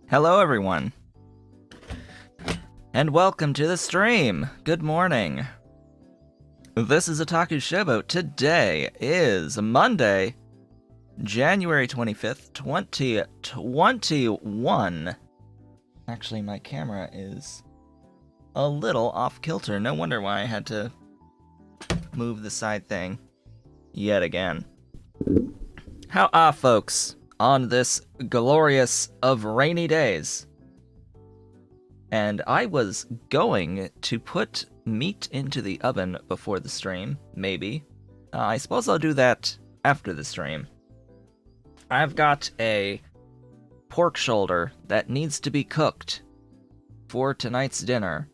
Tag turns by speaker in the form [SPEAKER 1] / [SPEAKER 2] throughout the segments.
[SPEAKER 1] Hello, everyone, and welcome to the stream. Good morning. This is Otaku Showboat. Today is Monday, January 25th, 2021. Actually, my camera is a little off kilter. No wonder why I had to move the side thing yet again. How are folks on this glorious of rainy days? And I was going to put meat into the oven before the stream, maybe. I suppose I'll do that after the stream. I've got a pork shoulder that needs to be cooked for tonight's dinner.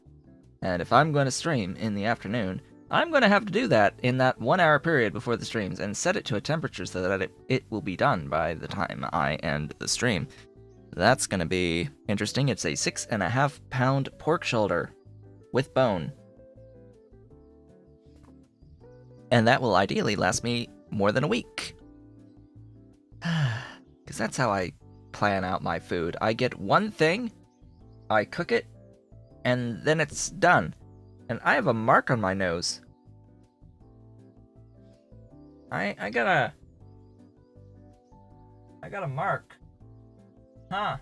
[SPEAKER 1] And if I'm going to stream in the afternoon, I'm going to have to do that in that 1 hour period before the streams and set it to a temperature so that it will be done by the time I end the stream. That's going to be interesting. It's a 6.5 pound pork shoulder with bone. And that will ideally last me more than a week. Because that's how I plan out my food. I get one thing, I cook it, and then it's done. And I have a mark on my nose. I got a mark. Huh.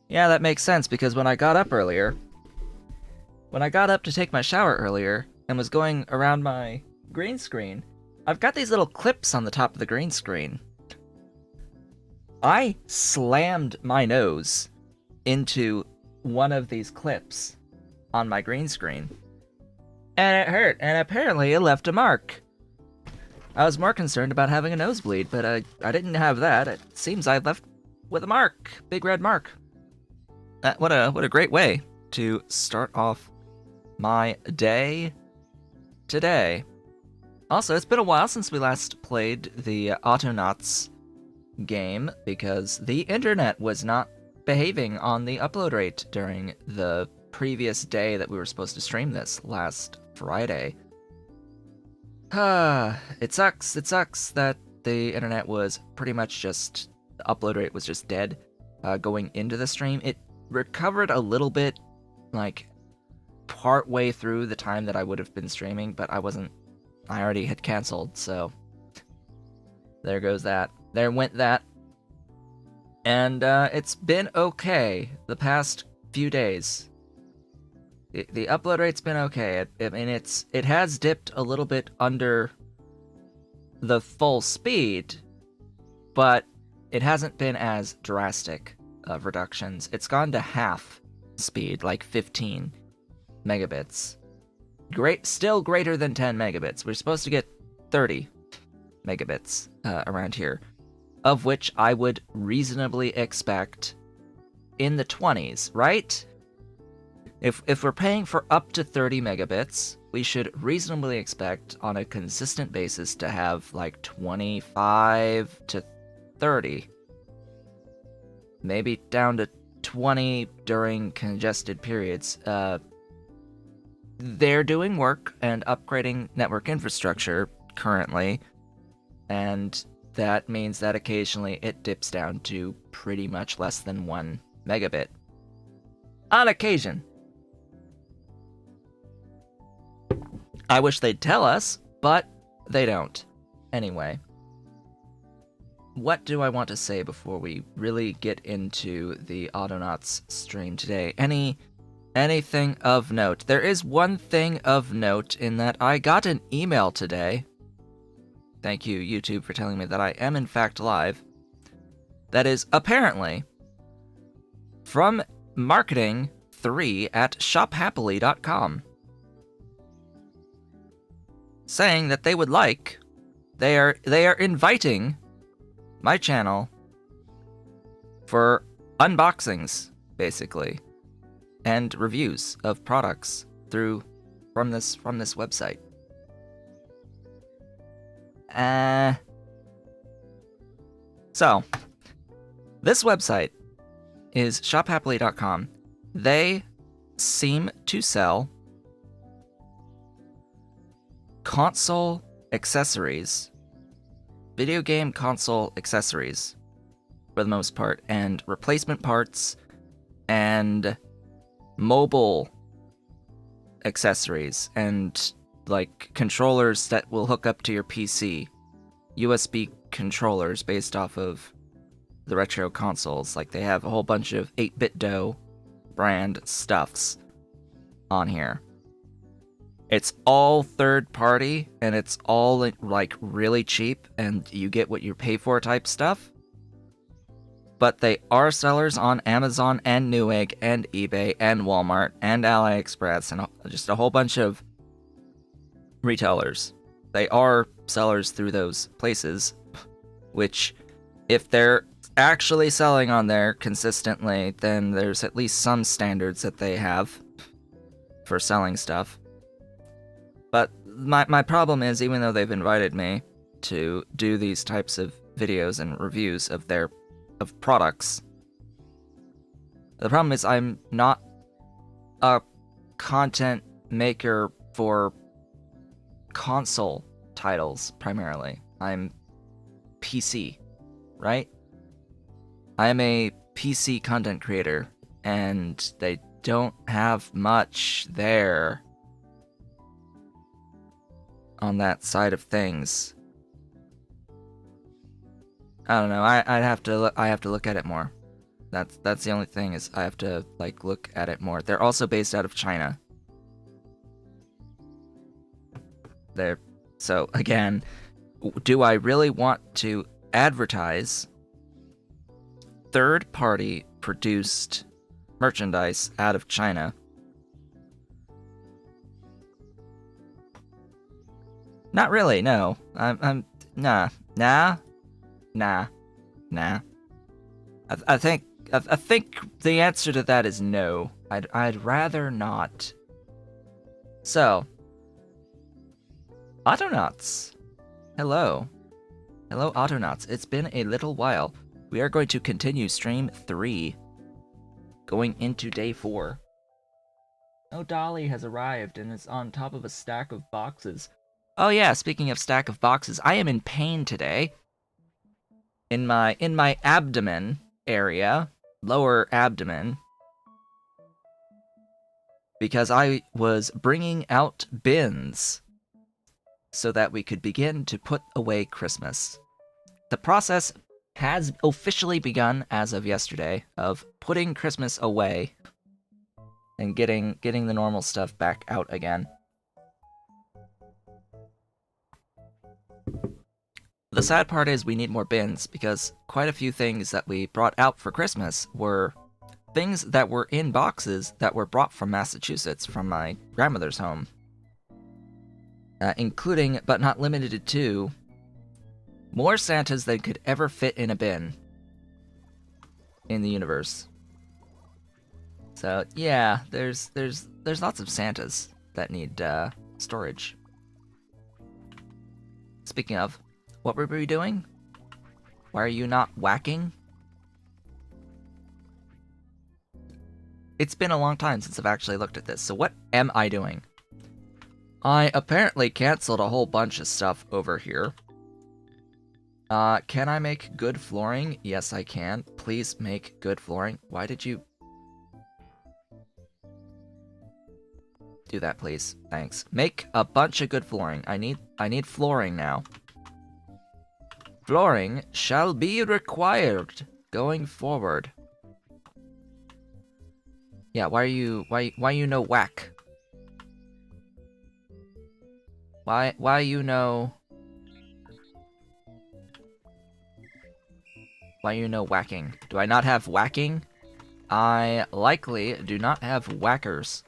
[SPEAKER 1] Yeah, that makes sense, because when I got up to take my shower earlier, and was going around my green screen, I've got these little clips on the top of the green screen. I slammed my nose into one of these clips on my green screen, and it hurt, and apparently it left a mark. I was more concerned about having a nosebleed, but I didn't have that. It seems I left with a mark. Big red mark. What a great way to start off my day today. Also, it's been a while since we last played the Autonauts game because the internet was not behaving on the upload rate during the previous day that we were supposed to stream this, last Friday. It sucks that the internet was pretty much just, the upload rate was just dead going into the stream. It recovered a little bit, like, part way through the time that I would have been streaming, but I already had canceled, so there goes that. There went that. And it's been okay the past few days. The upload rate's been okay. I mean, it has dipped a little bit under the full speed, but it hasn't been as drastic of reductions. It's gone to half speed, like 15 megabits. Still greater than 10 megabits. We're supposed to get 30 megabits around here, of which I would reasonably expect in the 20s, right? If we're paying for up to 30 megabits, we should reasonably expect on a consistent basis to have like 25 to 30. Maybe down to 20 during congested periods. They're doing work and upgrading network infrastructure currently, and that means that occasionally it dips down to pretty much less than 1 megabit. On occasion. I wish they'd tell us, but they don't. Anyway. What do I want to say before we really get into the Autonauts stream today? Anything of note? There is one thing of note in that I got an email today. Thank you, YouTube, for telling me that I am in fact live. That is apparently from marketing3@shophappily.com. Saying that they are inviting my channel for unboxings, basically, and reviews of products from this website. So this website is shophappily.com. They seem to sell console accessories, video game console accessories, for the most part, and replacement parts, and mobile accessories, and like controllers that will hook up to your PC. USB controllers based off of the retro consoles. Like they have a whole bunch of 8BitDo brand stuffs on here. It's all third party, and it's all like really cheap, and you get what you pay for type stuff. But they are sellers on Amazon and Newegg and eBay and Walmart and AliExpress and just a whole bunch of retailers. They are sellers through those places, which if they're actually selling on there consistently, then there's at least some standards that they have for selling stuff. But my problem is, even though they've invited me to do these types of videos and reviews of products, the problem is I'm not a content maker for console titles primarily. I'm PC, right? I am a PC content creator, and they don't have much there on that side of things. I don't know. I have to look at it more. That's the only thing, is I have to like look at it more. They're also based out of China. So again, do I really want to advertise third-party produced merchandise out of China? Not really, no. I'm nah. I think the answer to that is no. I'd rather not. So, Autonauts. Hello. Hello, Autonauts. It's been a little while. We are going to continue stream 3, going into day 4. Oh, Dolly has arrived and is on top of a stack of boxes. Oh yeah, speaking of stack of boxes, I am in pain today. In my abdomen area, lower abdomen, because I was bringing out bins so that we could begin to put away Christmas. The process has officially begun as of yesterday of putting Christmas away and getting the normal stuff back out again. The sad part is we need more bins, because quite a few things that we brought out for Christmas were things that were in boxes that were brought from Massachusetts, from my grandmother's home. Including, but not limited to, more Santas than could ever fit in a bin in the universe. So yeah, there's lots of Santas that need storage. Speaking of, what were we doing? Why are you not whacking? It's been a long time since I've actually looked at this, so what am I doing? I apparently canceled a whole bunch of stuff over here. Can I make good flooring? Yes, I can. Please make good flooring. Why did you... do that, please. Thanks. Make a bunch of good flooring. I need flooring now. Flooring shall be required going forward. Yeah, why you no whack? Why you no... why you no whacking? Do I not have whacking? I likely do not have whackers.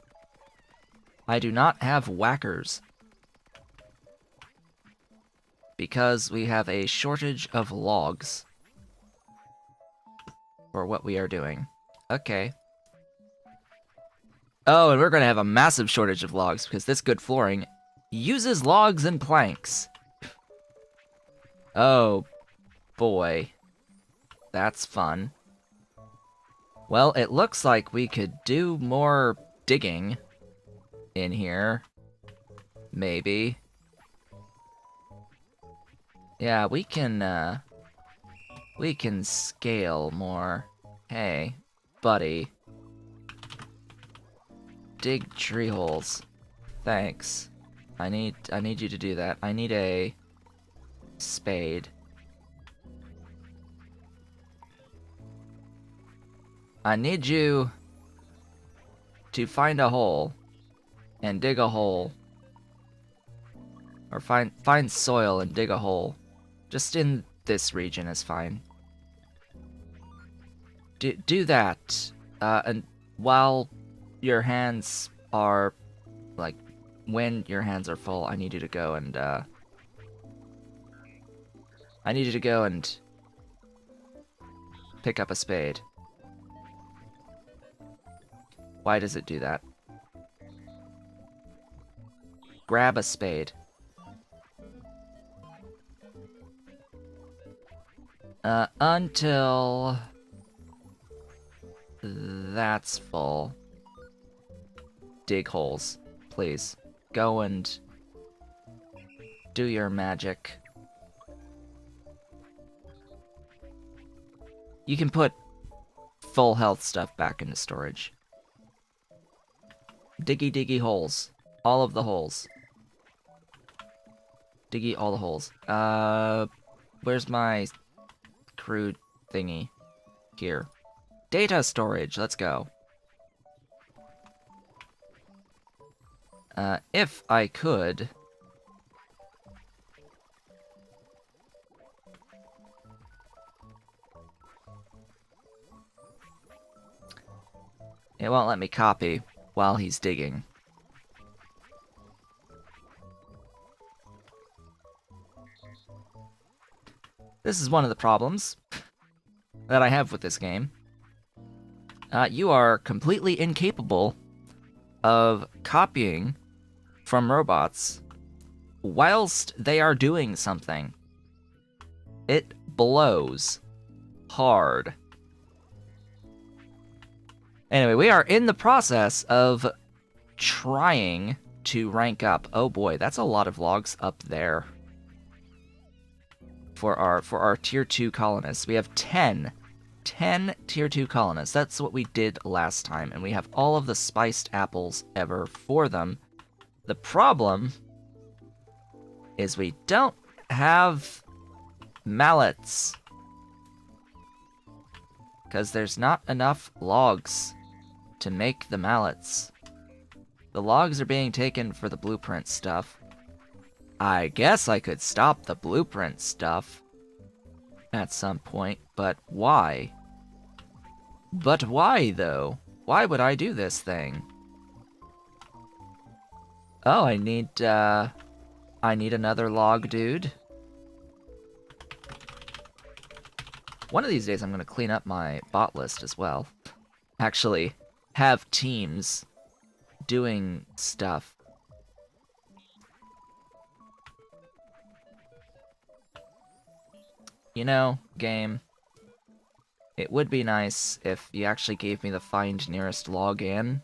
[SPEAKER 1] I do not have whackers. Because we have a shortage of logs for what we are doing. Okay. Oh, and we're gonna have a massive shortage of logs, because this good flooring uses logs and planks. Oh, boy. That's fun. Well, it looks like we could do more digging in here. Maybe. Yeah, we can We can scale more. Hey, buddy. Dig tree holes. Thanks. I need you to do that. I need a spade. I need you to find a hole and dig a hole. Or find soil and dig a hole. Just in this region is fine. Do that. And while your hands are, like, when your hands are full, I need you to go and, pick up a spade. Why does it do that? Grab a spade. Until that's full. Dig holes, please. Go and do your magic. You can put full health stuff back into storage. Diggy holes. All of the holes. Diggy all the holes. Where's my crude thingy? Here. Data storage, let's go. If I could... It won't let me copy while he's digging. This is one of the problems that I have with this game. You are completely incapable of copying from robots whilst they are doing something. It blows hard. Anyway, we are in the process of trying to rank up. Oh boy, that's a lot of logs up there. For our tier 2 colonists. We have 10 tier 2 colonists. That's what we did last time, and we have all of the spiced apples ever for them. The problem is we don't have mallets. Because there's not enough logs to make the mallets. The logs are being taken for the blueprint stuff. I guess I could stop the blueprint stuff at some point, but why? But why, though? Why would I do this thing? Oh, I need another log dude. One of these days I'm gonna clean up my bot list as well. Actually, have teams doing stuff. You know, game, it would be nice if you actually gave me the find nearest login.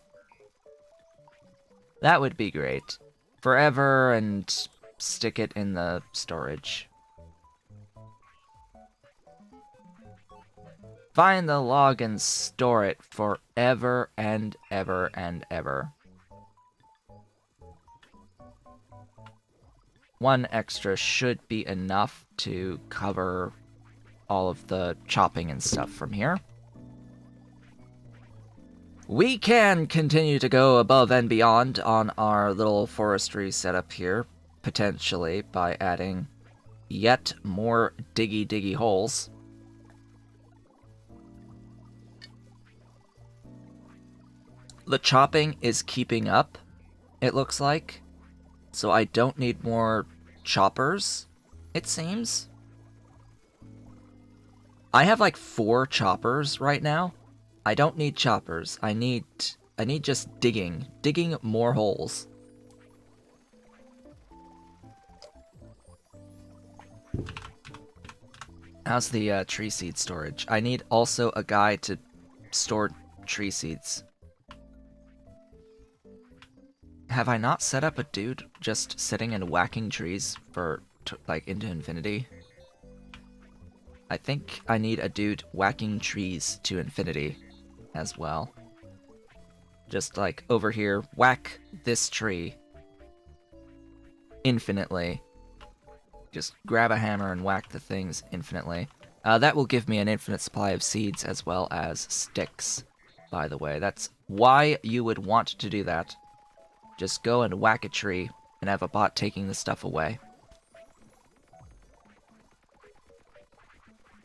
[SPEAKER 1] That would be great. Forever, and stick it in the storage. Find the log and store it forever and ever and ever. One extra should be enough to cover all of the chopping and stuff from here. We can continue to go above and beyond on our little forestry setup here, potentially by adding yet more diggy holes. The chopping is keeping up, it looks like, so I don't need more choppers, it seems. I have like 4 choppers right now. I don't need choppers. I need just digging more holes. How's the tree seed storage? I need also a guy to store tree seeds. Have I not set up a dude just sitting and whacking trees for, like, into infinity? I think I need a dude whacking trees to infinity as well. Just like over here, whack this tree infinitely. Just grab a hammer and whack the things infinitely. That will give me an infinite supply of seeds as well as sticks, by the way. That's why you would want to do that. Just go and whack a tree and have a bot taking the stuff away.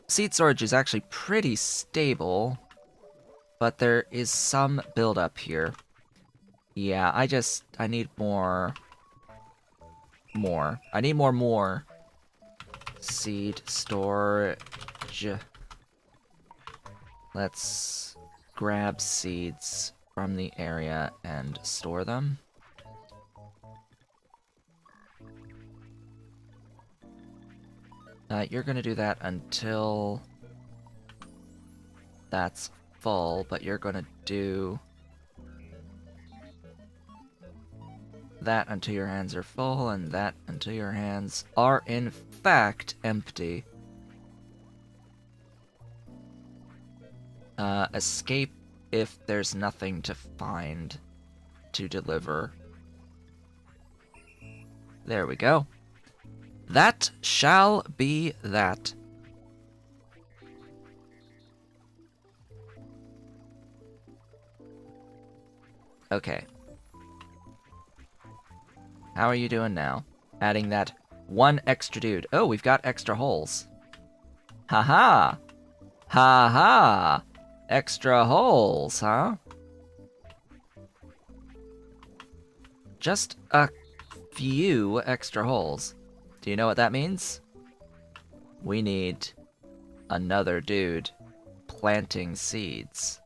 [SPEAKER 1] Seed storage is actually pretty stable, but there is some buildup here. Yeah, I need more. I need more. Seed storage. Let's grab seeds from the area and store them. You're gonna do that until that's full, but you're gonna do that until your hands are full, and that until your hands are in fact empty. Escape if there's nothing to find to deliver. There we go. That shall be that. Okay. How are you doing now? Adding that one extra dude. Oh, we've got extra holes. Haha! Ha-ha! Extra holes, huh? Just a few extra holes. Do you know what that means? We need another dude planting seeds.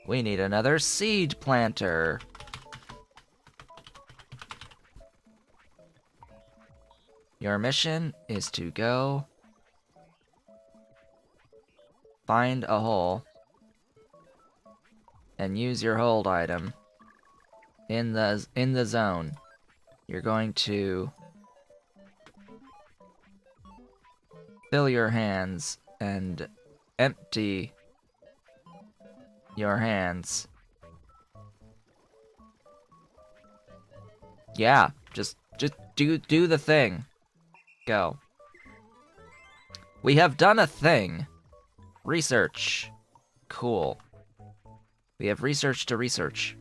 [SPEAKER 1] We need another seed planter. Your mission is to go find a hole and use your hold item in the zone. You're going to fill your hands and empty your hands. Yeah, just do the thing. Go. We have done a thing. Research. Cool. We have research to research.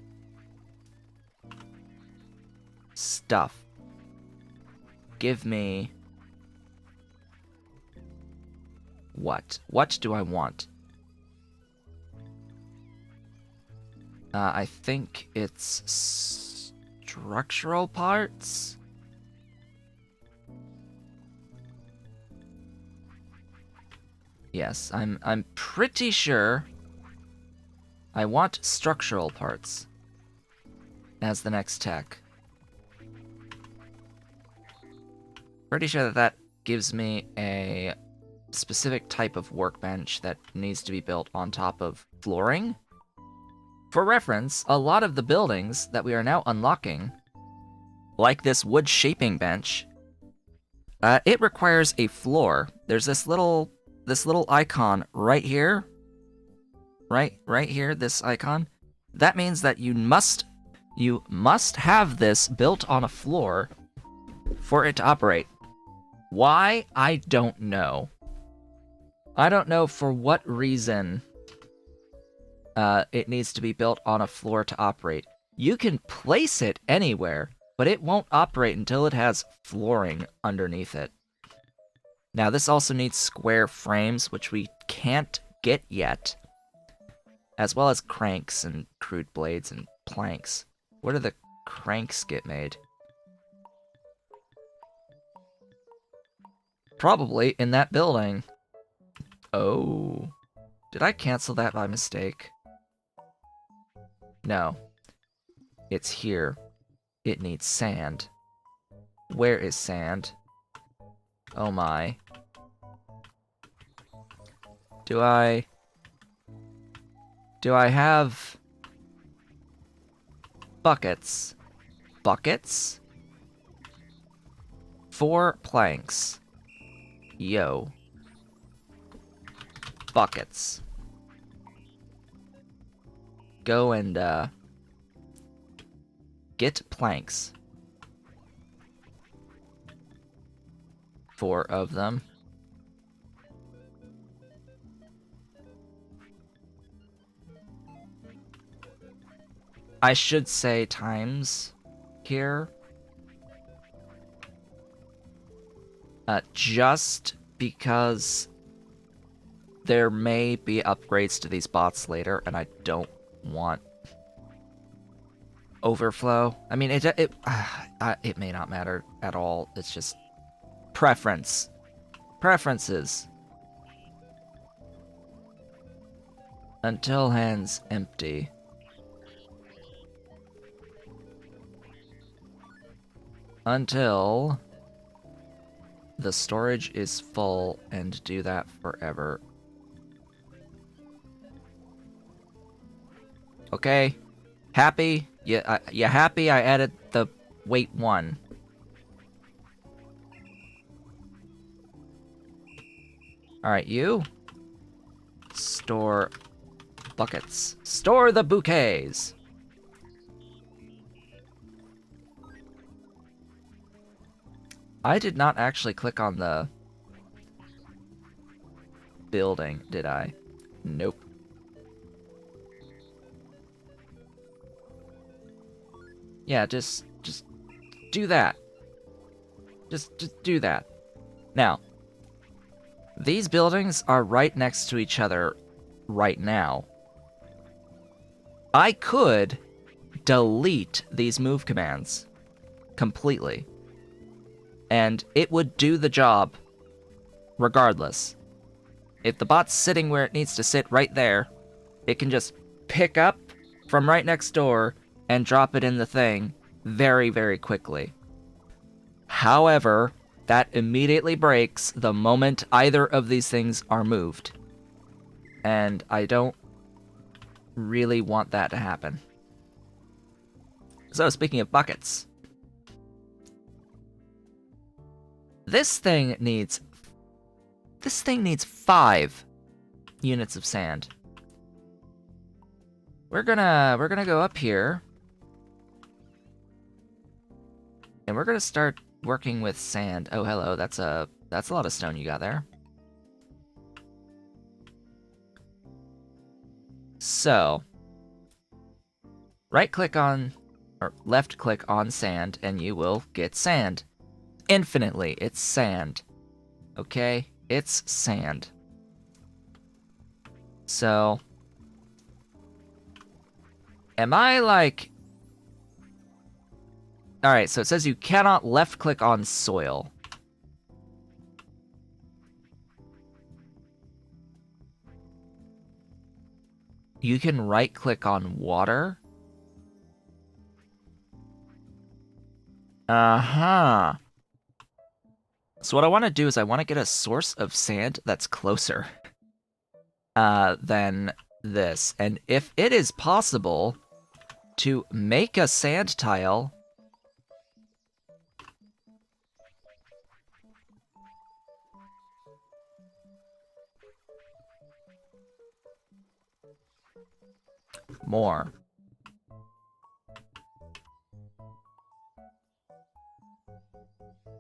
[SPEAKER 1] Stuff. Give me... What? What do I want? I think it's structural parts? Yes, I'm pretty sure I want structural parts as the next tech. Pretty sure that that gives me a specific type of workbench that needs to be built on top of flooring. For reference, a lot of the buildings that we are now unlocking, like this wood shaping bench, it requires a floor. There's this little icon right here. Right here, this icon. That means that you must have this built on a floor for it to operate. Why? I don't know. I don't know for what reason it needs to be built on a floor to operate. You can place it anywhere, but it won't operate until it has flooring underneath it. Now, this also needs square frames, which we can't get yet, as well as cranks and crude blades and planks. Where do the cranks get made? Probably in that building. Oh. Did I cancel that by mistake? No. It's here. It needs sand. Where is sand? Oh my. Do I have buckets? Buckets? 4 planks. Yo. Buckets. Go and, get planks. 4 of them. I should say times here. Just because there may be upgrades to these bots later, and I don't want overflow. I mean, it may not matter at all. It's just preferences. Until hands empty. Until the storage is full, and do that forever. Okay? Happy? Yeah, you happy I added the weight 1? Alright, you? Store buckets. Store the bouquets! I did not actually click on the building, did I? Nope. Yeah, just do that. Just do that. Now, these buildings are right next to each other right now. I could delete these move commands completely, and it would do the job regardless. If the bot's sitting where it needs to sit right there, it can just pick up from right next door and drop it in the thing very, very quickly. However, that immediately breaks the moment either of these things are moved. And I don't really want that to happen. So, speaking of buckets, this thing needs 5 units of sand. We're gonna go up here, and we're gonna start working with sand. Oh, hello, that's a lot of stone you got there. So, right-click on, or left-click on sand, and you will get sand. Infinitely, it's sand. Okay? It's sand. So, am I like... Alright, so it says you cannot left-click on soil. You can right-click on water. Uh-huh. So what I want to do is I want to get a source of sand that's closer than this. And if it is possible to make a sand tile... More.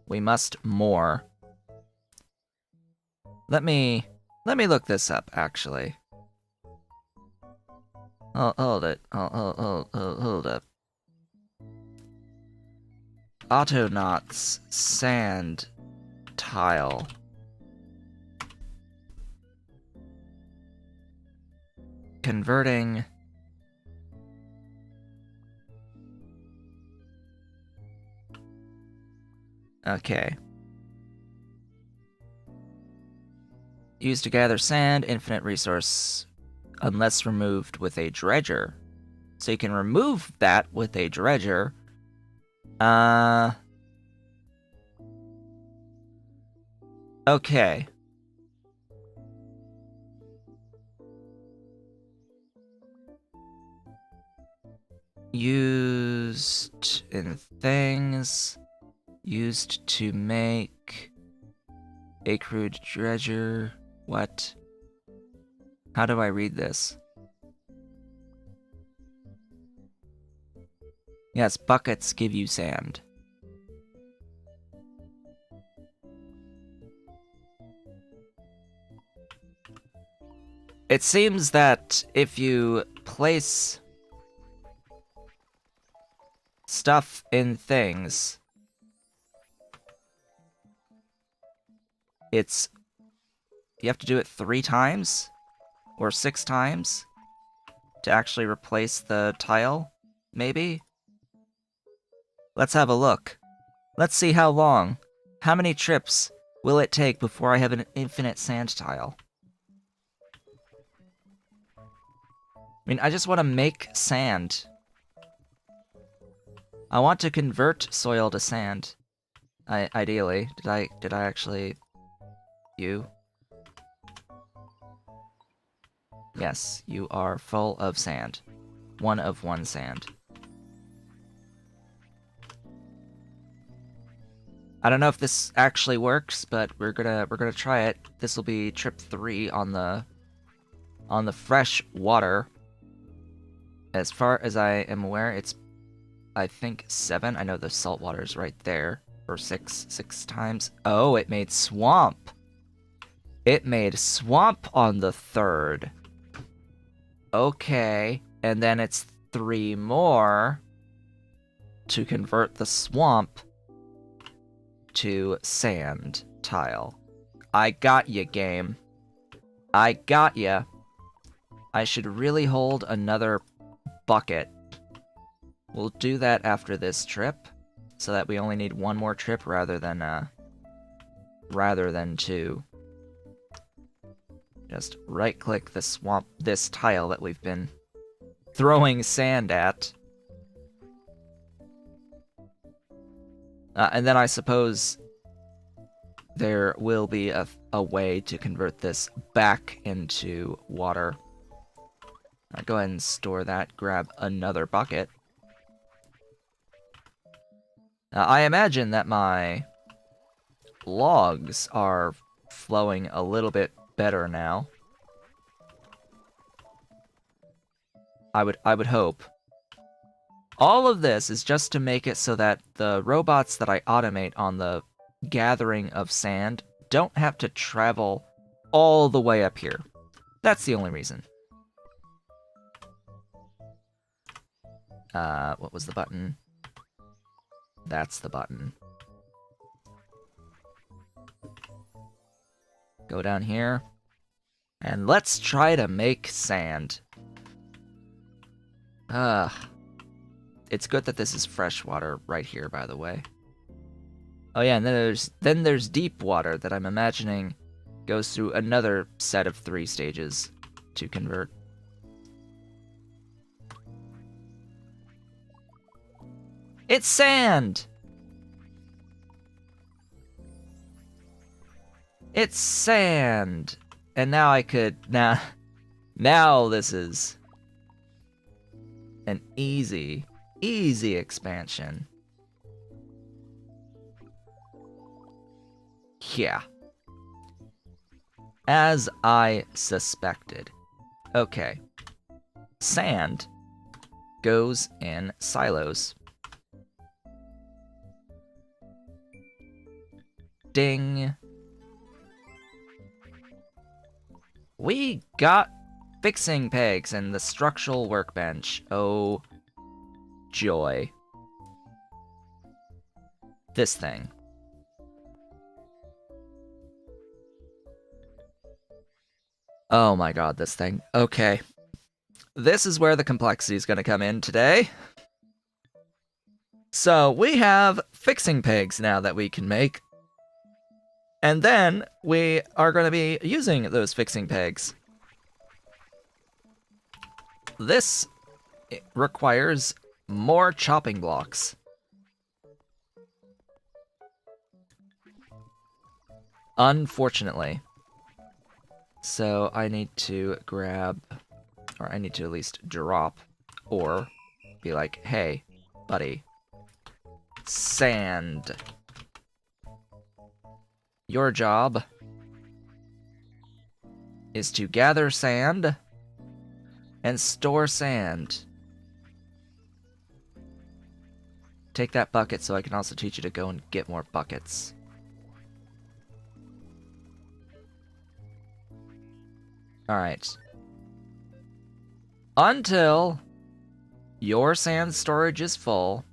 [SPEAKER 1] We must more. Let me look this up, actually. Oh, hold it. Hold up. Autonauts sand tile. Converting... Okay. Used to gather sand, infinite resource, unless removed with a dredger. So you can remove that with a dredger. Okay. Used in things. Used to make A crude treasure. What? How do I read this? Yes, buckets give you sand. It seems that if you place stuff in things, you have to do it 3 times or 6 times to actually replace the tile, maybe? Let's have a look. Let's see how long. How many trips will it take before I have an infinite sand tile? I mean, I just want to make sand. I want to convert soil to sand. Ideally. Did I actually... You? Yes, you are full of sand. 1 of 1 sand. I don't know if this actually works, but we're gonna try it. This will be trip 3 on the fresh water. As far as I am aware, it's I think 7. I know the salt water's right there. Or 6 times. Oh, it made swamp. It made swamp on the 3rd. Okay, and then it's 3 more to convert the swamp to sand tile. I got ya, game. I got ya. I should really hold another bucket. We'll do that after this trip, so that we only need 1 more trip rather than 2. Just right-click the swamp, this tile that we've been throwing sand at. And then I suppose there will be a way to convert this back into water. I'll go ahead and store that, grab another bucket. I imagine that my logs are flowing a little bit better now. I would hope. All of this is just to make it so that the robots that I automate on the gathering of sand don't have to travel all the way up here. That's the only reason. What was the button? That's the button. Go down here. And let's try to make sand. It's good that this is fresh water right here, by the way. Oh yeah, and then there's deep water that I'm imagining goes through another set of 3 stages to convert. It's sand! It's sand! And now I could... Now this is an easy expansion. Yeah. As I suspected. Okay. Sand goes in silos. Ding. We got fixing pegs and the structural workbench. Oh, joy. This thing. Oh my god, this thing. Okay. This is where the complexity is going to come in today. So, we have fixing pegs now that we can make. And then, we are going to be using those fixing pegs. This requires more chopping blocks. Unfortunately. So, I need to grab, or I need to at least drop, or be like, hey, buddy, sand. your job is to gather sand and store sand. Take that bucket so I can also teach you to go and get more buckets. Alright. Until your sand storage is full,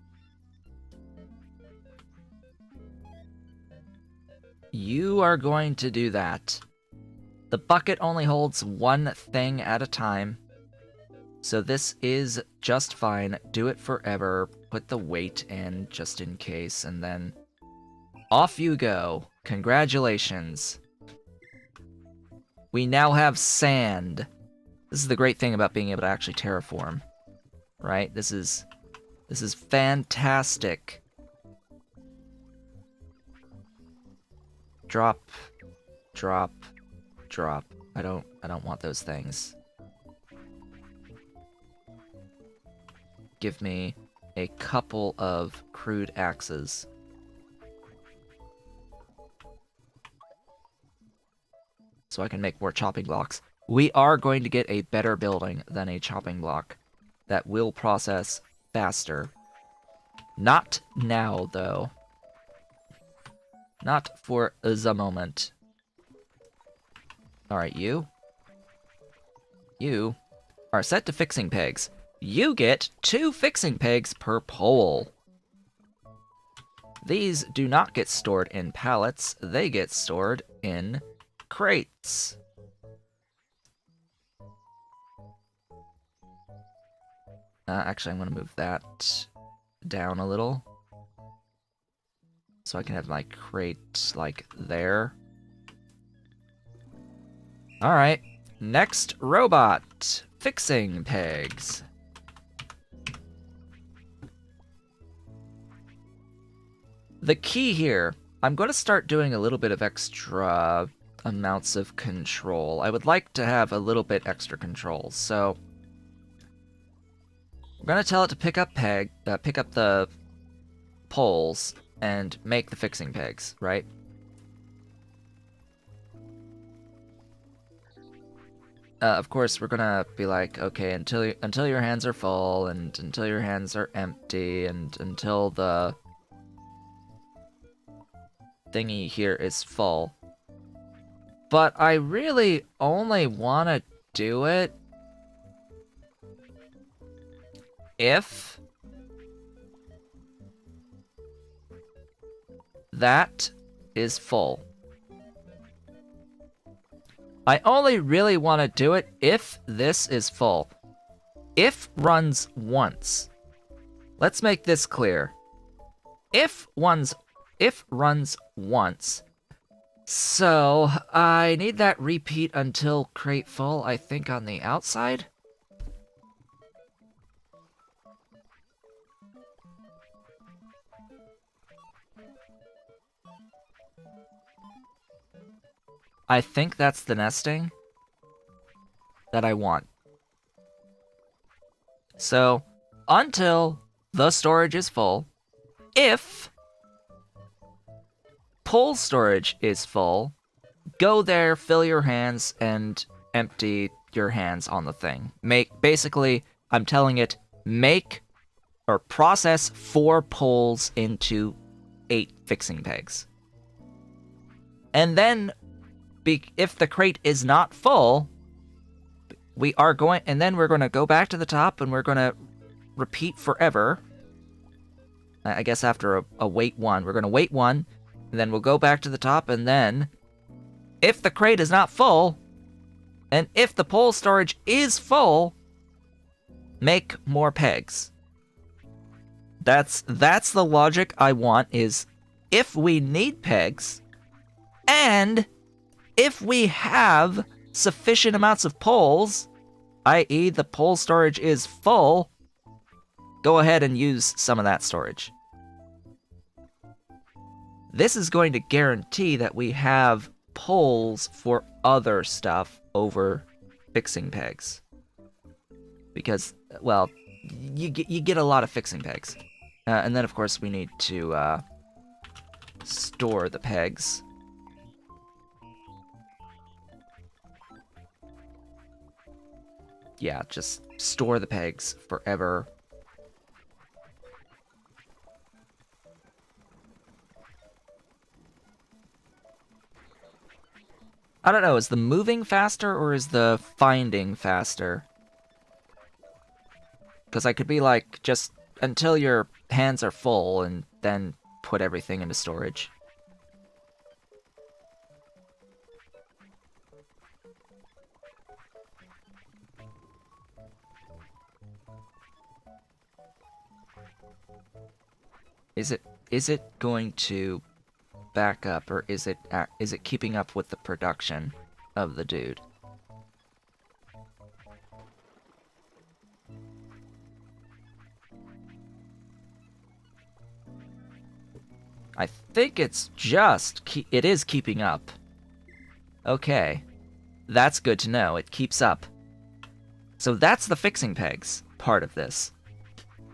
[SPEAKER 1] you are going to do that. The bucket only holds one thing at a time, so this is just fine. Do it forever. Put the weight in just in case, and then off you go. Congratulations. We now have sand. This is the great thing about being able to actually terraform, right? This is fantastic. Drop, drop, drop. I don't want those things. Give me a couple of crude axes. So I can make more chopping blocks. We are going to get a better building than a chopping block that will process faster. Not now, though. Not for the moment. Alright, you. You are set to fixing pegs. You get 2 fixing pegs per pole. These do not get stored in pallets, they get stored in crates. Actually, I'm going to move that down a little. So I can have my crate, like, there. Alright, next robot. Fixing pegs. The key here, I'm going to start doing a little bit of extra amounts of control. I would like to have a little bit extra control, so I'm going to tell it to pick up the poles and make the fixing pegs, right? Of course, we're gonna be like, okay, until your hands are full, and until your hands are empty, and until the thingy here is full. But I really only want to do it if that is full. I only really want to do it if this is full. If runs once. Let's make this clear. If runs once. So, I need that repeat until crate full, I think, on the outside? I think that's the nesting that I want. So, until the storage is full, if pole storage is full, go there, fill your hands, and empty your hands on the thing. Basically, I'm telling it, make or process 4 poles into 8 fixing pegs. And then, if the crate is not full, we're going to go back to the top and we're going to repeat forever. I guess after a wait 1, we're going to wait 1, and then we'll go back to the top, and then if the crate is not full, and if the pole storage is full, make more pegs. That's the logic I want, is if we need pegs, and if we have sufficient amounts of poles, i.e. the pole storage is full, go ahead and use some of that storage. This is going to guarantee that we have poles for other stuff over fixing pegs. Because, well, you get a lot of fixing pegs. And then, of course, we need to store the pegs. yeah, just store the pegs forever. I don't know, is the moving faster or is the finding faster? Because I could be like, just until your hands are full and then put everything into storage. Is it going to back up, or is it keeping up with the production of the dude? I think it's just it is keeping up. Okay, that's good to know. It keeps up. So that's the fixing pegs part of this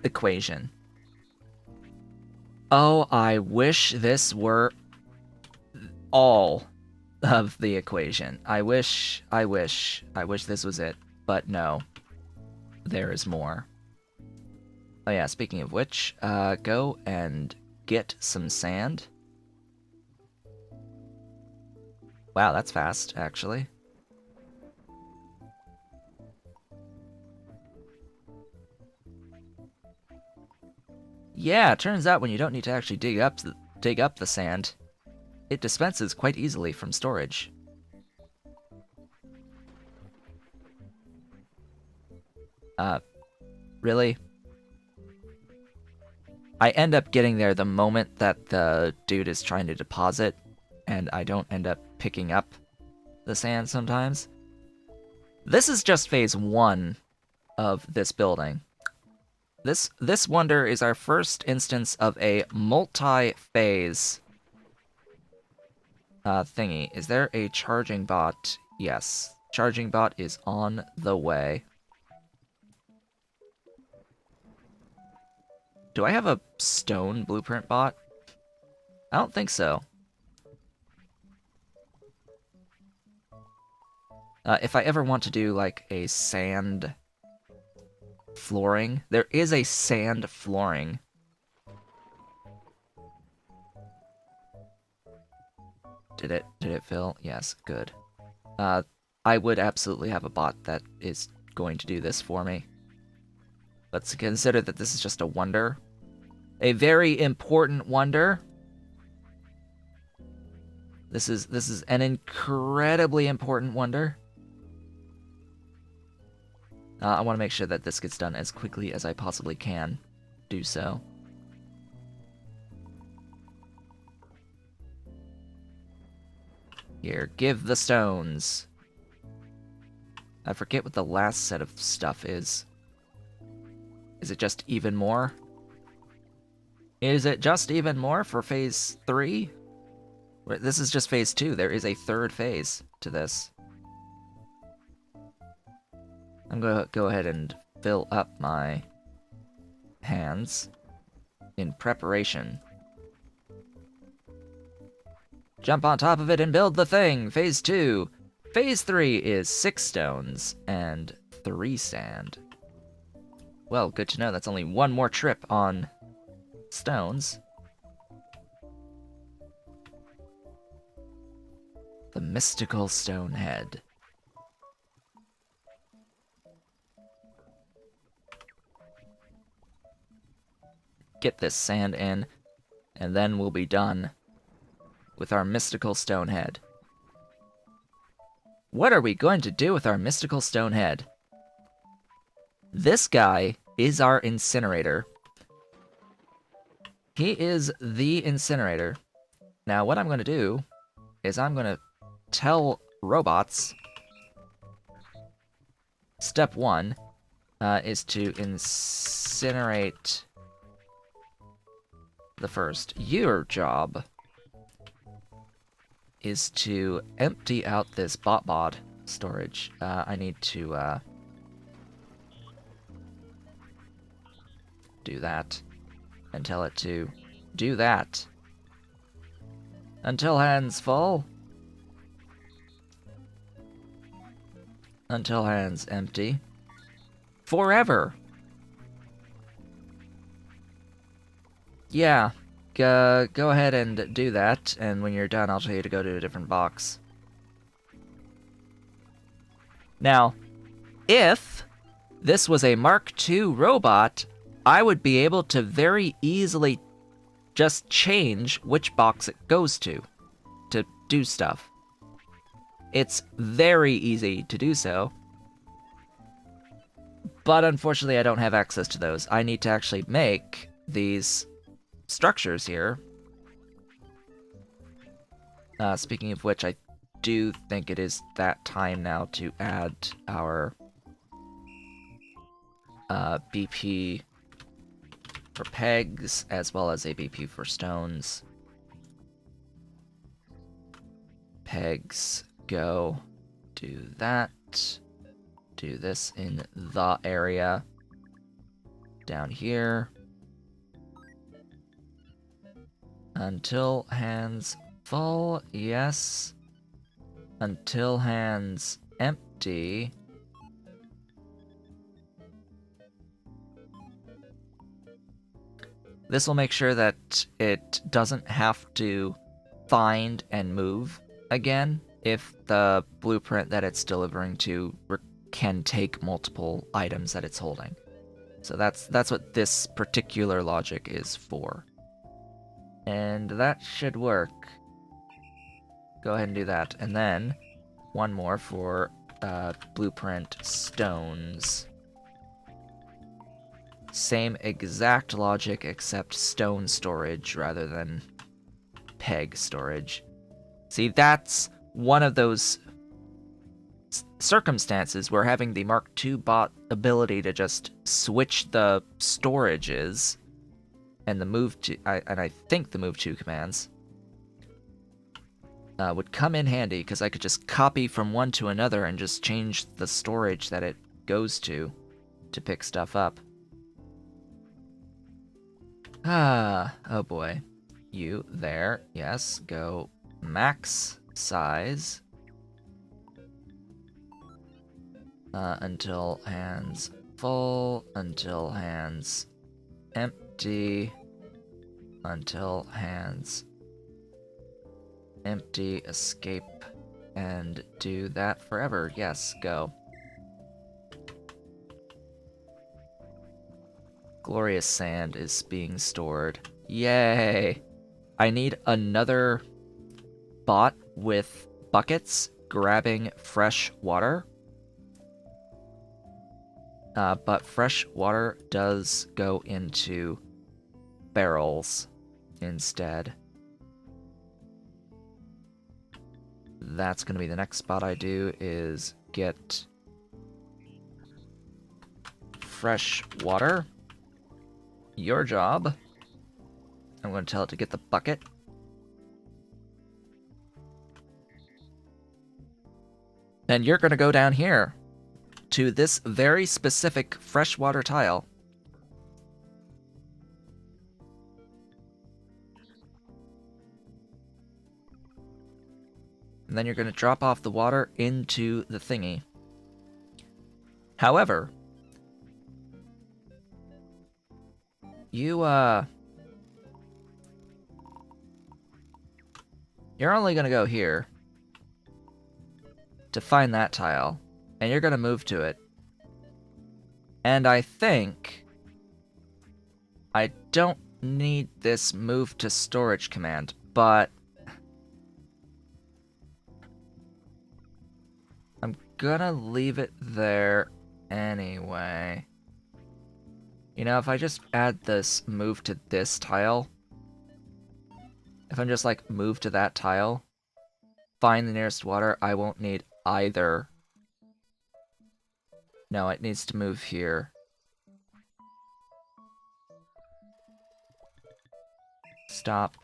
[SPEAKER 1] equation. Oh, I wish this were all of the equation. I wish this was it, but no. There is more. Oh yeah, speaking of which, go and get some sand. Wow, that's fast, actually. Yeah, it turns out when you don't need to actually dig up the sand, it dispenses quite easily from storage. Really? I end up getting there the moment that the dude is trying to deposit, and I don't end up picking up the sand sometimes. This is just phase 1 of this building. This wonder is our first instance of a multi-phase thingy. Is there a charging bot? Yes. Charging bot is on the way. Do I have a stone blueprint bot? I don't think so. If I ever want to do, like, a sand flooring, there is a sand flooring. Did it fill? Yes, good. I would absolutely have a bot that is going to do this for me. Let's consider that this is just a wonder. A very important wonder. This is an incredibly important wonder. I want to make sure that this gets done as quickly as I possibly can do so. Here, give the stones. I forget what the last set of stuff is. Is it just even more? Is it just even more for phase 3? This is just phase 2. There is a third phase to this. I'm gonna go ahead and fill up my hands in preparation. Jump on top of it and build the thing! Phase 2! Phase 3 is 6 stones and 3 sand. Well, good to know that's only one more trip on stones. The mystical stone head. Get this sand in, and then we'll be done with our mystical stone head. What are we going to do with our mystical stone head? This guy is our incinerator. He is the incinerator. Now, what I'm going to do is I'm going to tell robots, step 1 is to incinerate the first. Your job is to empty out this bot storage. I need to do that and tell it to do that until hands full, until hands empty. forever. Yeah, go ahead and do that, and when you're done, I'll tell you to go to a different box. Now, if this was a Mark II robot, I would be able to very easily just change which box it goes to do stuff. It's very easy to do so. But unfortunately, I don't have access to those. I need to actually make these structures here. Speaking of which, I do think it is that time now to add our BP for pegs, as well as a BP for stones. Pegs, go. Do that. Do this in the area. Down here. Until hands full, yes. Until hands empty. This will make sure that it doesn't have to find and move again if the blueprint that it's delivering to can take multiple items that it's holding. So that's what this particular logic is for. And that should work. Go ahead and do that. And then one more for blueprint stones. Same exact logic, except stone storage rather than peg storage. See, that's one of those circumstances where having the Mark II bot ability to just switch the storages and the move to, and I think the move to commands would come in handy, because I could just copy from one to another and just change the storage that it goes to pick stuff up. Oh boy. You there, yes, go max size. Until hands full, until hands empty, until hands empty, escape, and do that forever. Yes, go. Glorious sand is being stored. Yay! I need another bot with buckets grabbing fresh water. But fresh water does go into barrels instead. That's going to be the next spot I do, is get fresh water. Your job. I'm going to tell it to get the bucket. And you're going to go down here to this very specific freshwater tile. And then you're going to drop off the water into the thingy. However, you're only going to go here to find that tile, and you're going to move to it. And I think I don't need this move to storage command, but I'm gonna leave it there anyway. You know, if I just add this move to this tile, if I'm just like move to that tile, find the nearest water, I won't need either. No, it needs to move here. Stop.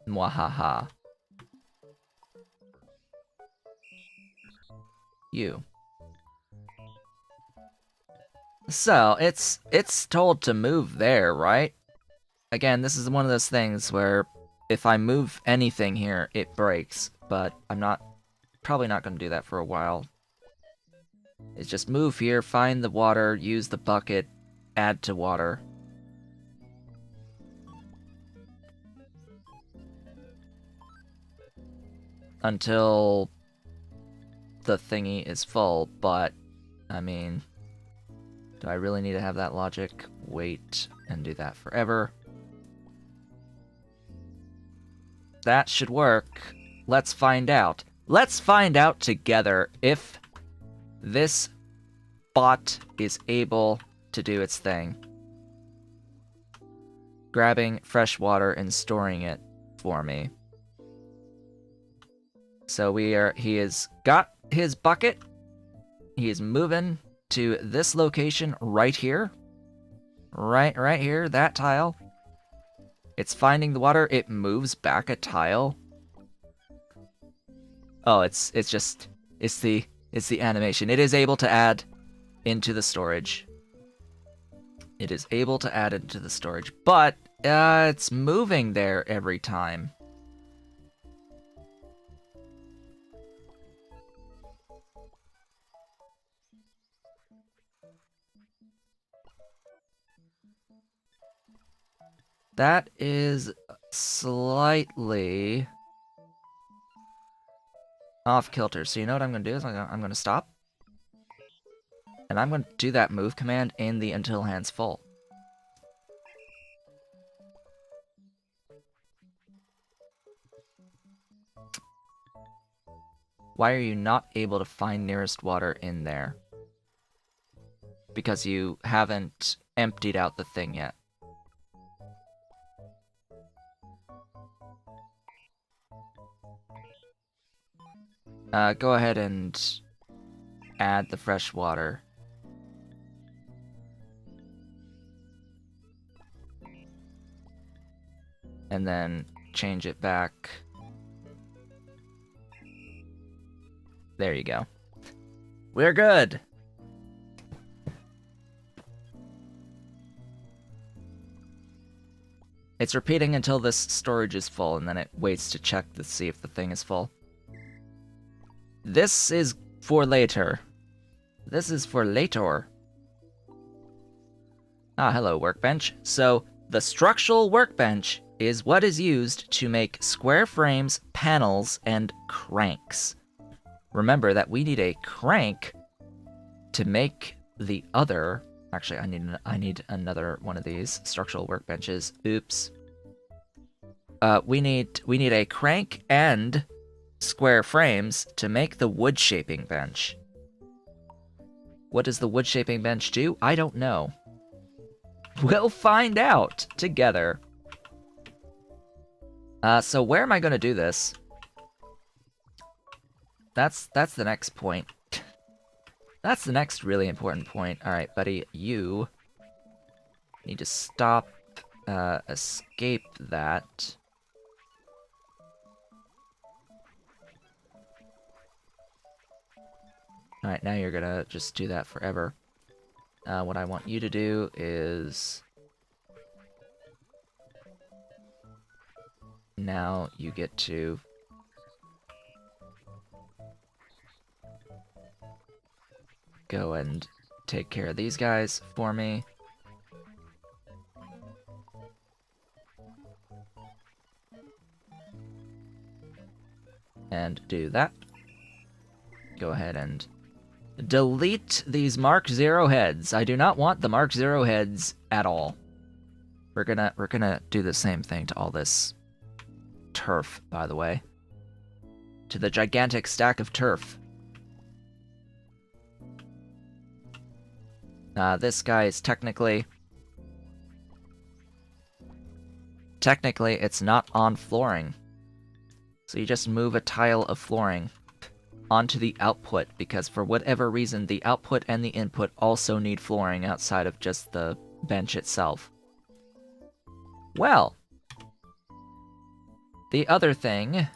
[SPEAKER 1] Mwahaha. You. So, it's told to move there, right? Again, this is one of those things where if I move anything here, it breaks, but I'm probably not going to do that for a while. It's just move here, find the water, use the bucket, add to water. Until the thingy is full, but, I mean, do I really need to have that logic? Wait and do that forever. That should work. Let's find out. Let's find out together if this bot is able to do its thing. Grabbing fresh water and storing it for me. So he has got his bucket. He is moving to this location right here. Right here, that tile. It's finding the water, it moves back a tile. Oh, it's the animation. It is able to add into the storage. It is able to add into the storage, but it's moving there every time. That is slightly off kilter. So you know what I'm going to do is I'm going to stop. And I'm going to do that move command in the until hands full. Why are you not able to find nearest water in there? Because you haven't emptied out the thing yet. Go ahead and add the fresh water. And then change it back. There you go. We're good! It's repeating until this storage is full, and then it waits to check to see if the thing is full. This is for later. This is for later. Ah, hello, workbench. So, the structural workbench is what is used to make square frames, panels, and cranks. Remember that we need a crank to make the other... Actually, I need another one of these structural workbenches. Oops. We need a crank and square frames to make the wood shaping bench. What does the wood shaping bench do? I don't know. We'll find out together. So where am I going to do this? That's the next point. That's the next really important point. Alright, buddy, you need to stop, escape that. Alright, now you're gonna just do that forever. What I want you to do is... Now you get to... go and take care of these guys for me. And do that. Go ahead and delete these Mark 0 heads. I do not want the Mark 0 heads at all. We're gonna do the same thing to all this turf, by the way. To the gigantic stack of turf. This guy is technically, it's not on flooring. So you just move a tile of flooring onto the output, because for whatever reason, the output and the input also need flooring outside of just the bench itself. Well, the other thing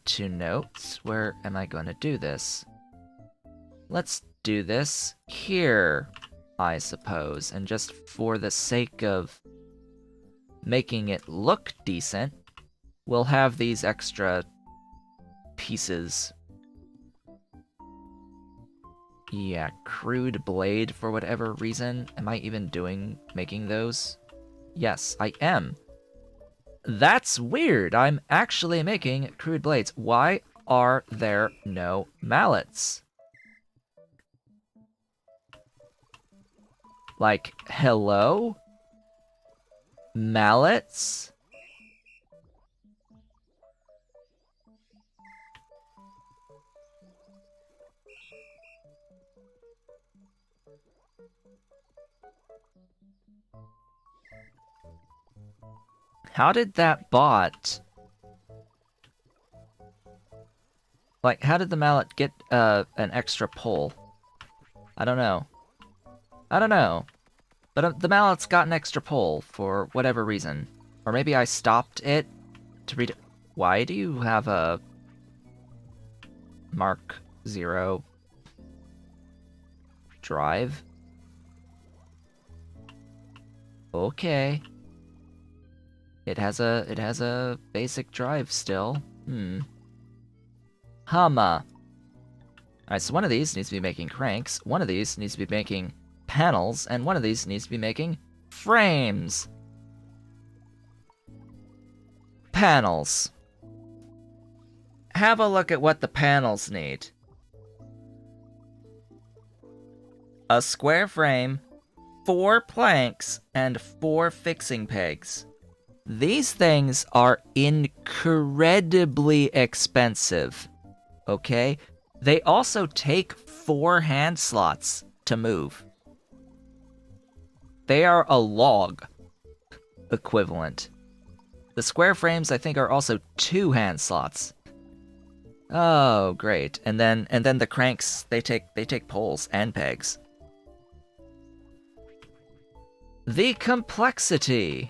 [SPEAKER 1] to note, where am I going to do this? Let's do this here, I suppose, and just for the sake of making it look decent, we'll have these extra pieces. Yeah, crude blade for whatever reason. Am I even making those? Yes, I am. That's weird. I'm actually making crude blades. Why are there no mallets? Like, hello? Mallets? How did that bot... Like, how did the mallet get an extra pull? I don't know. I don't know. But the mallet's got an extra pull for whatever reason. Or maybe I stopped it to read... Why do you have a... Mark 0 drive? Okay. It has a basic drive still. Alright, so one of these needs to be making cranks, one of these needs to be making panels, and one of these needs to be making frames. Panels. Have a look at what the panels need. A square frame, 4 planks, and 4 fixing pegs. These things are incredibly expensive, okay? They also take 4 hand slots to move. They are a log equivalent. The square frames, I think, are also 2 hand slots. Oh, great. And then the cranks, they take poles and pegs. The complexity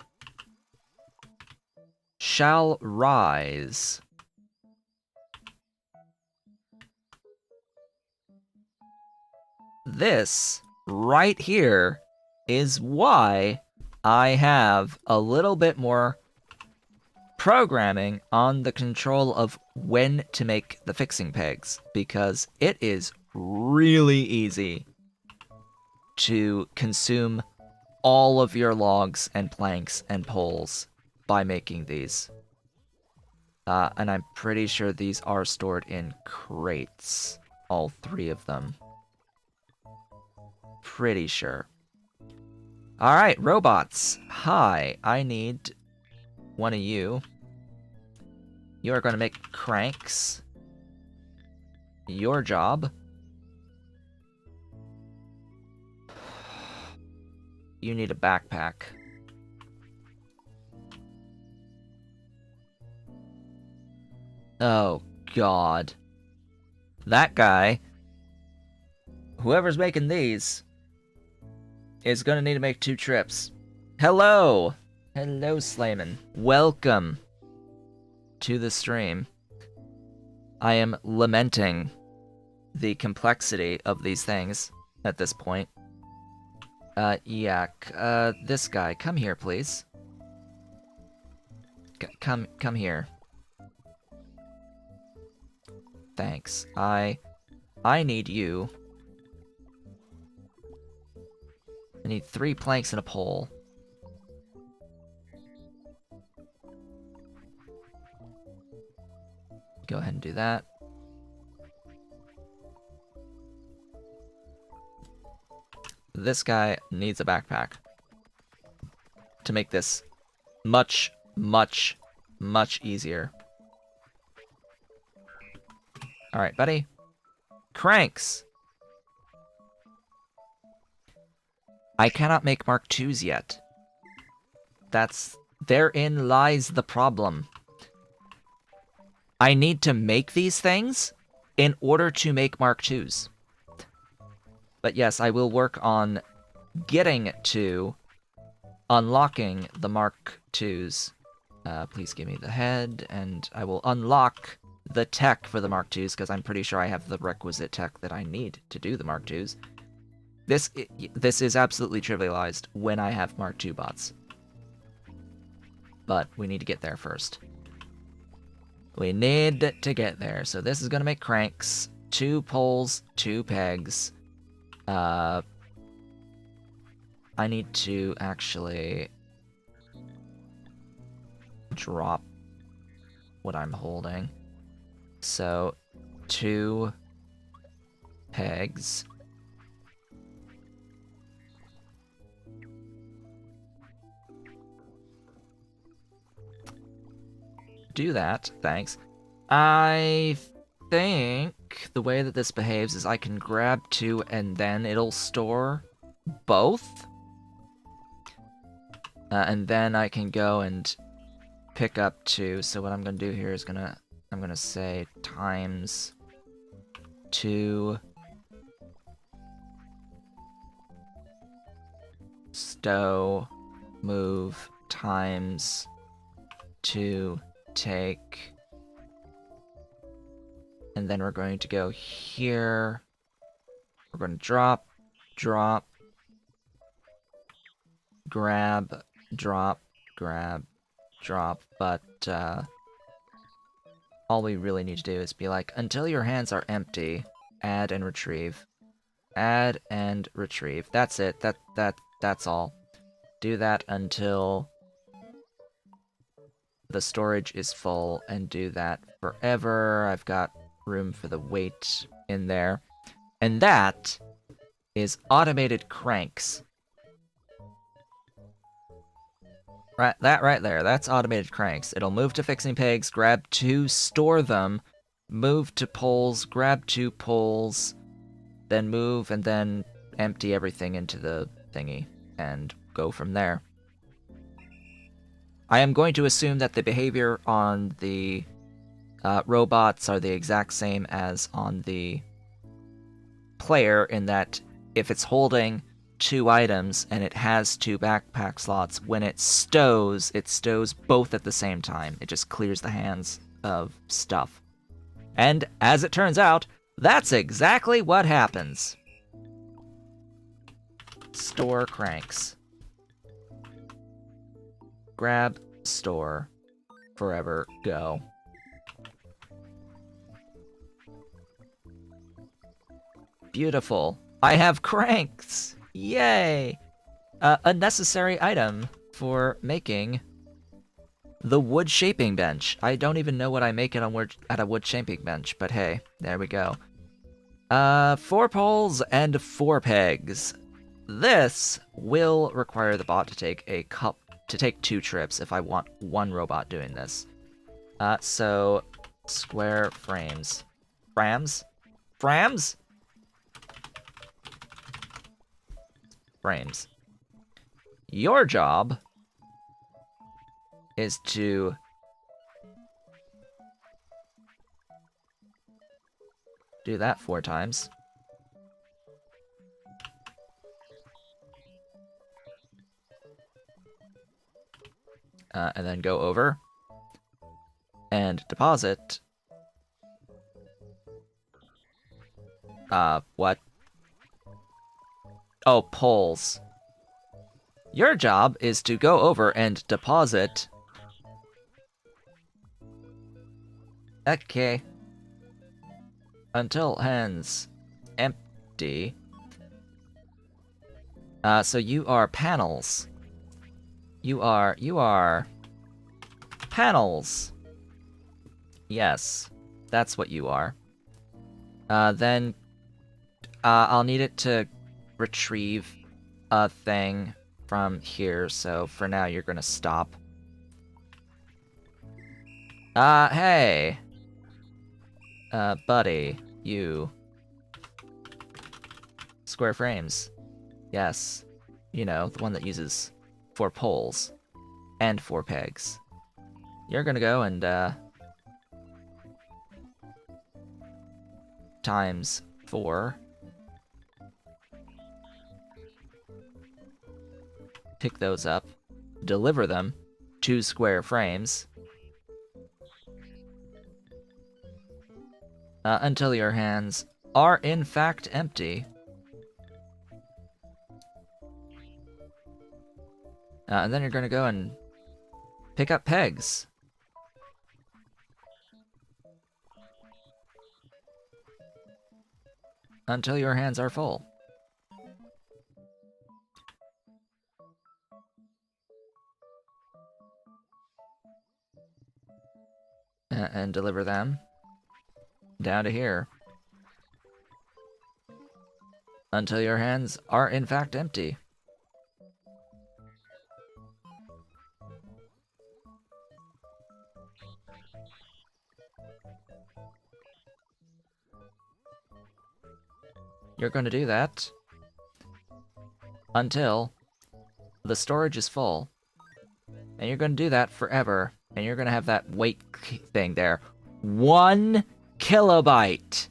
[SPEAKER 1] shall rise. This right here is why I have a little bit more programming on the control of when to make the fixing pegs, because it is really easy to consume all of your logs and planks and poles by making these. And I'm pretty sure these are stored in crates. All 3 of them. Pretty sure. Alright, robots. Hi, I need one of you. You are going to make cranks. Your job. You need a backpack. Oh, God. That guy, whoever's making these, is gonna need to make 2 trips. Hello! Hello, Slayman. Welcome to the stream. I am lamenting the complexity of these things at this point. This guy, come here, please. Come here. Thanks. I need you. I need 3 planks and a pole. Go ahead and do that. This guy needs a backpack to make this much, much, much easier. Alright, buddy. Cranks! I cannot make Mark IIs yet. Therein lies the problem. I need to make these things in order to make Mark IIs. But yes, I will work on getting to unlocking the Mark IIs. Please give me the head, and I will unlock the tech for the Mark IIs, because I'm pretty sure I have the requisite tech that I need to do the Mark IIs. This is absolutely trivialized when I have Mark II bots. But we need to get there first. We need to get there. So this is gonna make cranks. 2 poles, 2 pegs. I need to actually drop what I'm holding. So 2 pegs. Do that, thanks. I think the way that this behaves is I can grab 2 and then it'll store both. And then I can go and pick up 2. So what I'm gonna do here is I'm gonna say times 2 stow move times 2 take, and then we're going to go here. We're going to drop, drop, grab, drop, grab, drop, but all we really need to do is be like, until your hands are empty, add and retrieve. Add and retrieve. That's it. That's all. Do that until the storage is full, and do that forever. I've got room for the weight in there. And that is automated cranks. Right, that right there, that's automated cranks. It'll move to fixing pegs, grab 2, store them, move to poles, grab 2 poles, then move, and then empty everything into the thingy, and go from there. I am going to assume that the behavior on the robots are the exact same as on the player, in that if it's holding 2 items and it has 2 backpack slots, when it stows both at the same time. It just clears the hands of stuff. And as it turns out, that's exactly what happens. Store cranks. Grab, store, forever, go. Beautiful. I have cranks! Yay! A necessary item for making the wood shaping bench. I don't even know what I make it on at a wood shaping bench, but hey, there we go. 4 poles and 4 pegs. This will require the bot to take 2 trips if I want 1 robot doing this. So square frames. Frams? Frams? Frames. Your job is to do that 4 times. And then go over and deposit. What? Oh, poles. Your job is to go over and deposit. Okay. Until hands empty. So you are panels. You are panels. Yes, that's what you are. Then I'll need it to retrieve a thing from here, so for now you're gonna stop. Hey! Buddy, you. Square frames. Yes. You know, the one that uses 4 poles and 4 pegs. You're gonna go and, times 4. Pick those up. Deliver them. 2 square frames. Until your hands are in fact empty. And then you're gonna go and pick up pegs. until your hands are full. And deliver them down to here until your hands are in fact empty. You're going to do that until the storage is full. And you're going to do that forever. And you're going to have that weight thing there. 1 kilobyte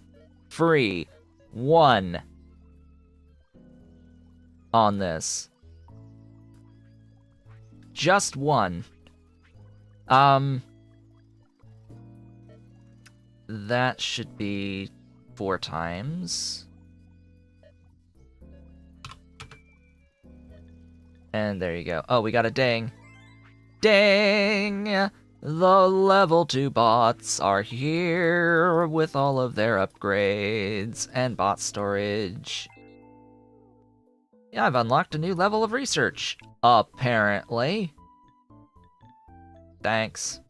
[SPEAKER 1] free. 1 on this. Just 1. That should be 4 times. And there you go. Oh, we got a ding. Ding! The level 2 bots are here with all of their upgrades and bot storage. Yeah, I've unlocked a new level of research, apparently. Thanks.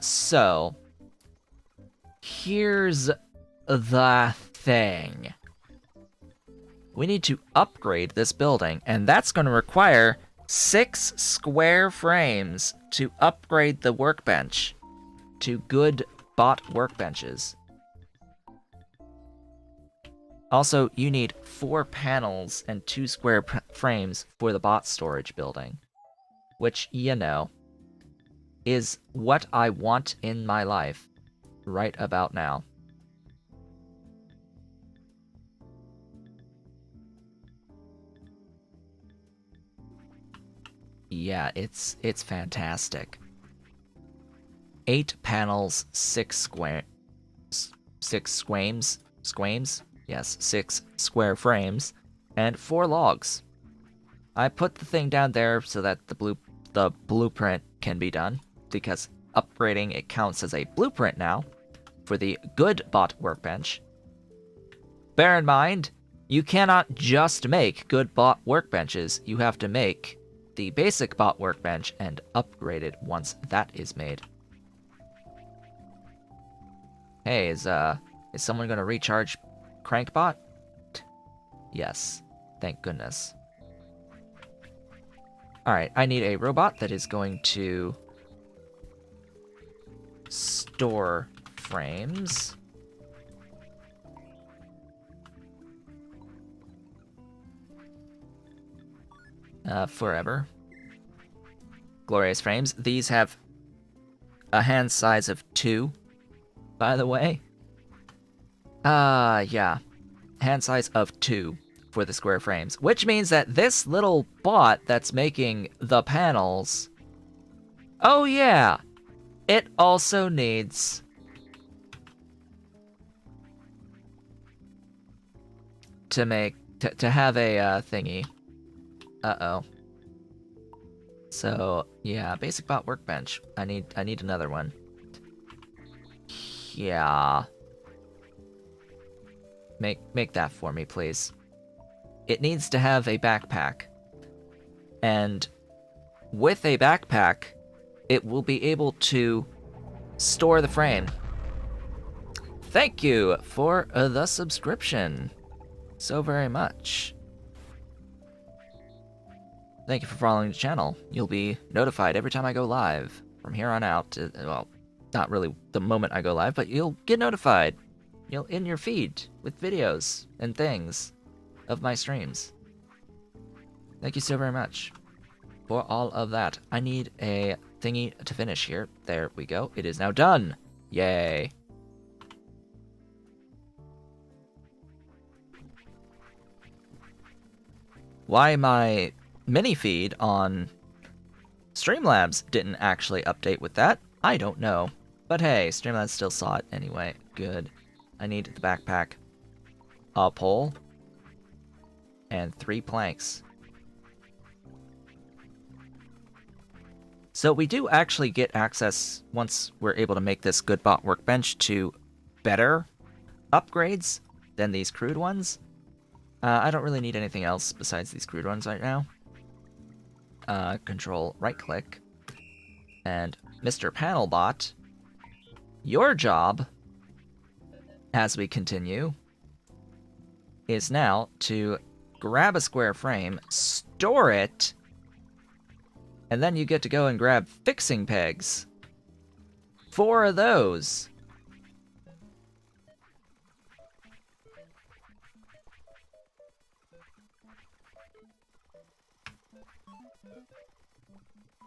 [SPEAKER 1] So, here's the thing. We need to upgrade this building, and that's going to require 6 square frames to upgrade the workbench to good bot workbenches. Also, you need 4 panels and 2 square frames for the bot storage building, which, you know, is what I want in my life right about now. Yeah, it's fantastic. 8 panels, 6 square... 6 squames? Yes, 6 square frames, and 4 logs. I put the thing down there so that the blueprint can be done, because upgrading it counts as a blueprint now for the good bot workbench. Bear in mind, you cannot just make good bot workbenches, you have to make the basic bot workbench and upgrade it once that is made. Hey, is someone gonna recharge Crankbot? Yes, thank goodness. Alright, I need a robot that is going to store frames. Forever. Glorious frames. These have a hand size of 2, by the way. Yeah. Hand size of 2 for the square frames, which means that this little bot that's making the panels... Oh yeah! It also needs... to have a, thingy. Uh-oh. So, yeah, basic bot workbench. I need another one. Yeah. Make that for me, please. It needs to have a backpack. And with a backpack, it will be able to store the frame. Thank you for the subscription so very much. Thank you for following the channel. You'll be notified every time I go live from here on out. Well, not really the moment I go live, but you'll get notified. You'll in your feed with videos and things of my streams. Thank you so very much for all of that. I need a thingy to finish here. There we go. It is now done. Yay. Why my mini feed on Streamlabs didn't actually update with that, I don't know. But hey, Streamlabs still saw it anyway. Good. I need the backpack, a pole, and 3 planks. So we do actually get access, once we're able to make this good bot workbench, to better upgrades than these crude ones. I don't really need anything else besides these crude ones right now. Control right-click. And Mr. Panelbot, your job, as we continue, is now to grab a square frame, store it, and then you get to go and grab fixing pegs. 4 of those.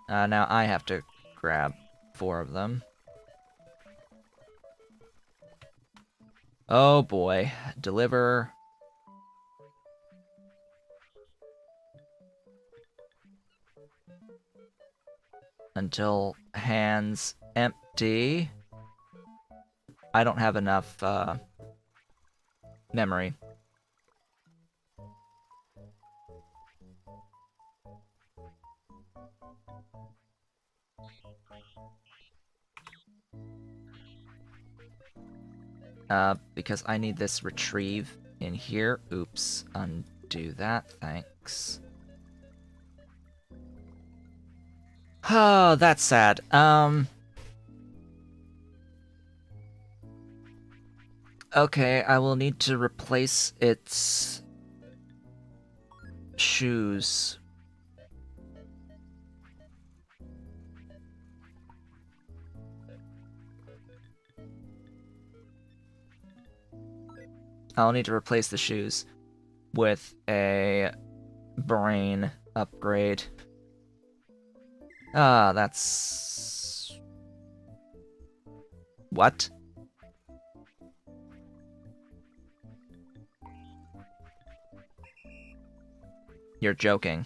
[SPEAKER 1] Now I have to grab 4 of them. Oh boy. Deliver. Until hands empty. I don't have enough memory. Because I need this retrieve in here. Oops, undo that, thanks. Oh, that's sad. Okay, I will need to replace its shoes. I'll need to replace the shoes with a brain upgrade. Ah, that's... What? You're joking.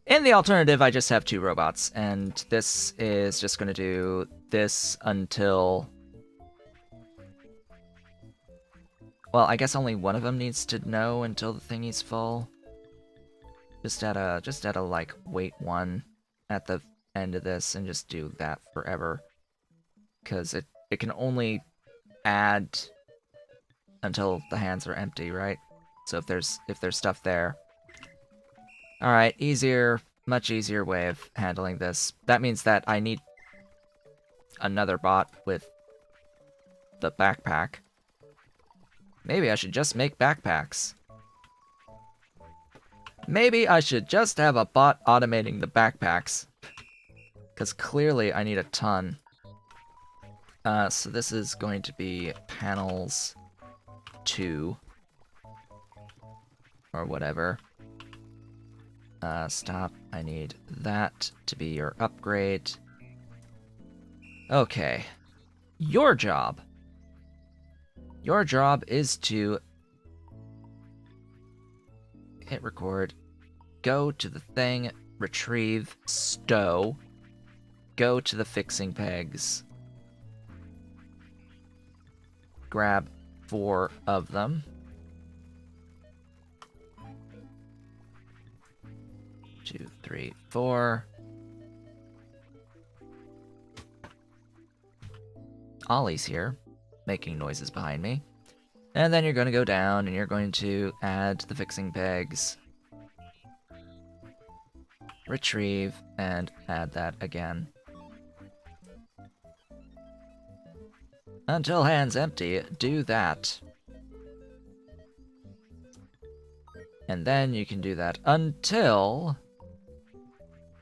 [SPEAKER 1] In the alternative, I just have 2 robots, and this is just going to do this until... Well, I guess only one of them needs to know until the thingy's full. Just add a like, wait 1 at the end of this, and just do that forever. Because it can only add until the hands are empty, right? So if there's stuff there... Alright, much easier way of handling this. That means that I need another bot with the backpack. Maybe I should just make backpacks. Maybe I should just have a bot automating the backpacks. Because clearly I need a ton. So this is going to be panels 2. Or whatever. Stop. I need that to be your upgrade. Okay. Your job. Your job is to hit record, go to the thing, retrieve, stow, go to the fixing pegs, grab 4 of them. 2, 3, 4. Ollie's here, making noises behind me. And then you're going to go down and you're going to add the fixing pegs, retrieve, and add that again. Until hands empty, do that. And then you can do that until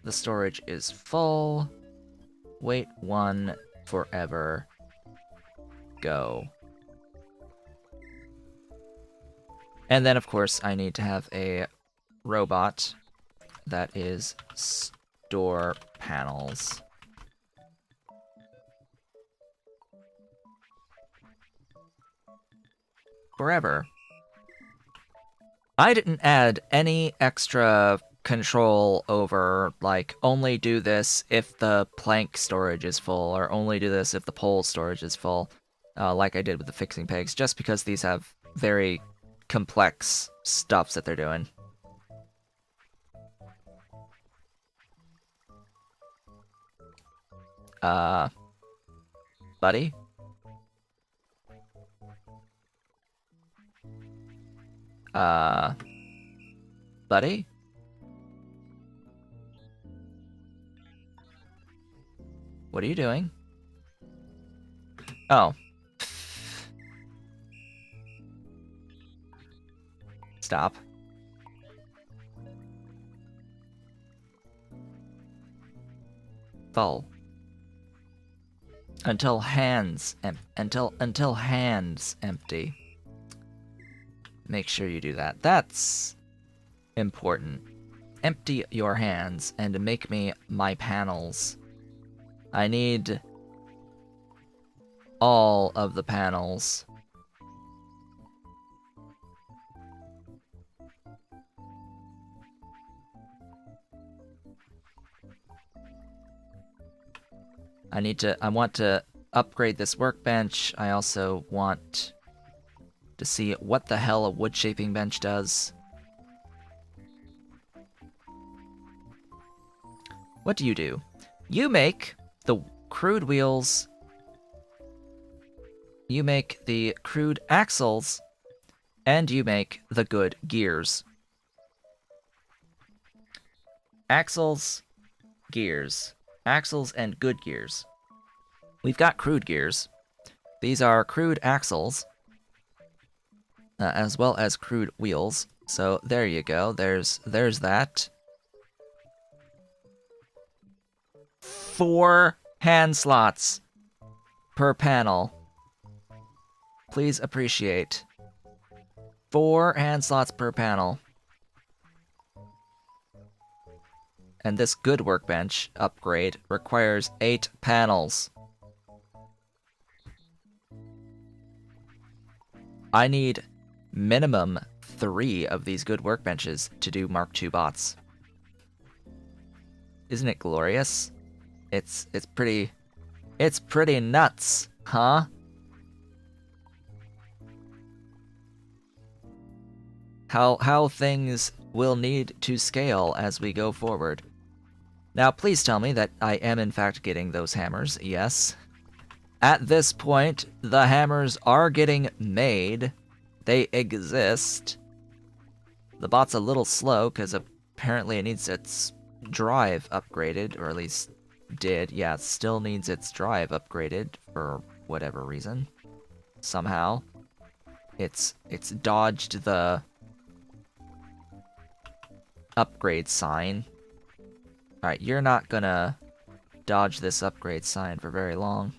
[SPEAKER 1] the storage is full. Wait 1 forever. Go. And then, of course, I need to have a robot that is store panels. Forever. I didn't add any extra control over, like, only do this if the plank storage is full, or only do this if the pole storage is full, like I did with the fixing pegs, just because these have very complex stuffs that they're doing. Buddy? Buddy? What are you doing? Oh. Stop. Full. Until hands empty. Make sure you do that. That's important. Empty your hands and make me my panels. I need all of the panels. I want to upgrade this workbench. I also want to see what the hell a wood shaping bench does. What do? You make the crude wheels. You make the crude axles. And you make the good gears. Axles, gears. Axles and good gears. We've got crude gears. These are crude axles. As well as crude wheels. So there you go. There's that. 4 hand slots per panel. Please appreciate. 4 hand slots per panel. And this good workbench upgrade requires 8 panels. I need minimum 3 of these good workbenches to do Mark II bots. Isn't it glorious? It's pretty nuts, huh? How things will need to scale as we go forward. Now, please tell me that I am in fact getting those hammers. Yes. At this point, the hammers are getting made. They exist. The bot's a little slow because apparently it needs its drive upgraded, or at least did. Yeah, it still needs its drive upgraded for whatever reason. Somehow. It's dodged the upgrade sign. Alright, you're not gonna dodge this upgrade sign for very long.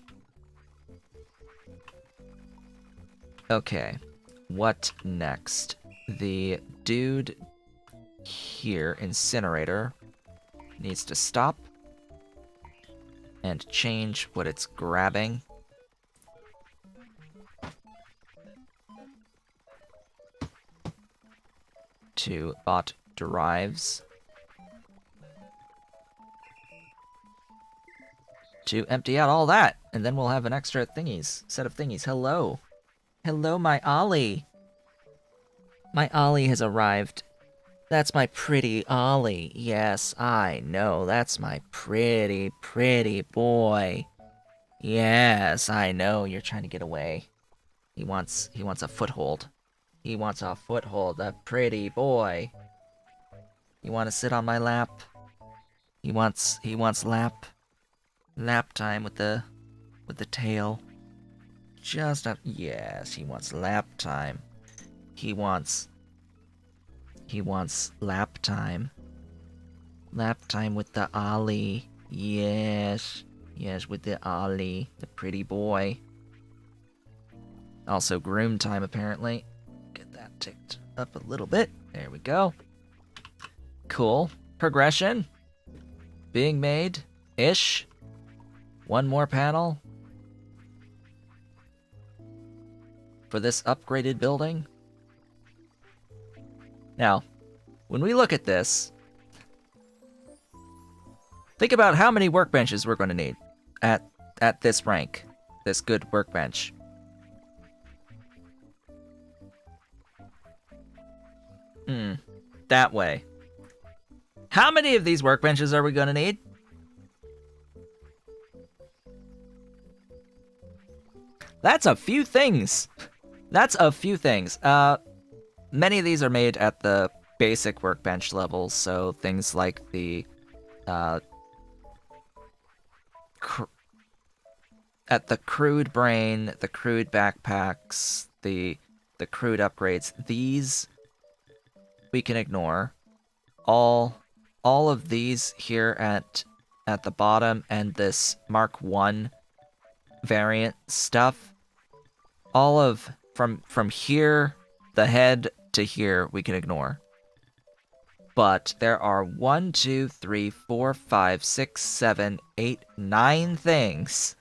[SPEAKER 1] Okay, what next? The dude here, incinerator, needs to stop and change what it's grabbing. To bot drives. To empty out all that, and then we'll have an extra set of thingies. Hello. Hello, my Ollie. My Ollie has arrived. That's my pretty Ollie. Yes, I know. That's my pretty, pretty boy. Yes, I know. You're trying to get away. He wants a foothold. He wants a foothold. A pretty boy. You want to sit on my lap? He wants lap time with the tail. Yes, he wants lap time. He wants lap time. Lap time with the Ollie. Yes, with the Ollie, the pretty boy. Also groom time apparently. Get that ticked up a little bit. There we go. Cool. Progression. Being made. Ish. One more panel. For this upgraded building. Now, when we look at this, think about how many workbenches we're going to need at this rank, this good workbench. That way. How many of these workbenches are we going to need? That's a few things. That's a few things. Many of these are made at the basic workbench level, so things like the at the crude brain, the crude backpacks, the crude upgrades. These we can ignore. All of these here at the bottom and this Mark 1 variant stuff. All of from here, the head to here, we can ignore. But there are 1, 2, 3, 4, 5, 6, 7, 8, 9 things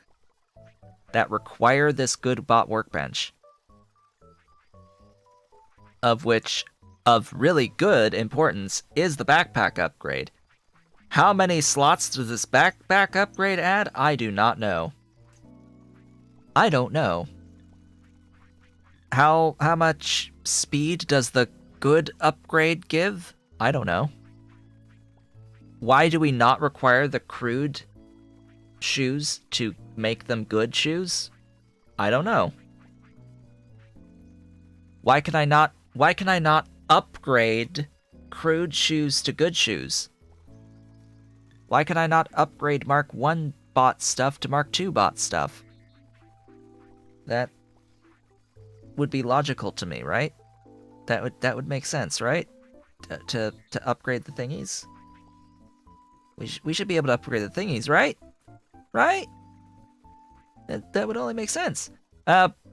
[SPEAKER 1] that require this good bot workbench. Of which, of really good importance, is the backpack upgrade. How many slots does this backpack upgrade add? I do not know. I don't know. How much speed does the good upgrade give? I don't know. Why do we not require the crude shoes to make them good shoes? I don't know. Why can I not upgrade crude shoes to good shoes? Why can I not upgrade Mark 1 bot stuff to Mark 2 bot stuff? That would be logical to me, right? That would make sense, right? To upgrade the thingies. We should be able to upgrade the thingies, right? Right? That would only make sense.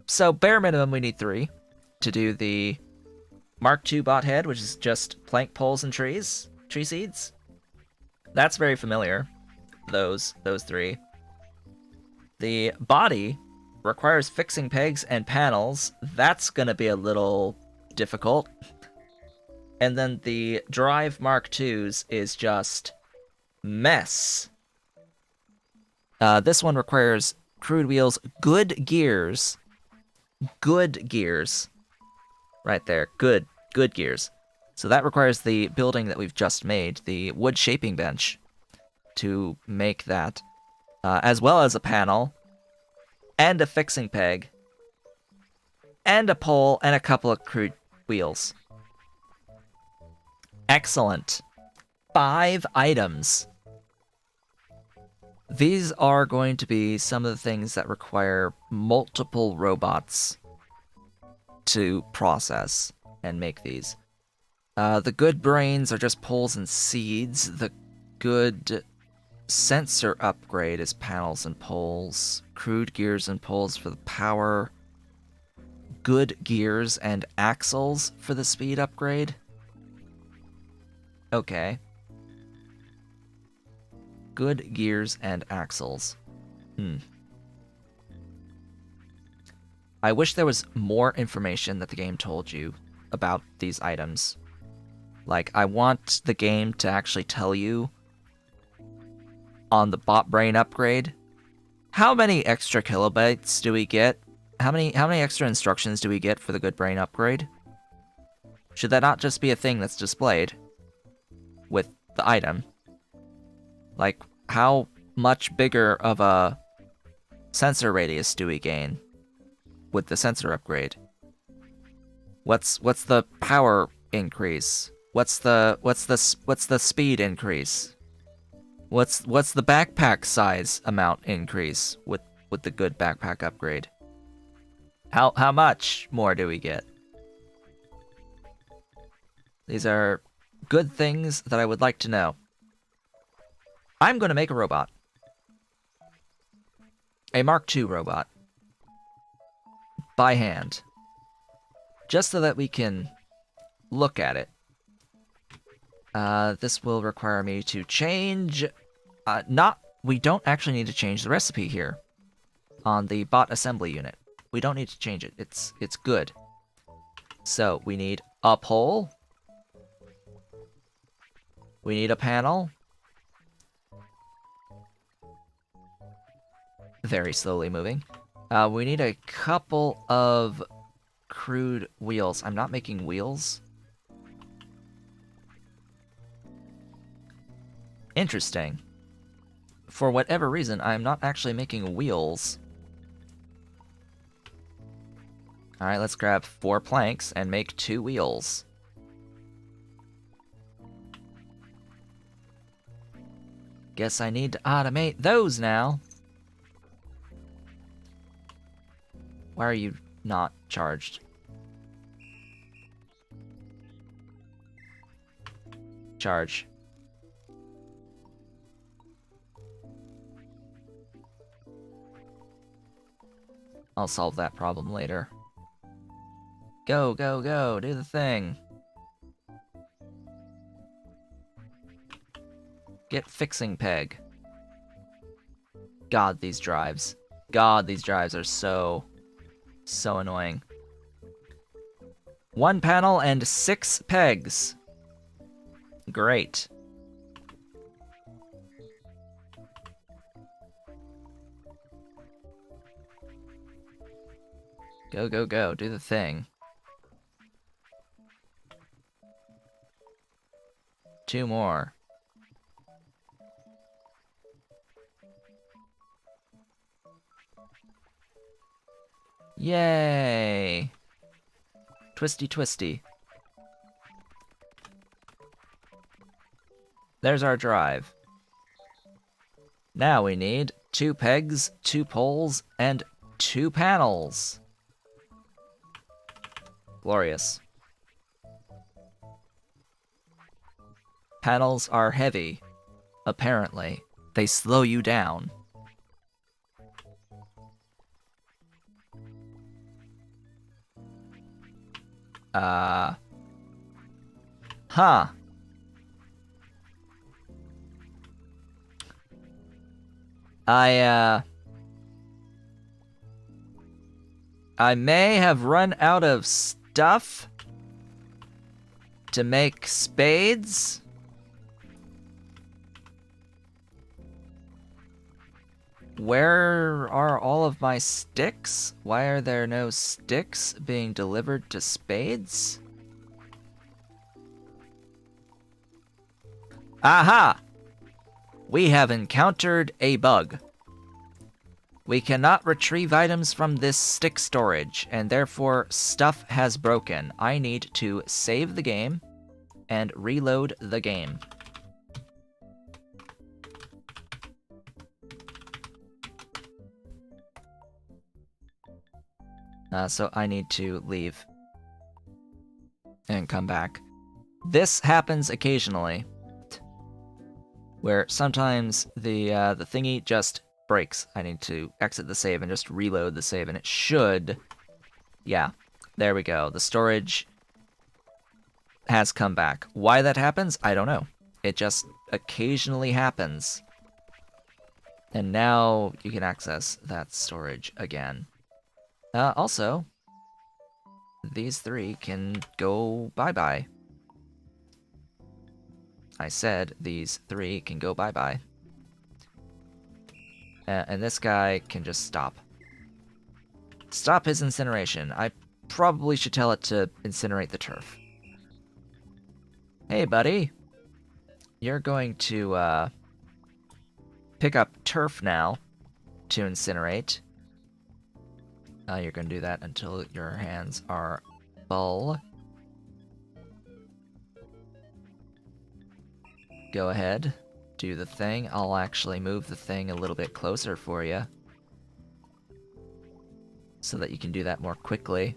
[SPEAKER 1] So bare minimum we need 3 to do the Mark II bot head, which is just plank poles and tree seeds. That's very familiar. Those 3. The body requires fixing pegs and panels. That's gonna be a little difficult. And then the drive Mark IIs is just mess. This one requires crude wheels, good gears. Good gears. Right there, good gears. So that requires the building that we've just made, the wood shaping bench, to make that, as well as a panel, and a fixing peg, and a pole, and a couple of crude wheels. Excellent. 5 items. These are going to be some of the things that require multiple robots to process and make these. The good brains are just poles and seeds. The good sensor upgrade is panels and poles. Crude gears and poles for the power. Good gears and axles for the speed upgrade. Okay. Good gears and axles. I wish there was more information that the game told you about these items. Like, I want the game to actually tell you on the bot brain upgrade, how many extra kilobytes do we get? How many extra instructions do we get for the good brain upgrade? Should that not just be a thing that's displayed with the item? Like, how much bigger of a sensor radius do we gain with the sensor upgrade? What's the power increase? What's the speed increase? What's the backpack size amount increase with the good backpack upgrade? How much more do we get? These are good things that I would like to know. I'm going to make a robot. A Mark II robot. By hand. Just so that we can look at it. This will require me to change... we don't actually need to change the recipe here. On the bot assembly unit. We don't need to change it. It's good. So, we need a pole. We need a panel. Very slowly moving. We need a couple of crude wheels. I'm not making wheels. Interesting. For whatever reason, I'm not actually making wheels. Alright, let's grab 4 planks and make 2 wheels. Guess I need to automate those now. Why are you not charged? Charge. I'll solve that problem later. Go, go, go, do the thing. Get fixing peg. God, these drives. God, these drives are so annoying. 1 panel and 6 pegs. Great. Go, go, go, do the thing. 2 more. Yay! Twisty, twisty. There's our drive. Now we need 2 pegs, 2 poles, and 2 panels. Glorious. Panels are heavy. Apparently. They slow you down. Huh. I may have run out of stuff to make spades. Where are all of my sticks? Why are there no sticks being delivered to spades? Aha! We have encountered a bug. We cannot retrieve items from this stick storage, and therefore stuff has broken. I need to save the game and reload the game. So I need to leave and come back. This happens occasionally, where sometimes the thingy just breaks. I need to exit the save and just reload the save, and it should... Yeah, there we go. The storage has come back. Why that happens, I don't know. It just occasionally happens. And now you can access that storage again. Also, these 3 can go bye-bye. I said these 3 can go bye-bye. And this guy can just stop. Stop his incineration. I probably should tell it to incinerate the turf. Hey, buddy. You're going to, pick up turf now to incinerate. You're going to do that until your hands are full. Go ahead, do the thing. I'll actually move the thing a little bit closer for you, so that you can do that more quickly.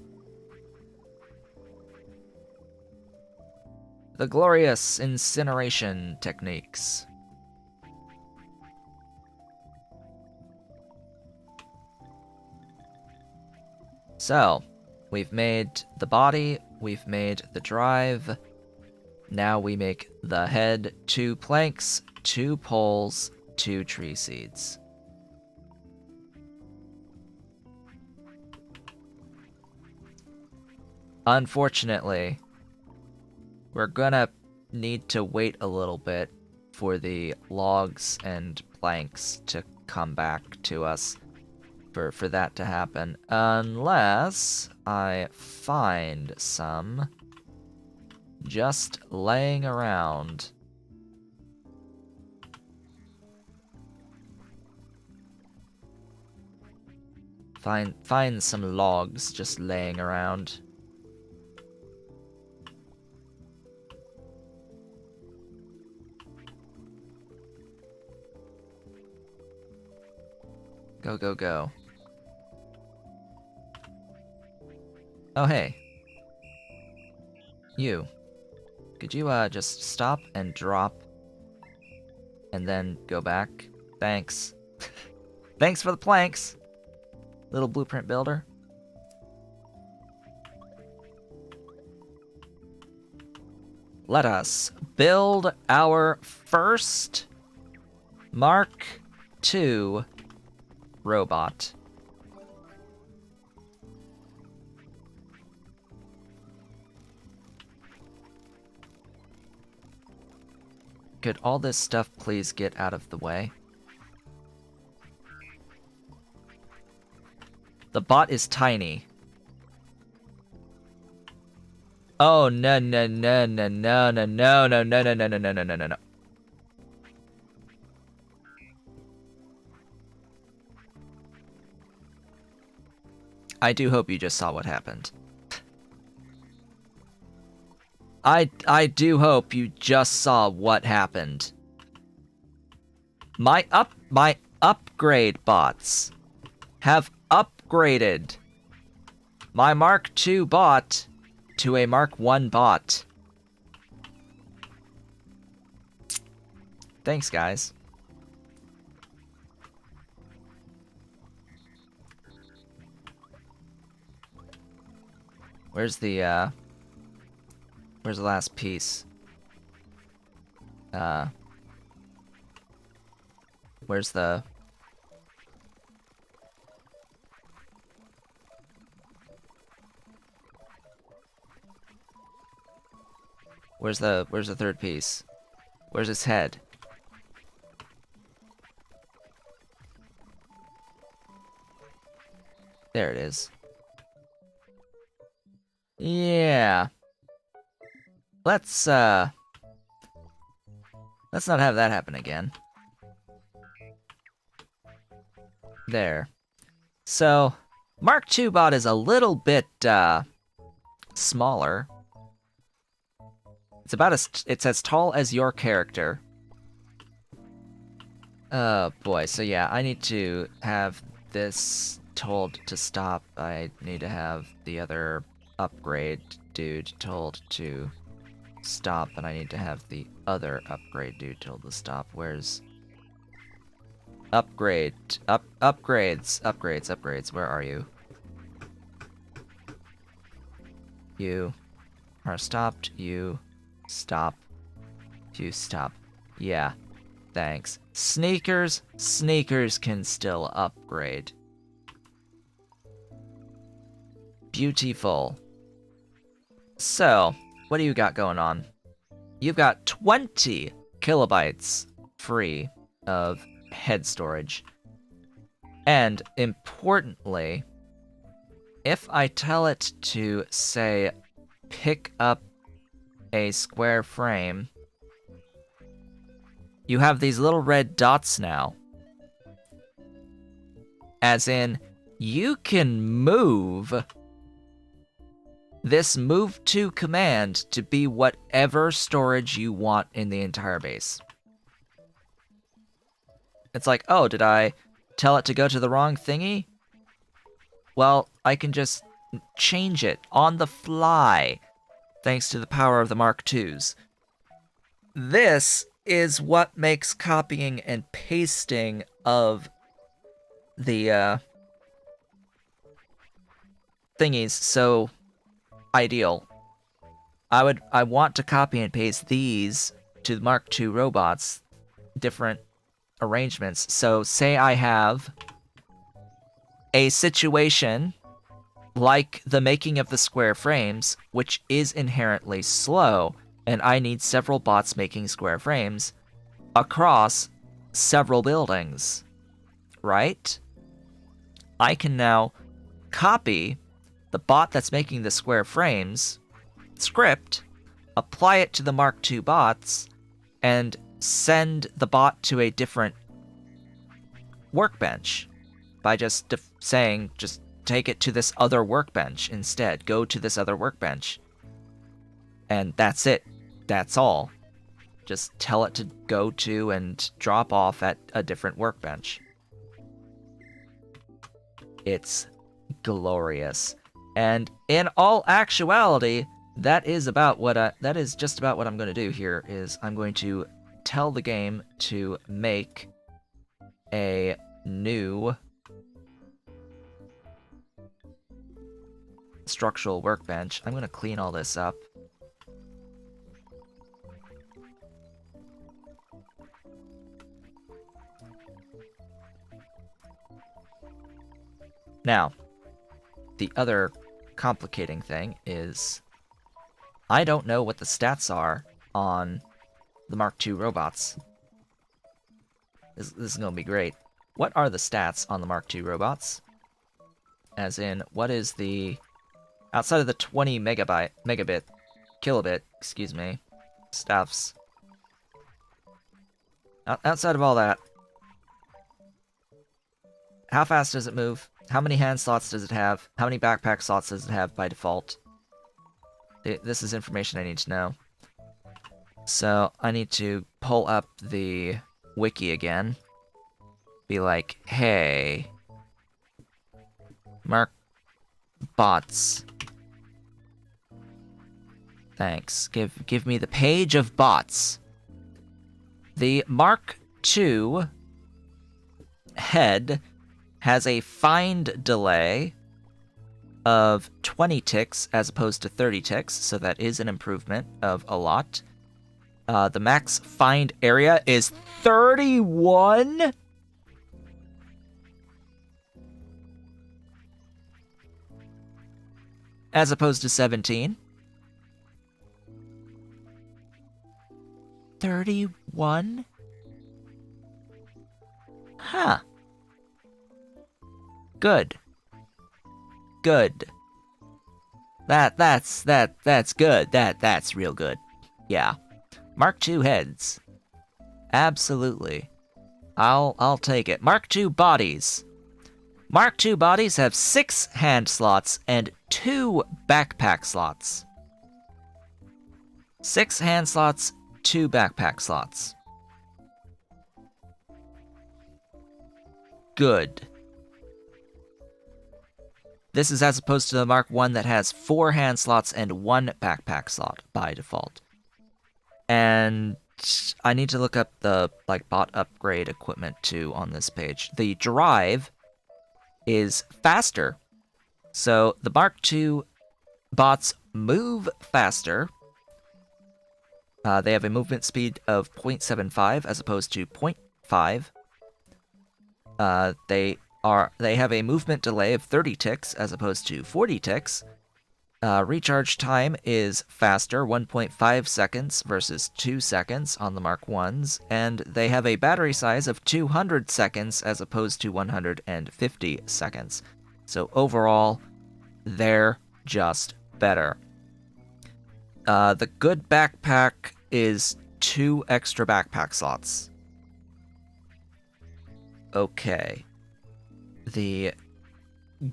[SPEAKER 1] The glorious incineration techniques. So, we've made the body, we've made the drive. Now we make the head, 2 planks, 2 poles, 2 tree seeds. Unfortunately, we're gonna need to wait a little bit for the logs and planks to come back to us for that to happen, unless I find some just laying around. If Find some logs just laying around. Go, go, go. Oh, hey. You. Could you, just stop and drop? And then go back? Thanks. Thanks for the planks, little blueprint builder. Let us build our first Mark II robot. Could all this stuff please get out of the way? The bot is tiny. Oh, no, no, no, no, no, no, no, no, no, no, no, no, no, no, no, no, no. I do hope you just saw what happened. I do hope you just saw what happened. My upgrade bots have upgraded my Mark II bot to a Mark I bot. Thanks, guys. Where's the last piece? Where's the... Where's the third piece? Where's its head? There it is. Yeah. Let's not have that happen again. There. So, Mark II bot is a little bit, smaller. It's as tall as your character. Oh boy, so yeah, I need to have this told to stop. I need to have the other upgrade dude told to stop, and I need to have the other upgrade dude told to stop. Where's... Upgrades, where are you? You are stopped, you stop, you stop. Yeah, thanks. Sneakers can still upgrade. Beautiful. So, what do you got going on? You've got 20 kilobytes free of head storage. And importantly, if I tell it to, say, pick up a square frame, you have these little red dots now. As in, you can move this move to command to be whatever storage you want in the entire base. It's like, oh, did I tell it to go to the wrong thingy? Well, I can just change it on the fly, thanks to the power of the Mark IIs. This is what makes copying and pasting of the thingies so ideal. I want to copy and paste these to the Mark II robots, different arrangements. So say I have a situation like the making of the square frames, which is inherently slow, and I need several bots making square frames across several buildings, right? I can now copy the bot that's making the square frames script, apply it to the Mark II bots, and send the bot to a different workbench. by just saying, just take it to this other workbench instead. Go to this other workbench. And that's it. That's all. Just tell it to go to and drop off at a different workbench. It's glorious. And in all actuality, that is just about what I'm going to do here. Is I'm going to tell the game to make a new structural workbench. I'm going to clean all this up. Now, the other complicating thing is I don't know what the stats are on the Mark II robots. This is going to be great. What are the stats on the Mark II robots? As in, what is the... outside of the 20 kilobit, excuse me, stuffs. Outside of all that, how fast does it move? How many hand slots does it have? How many backpack slots does it have by default? This is information I need to know. So, I need to pull up the wiki again. Be like, hey, Mark bots. Thanks. Give me the page of bots. The Mark II head has a find delay of 20 ticks as opposed to 30 ticks, so that is an improvement of a lot. The max find area is 31? As opposed to 17. 31? Huh. Good. Good. That's good. That's real good. Yeah. Mark II heads. Absolutely. I'll take it. Mark II bodies. Mark II bodies have 6 hand slots and 2 backpack slots. 6 hand slots, 2 backpack slots. Good. This is as opposed to the Mark I that has 4 hand slots and 1 backpack slot by default. And I need to look up the bot upgrade equipment too on this page. The drive is faster. So the Mark II bots move faster. They have a movement speed of 0.75 as opposed to 0.5. They have a movement delay of 30 ticks as opposed to 40 ticks. Recharge time is faster, 1.5 seconds versus 2 seconds on the Mark Is, and they have a battery size of 200 seconds as opposed to 150 seconds. So overall, they're just better. The good backpack is 2 extra backpack slots. Okay. The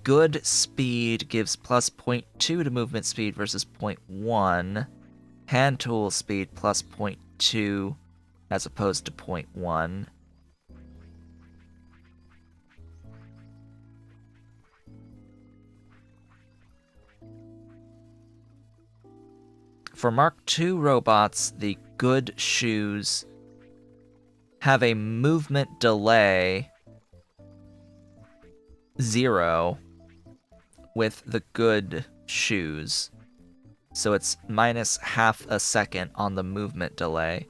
[SPEAKER 1] good speed gives plus 0.2 to movement speed versus 0.1. Hand tool speed plus 0.2 as opposed to 0.1. For Mark II robots, the good shoes have a movement delay 0 with the good shoes. So it's minus half a second on the movement delay.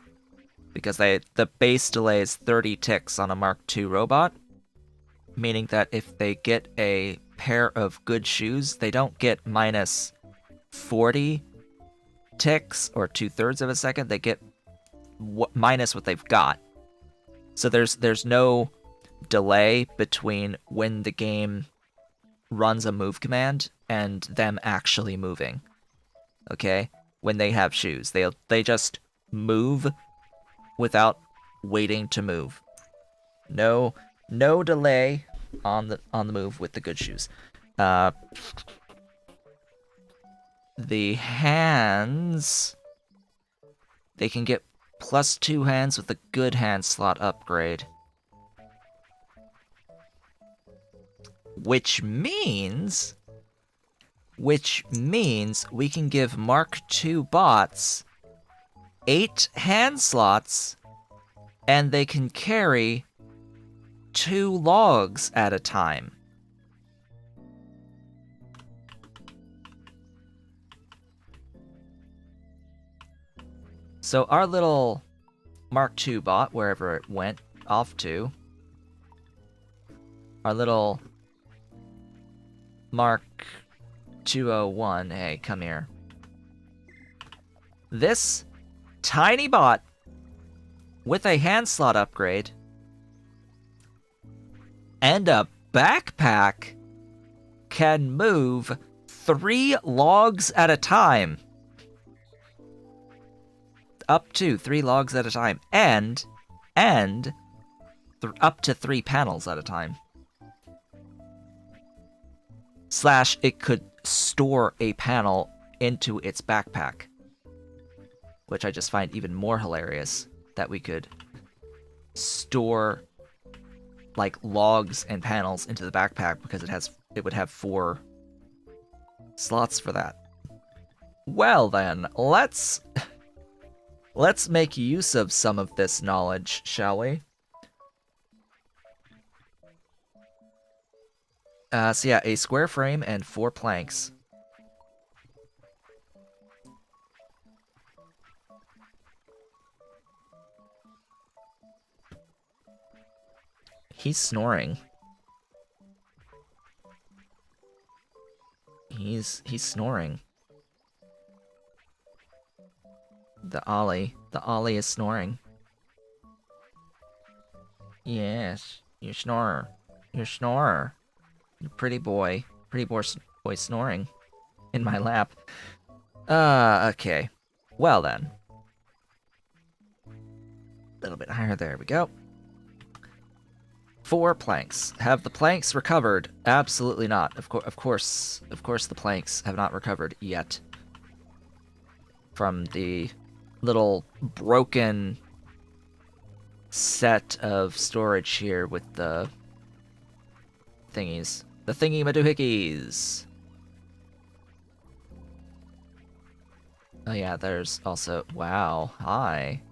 [SPEAKER 1] Because the base delay is 30 ticks on a Mark II robot. Meaning that if they get a pair of good shoes, they don't get minus 40 ticks or 2/3 of a second. They get minus what they've got. So there's no delay between when the game runs a move command and them actually moving. Okay? When they have shoes. They just move without waiting to move. No delay on the move with the good shoes. The hands, they can get +2 hands with the good hand slot upgrade. Which means we can give Mark II bots 8 hand slots, and they can carry 2 logs at a time. So our little Mark II bot, wherever it went off to, our little Mark 201, hey, come here. This tiny bot with a hand slot upgrade and a backpack can move 3 logs at a time. Up to 3 logs at a time, and up to 3 panels at a time. / it could store a panel into its backpack, which I just find even more hilarious, that we could store like logs and panels into the backpack because it would have 4 slots for that. Well then, let's make use of some of this knowledge, shall we? So yeah, a square frame and 4 planks. He's snoring. He's snoring. The Ollie is snoring. Yes, you snorer. You're snorer. You pretty boy snoring in my lap. Okay. Well then. A little bit higher, there we go. 4 planks. Have the planks recovered? Absolutely not. Of course the planks have not recovered yet from the little broken set of storage here with the thingies. The thingy-madoohickeys! Oh yeah, there's also... Wow, hi.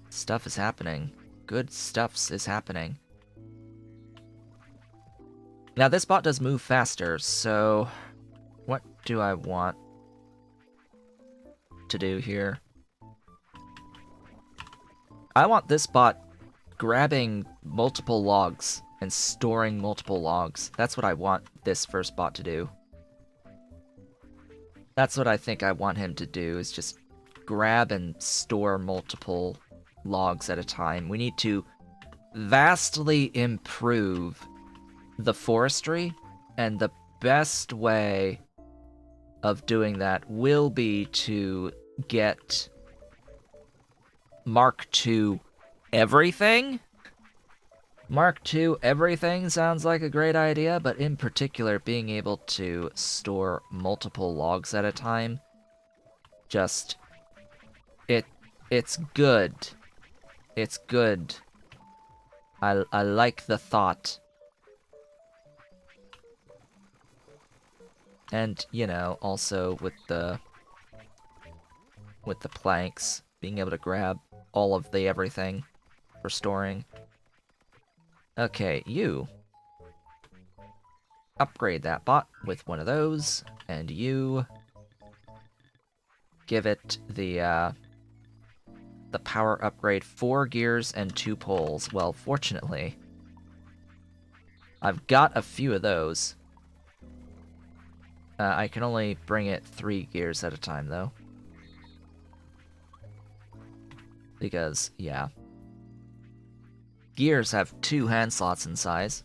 [SPEAKER 1] Stuff is happening. Good stuffs is happening. Now, this bot does move faster, so... What do I want to do here? I want this bot grabbing multiple logs and storing multiple logs. That's what I want this first bot to do. That's what I think I want him to do, is just grab and store multiple logs at a time. We need to vastly improve the forestry, and the best way of doing that will be to get Mark II everything. Mark II everything sounds like a great idea, but in particular, being able to store multiple logs at a time, just... It's good. It's good. I like the thought. And, you know, also with the planks, being able to grab all of the everything for storing. Okay, you upgrade that bot with one of those, and you give it the power upgrade, 4 gears and 2 poles. Well, fortunately, I've got a few of those. I can only bring it 3 gears at a time, though. Because, yeah. Gears have 2 hand slots in size.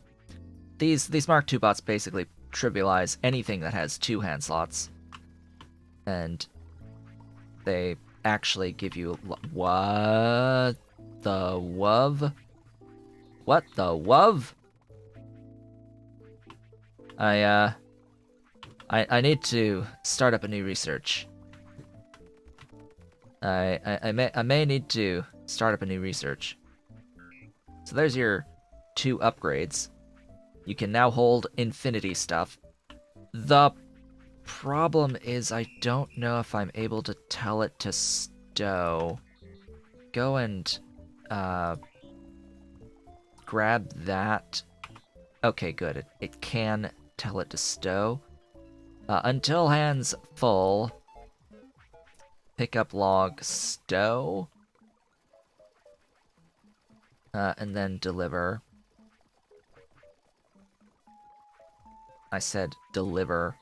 [SPEAKER 1] These Mark II bots basically trivialize anything that has 2 hand slots. And they actually give you... What the wuv? What the wuv? I need to start up a new research. I may need to start up a new research. So there's your 2 upgrades. You can now hold infinity stuff. The problem is I don't know if I'm able to tell it to stow. Go and grab that. Okay, good. It can tell it to stow. Until hands full, pick up log, stow, and then deliver. I said deliver.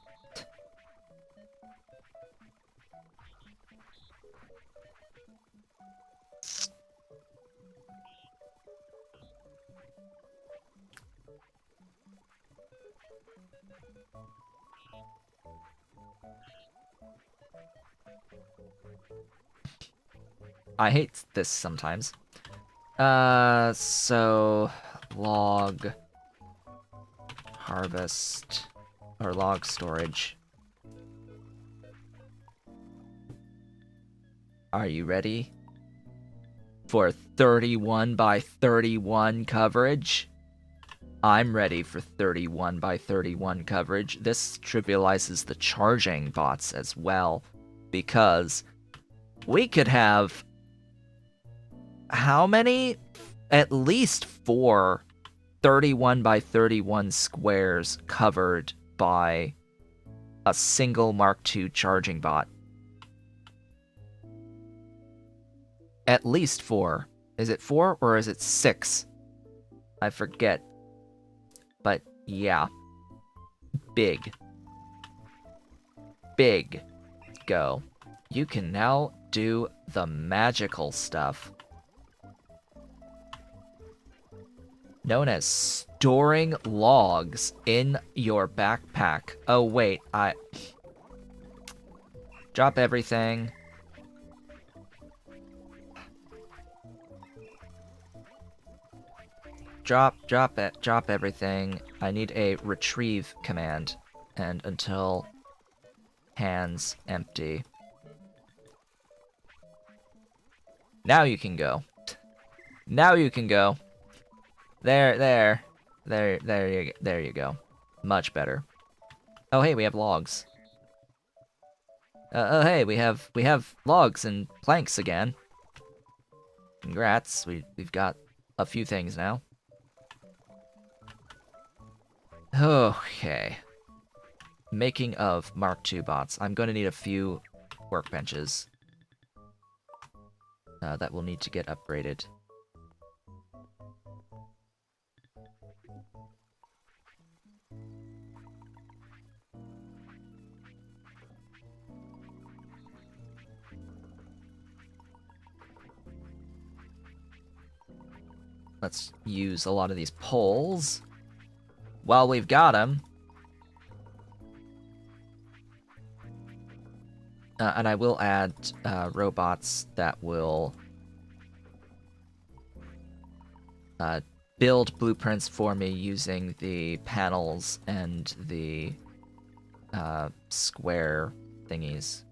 [SPEAKER 1] I hate this sometimes. So log harvest or log storage. Are you ready for 31 by 31 coverage? I'm ready for 31 by 31 coverage. This trivializes the charging bots as well, because we could have how many? At least 4 31 by 31 squares covered by a single Mark II charging bot. At least 4. Is it 4 or is it 6? I forget. But yeah. Big. Big. Go. You can now do the magical stuff known as storing logs in your backpack. Oh wait, drop everything. Drop everything. I need a retrieve command, and until hands empty. Now you can go. Now you can go. There you go. Much better. Oh hey, we have logs. Oh hey, we have logs and planks again. Congrats, we've got a few things now. Okay. Making of Mark II bots. I'm going to need a few workbenches that will need to get upgraded. Let's use a lot of these poles while we've got them. And I will add robots that will build blueprints for me using the panels and the square thingies.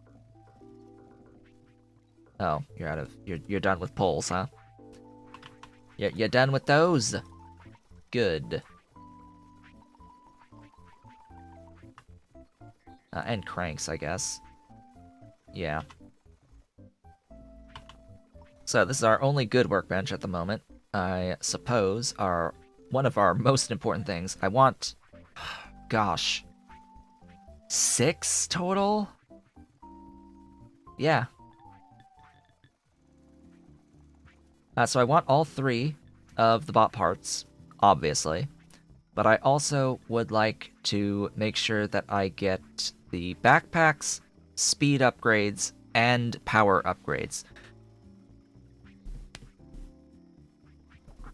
[SPEAKER 1] Oh, you're done with poles, huh? You're done with those? Good. And cranks, I guess. Yeah. So this is our only good workbench at the moment. I suppose one of our most important things. I want, gosh, 6 total? Yeah. So I want all 3 of the bot parts, obviously. But I also would like to make sure that I get the backpacks, speed upgrades, and power upgrades.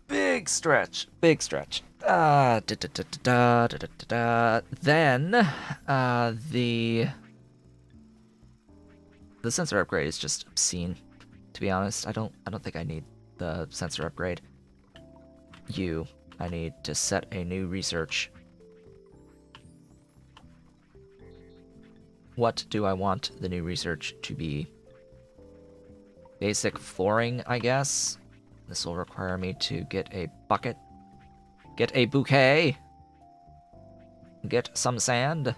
[SPEAKER 1] Big stretch. Big stretch. Then, the sensor upgrade is just obscene, to be honest. I don't think I need the sensor upgrade. I need to set a new research. What do I want the new research to be? Basic flooring, I guess. This will require me to get a bucket. Get a bouquet. Get some sand.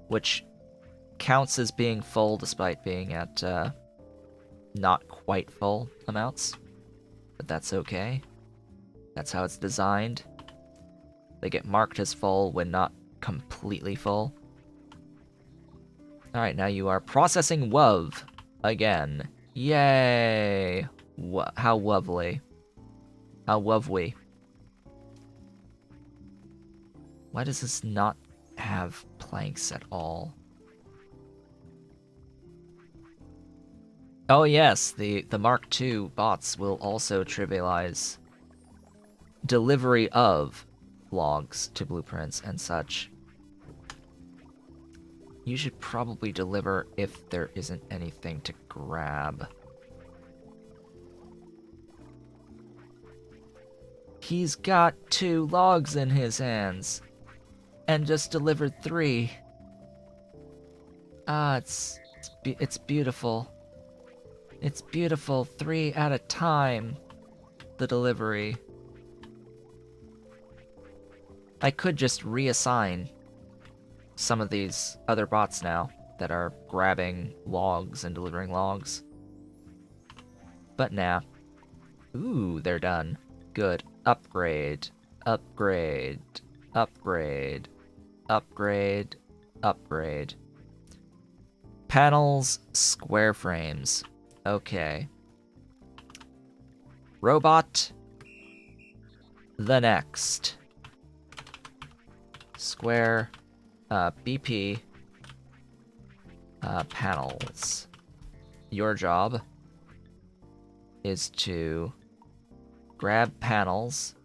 [SPEAKER 1] Which counts as being full despite being at not quite full amounts. But that's okay. That's how it's designed. They get marked as full when not completely full. Alright, now you are processing WUV again. Yay! How lovely. How lovely. Why does this not have planks at all? Oh yes, the Mark II bots will also trivialize delivery of logs to blueprints and such. You should probably deliver if there isn't anything to grab. He's got 2 logs in his hands and just delivered 3. Ah, it's beautiful. It's beautiful. 3 at a time. The delivery. I could just reassign some of these other bots now that are grabbing logs and delivering logs. But nah. Ooh, they're done. Good. Upgrade. Upgrade. Upgrade. Upgrade. Upgrade. Panels, square frames. Okay. Robot. The next. Square. BP. Panels. Your job is to grab panels.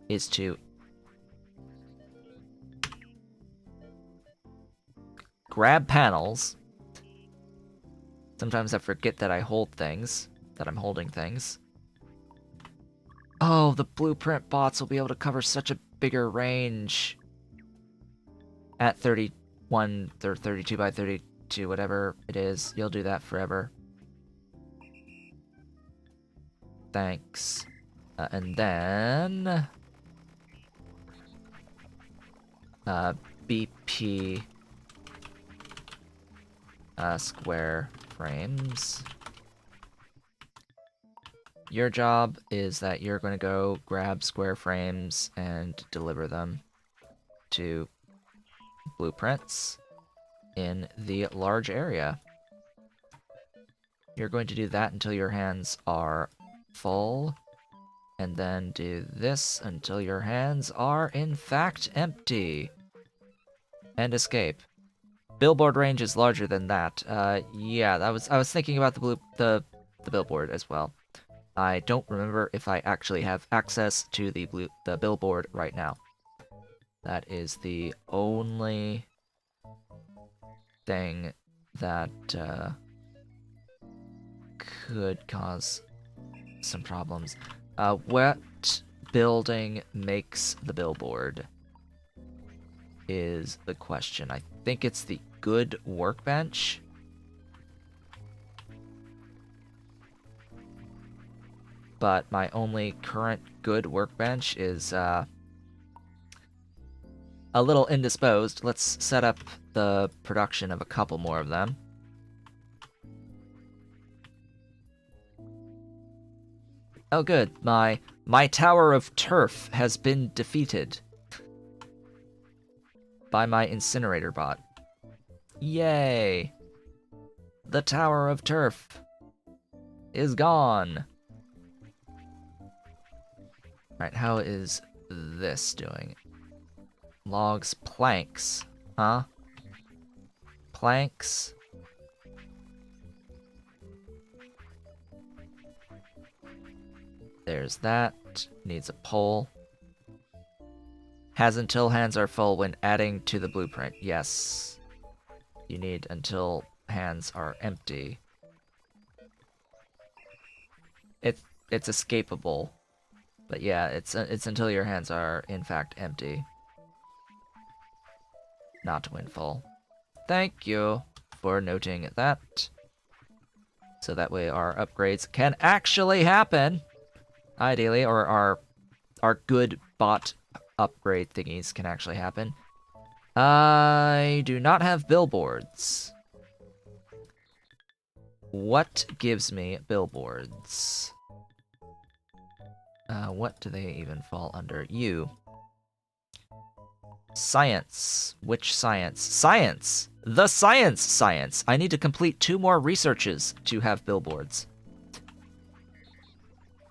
[SPEAKER 1] Is to grab panels. Sometimes I forget that I hold things, that I'm holding things. Oh, the blueprint bots will be able to cover such a bigger range at 31 or 32 by 32, whatever it is. You'll do that forever. Thanks. And then BP square frames. Your job is that you're going to go grab square frames and deliver them to blueprints in the large area. You're going to do that until your hands are full, and then do this until your hands are in fact empty. And escape. Billboard range is larger than that. Yeah, I was thinking about the billboard as well. I don't remember if I actually have access to the billboard right now. That is the only thing that could cause some problems. What building makes the billboard is the question. I think it's the good workbench. But my only current good workbench is a little indisposed. Let's set up the production of a couple more of them. Oh good, my tower of turf has been defeated by my incinerator bot. Yay! The tower of turf is gone. Right, how is this doing? Logs, planks, huh? Planks. There's that. Needs a pole. Has until hands are full when adding to the blueprint. Yes. You need until hands are empty. It's escapable. But yeah, it's until your hands are in fact empty. Not windfall. Thank you for noting that. So that way our upgrades can actually happen, ideally, or our good bot upgrade thingies can actually happen. I do not have billboards. What gives me billboards? What do they even fall under? You. Science. Which science? Science! The science! I need to complete 2 more researches to have billboards.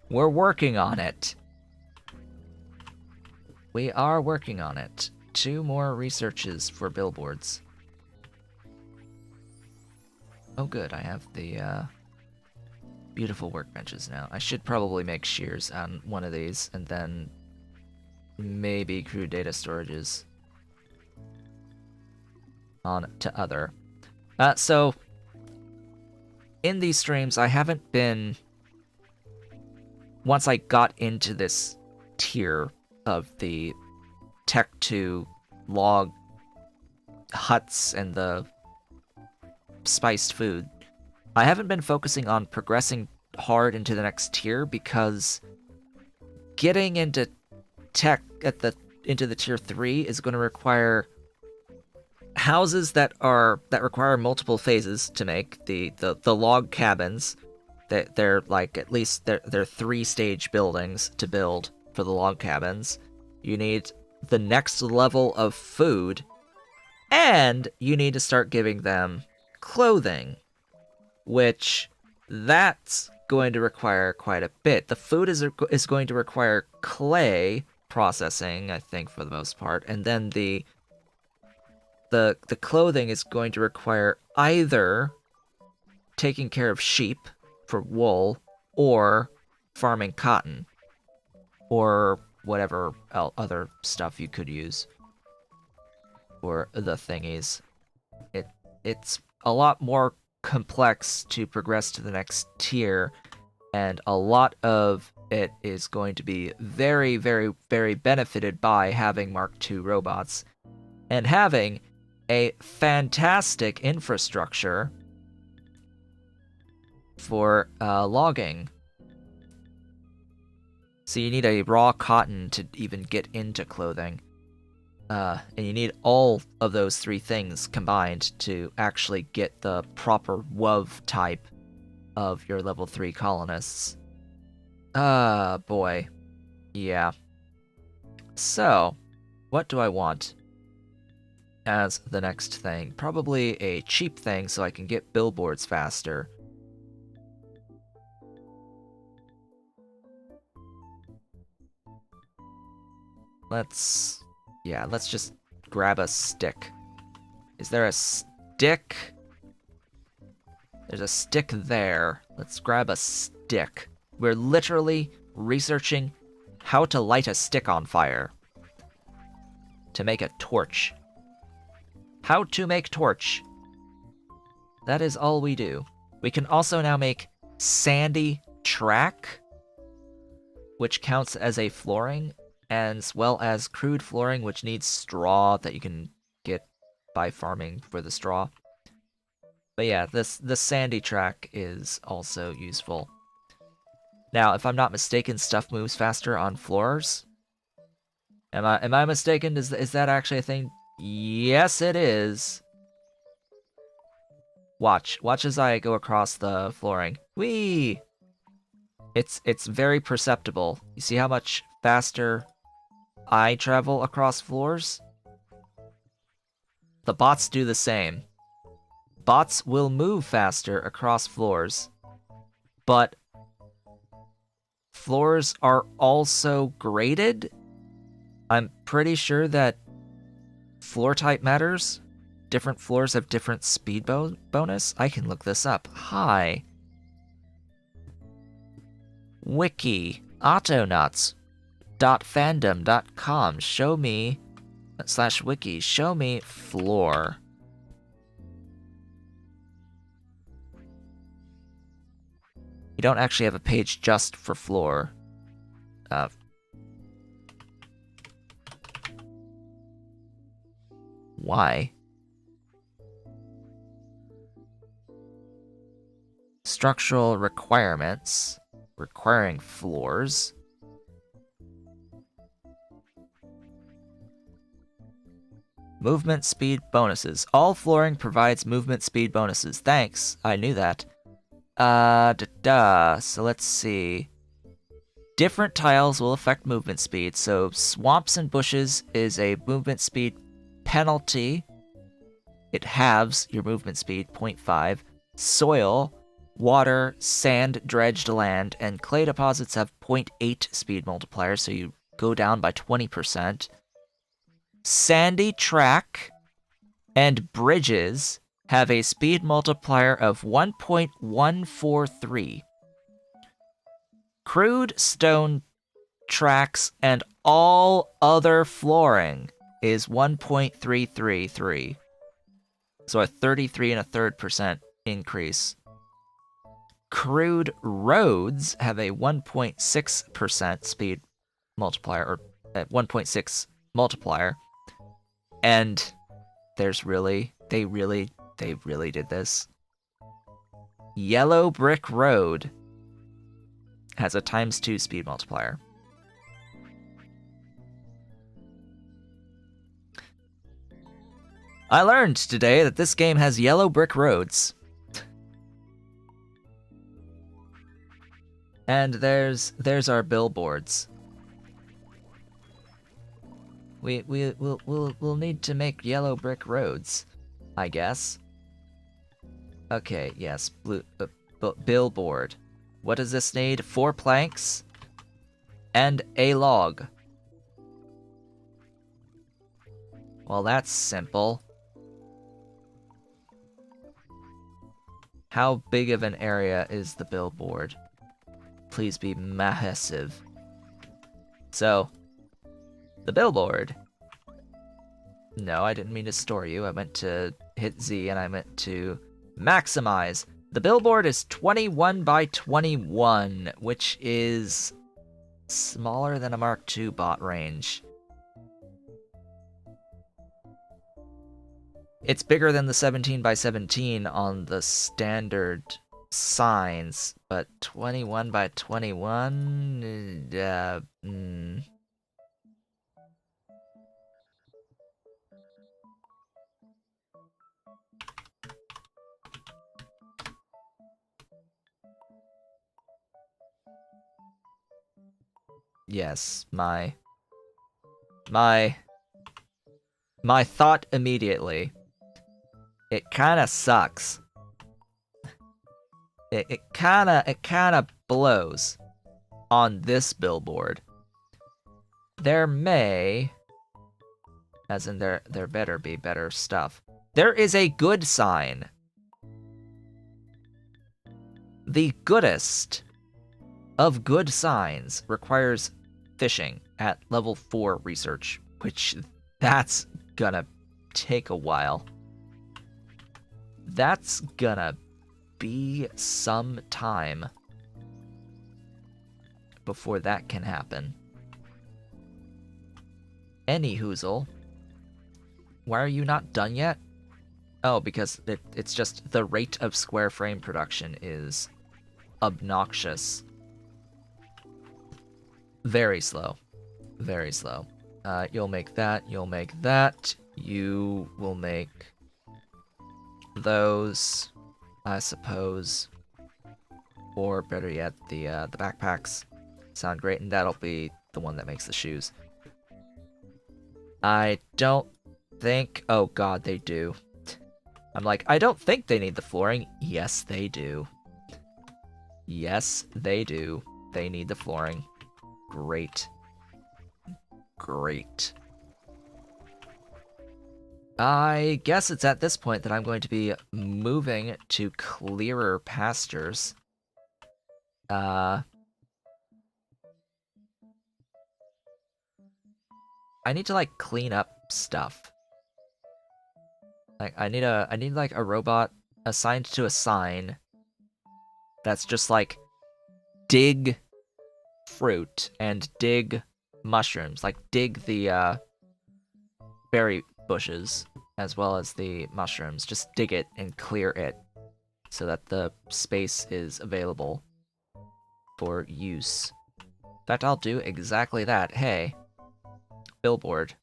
[SPEAKER 1] We're working on it. We are working on it. 2 more researches for billboards. Oh good, I have the beautiful workbenches now. I should probably make shears on one of these, and then maybe crude data storages on to other. So, in these streams, I haven't been... Once I got into this tier of the Tech 2 log huts and the spiced food, I haven't been focusing on progressing hard into the next tier because getting into tech into the tier 3 is going to require houses that require multiple phases to make. The log cabins, they're like at least they're 3-stage buildings to build for the log cabins. You need the next level of food, and you need to start giving them clothing, which that's going to require quite a bit. The food is going to require clay processing, I think, for the most part, and then the clothing is going to require either taking care of sheep for wool or farming cotton or whatever other stuff you could use for the thingies. It's a lot more complex to progress to the next tier, and a lot of it is going to be very, very, very benefited by having Mark II robots and having a fantastic infrastructure for logging. So you need a raw cotton to even get into clothing. And you need all of those 3 things combined to actually get the proper WOV type of your level 3 colonists. Boy. Yeah. So, what do I want as the next thing? Probably a cheap thing so I can get billboards faster. Let's just grab a stick. Is there a stick? There's a stick there. Let's grab a stick. We're literally researching how to light a stick on fire to make a torch. How to make torch. That is all we do. We can also now make sandy track, which counts as a flooring, as well as crude flooring, which needs straw that you can get by farming for the straw. But yeah, the sandy track is also useful. Now, if I'm not mistaken, stuff moves faster on floors. Am I mistaken? Is that actually a thing? Yes, it is. Watch as I go across the flooring. Whee! It's very perceptible. You see how much faster I travel across floors? The bots do the same. Bots will move faster across floors, but floors are also graded. I'm pretty sure that floor type matters. Different floors have different speed bonus. I can look this up. Hi. Wiki. Autonauts.fandom.com. Show me /wiki. Show me floor. You don't actually have a page just for floor. Why? Structural requirements. Requiring floors. Movement speed bonuses. All flooring provides movement speed bonuses. Thanks. I knew that. So let's see. Different tiles will affect movement speed. So swamps and bushes is a movement speed penalty. It halves your movement speed, 0.5. Soil, water, sand, dredged land, and clay deposits have 0.8 speed multiplier, so you go down by 20%. Sandy track and bridges have a speed multiplier of 1.143. Crude stone tracks and all other flooring is 1.333. So a 33.33% increase. Crude roads have a 1.6% speed multiplier, or 1.6 multiplier. And they really did this. Yellow brick road has a ×2 speed multiplier. I learned today that this game has yellow brick roads. And there's our billboards. We'll need to make yellow brick roads, I guess. Okay, yes, billboard. What does this need? 4 planks and a log. Well, that's simple. How big of an area is the billboard? Please be massive. So, the billboard. No, I didn't mean to store you. I meant to hit Z and I meant to maximize. The billboard is 21 by 21, which is smaller than a Mark II bot range. It's bigger than the 17 by 17 on the standard signs, but 21 by 21? Yes, my thought immediately. It kinda sucks. It kinda blows on this billboard. There may, as in there better be better stuff. There is a good sign. The goodest of good signs requires fishing at level 4 research, which that's gonna take a while. That's gonna be some time before that can happen. Anyhoozle, why are you not done yet? Oh, because it's just the rate of square frame production is obnoxious. Very slow. Very slow. You'll make that, you'll make that. You will make those, I suppose. Or better yet, the backpacks sound great, and that'll be the one that makes the shoes. I don't think... Oh god, they do. I'm like, I don't think they need the flooring. Yes, they do. Yes, they do. They need the flooring. Great. Great. I guess it's at this point that I'm going to be moving to clearer pastures. I need to, like, clean up stuff. Like, I need like a robot assigned to a sign that's just like dig fruit and dig mushrooms, like dig the berry bushes as well as the mushrooms. Just dig it and clear it so that the space is available for use. In fact, I'll do exactly that. Hey, billboard,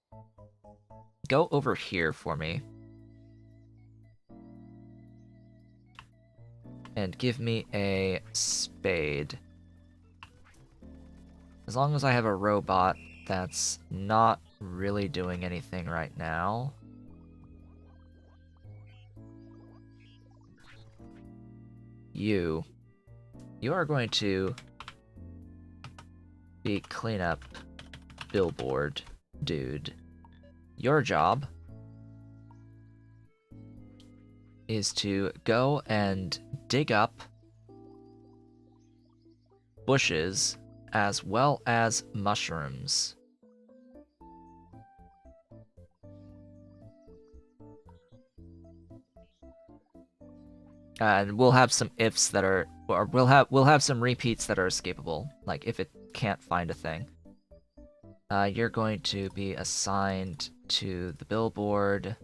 [SPEAKER 1] go over here for me. And give me a spade. As long as I have a robot that's not really doing anything right now. You are going to be cleanup billboard dude. Your job is to go and dig up bushes as well as mushrooms. And we'll have some ifs that are, or we'll have some repeats that are escapable, like if it can't find a thing. You're going to be assigned to the billboard,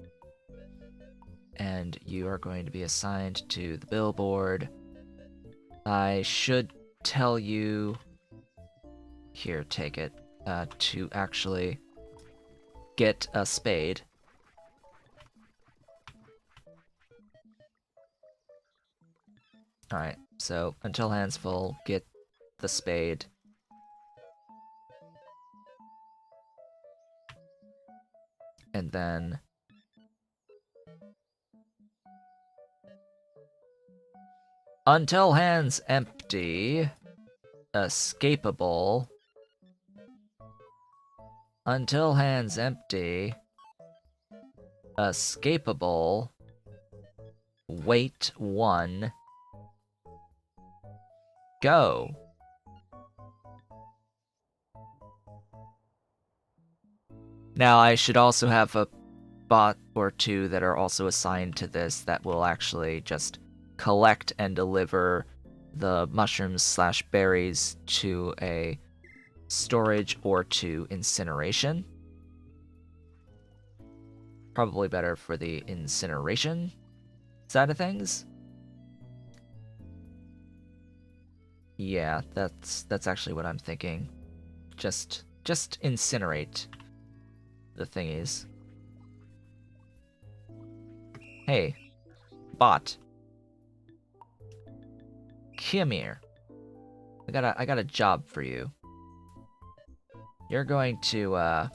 [SPEAKER 1] and you are going to be assigned to the billboard. I should tell you, here, take it, to actually get a spade. Alright, so until hands full, get the spade. And then until hands empty, escapable. Until hands empty, escapable. Wait 1. Go. Now I should also have a bot or two that are also assigned to this that will actually just collect and deliver the mushrooms/berries to a storage or to incineration. Probably better for the incineration side of things. Yeah, that's actually what I'm thinking. Just incinerate the thingies. Hey, bot. Come here. I got a job for you. You're going to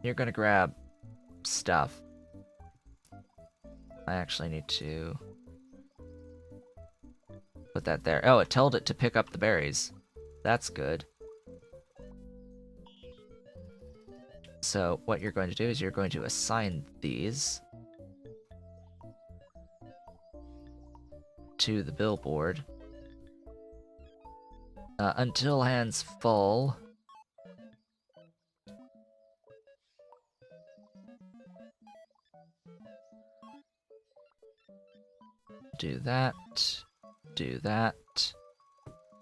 [SPEAKER 1] you're gonna grab stuff. I actually need to put that there. Oh, it told it to pick up the berries. That's good. So what you're going to do is you're going to assign these to the billboard. Until hands full. Do that. Do that.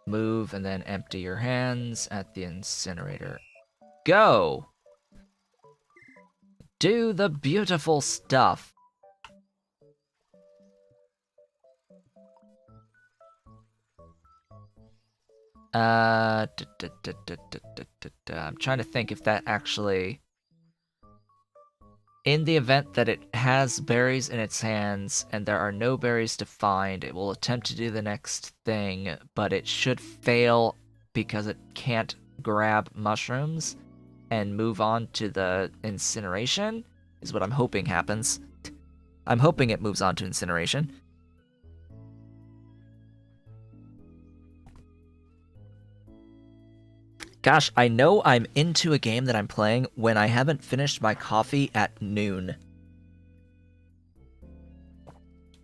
[SPEAKER 1] Move and then empty your hands at the incinerator. Go! Do the beautiful stuff. I'm trying to think if that actually... In the event that it has berries in its hands and there are no berries to find, it will attempt to do the next thing, but it should fail because it can't grab mushrooms and move on to the incineration, is what I'm hoping happens. I'm hoping it moves on to incineration. Gosh, I know I'm into a game that I'm playing when I haven't finished my coffee at noon.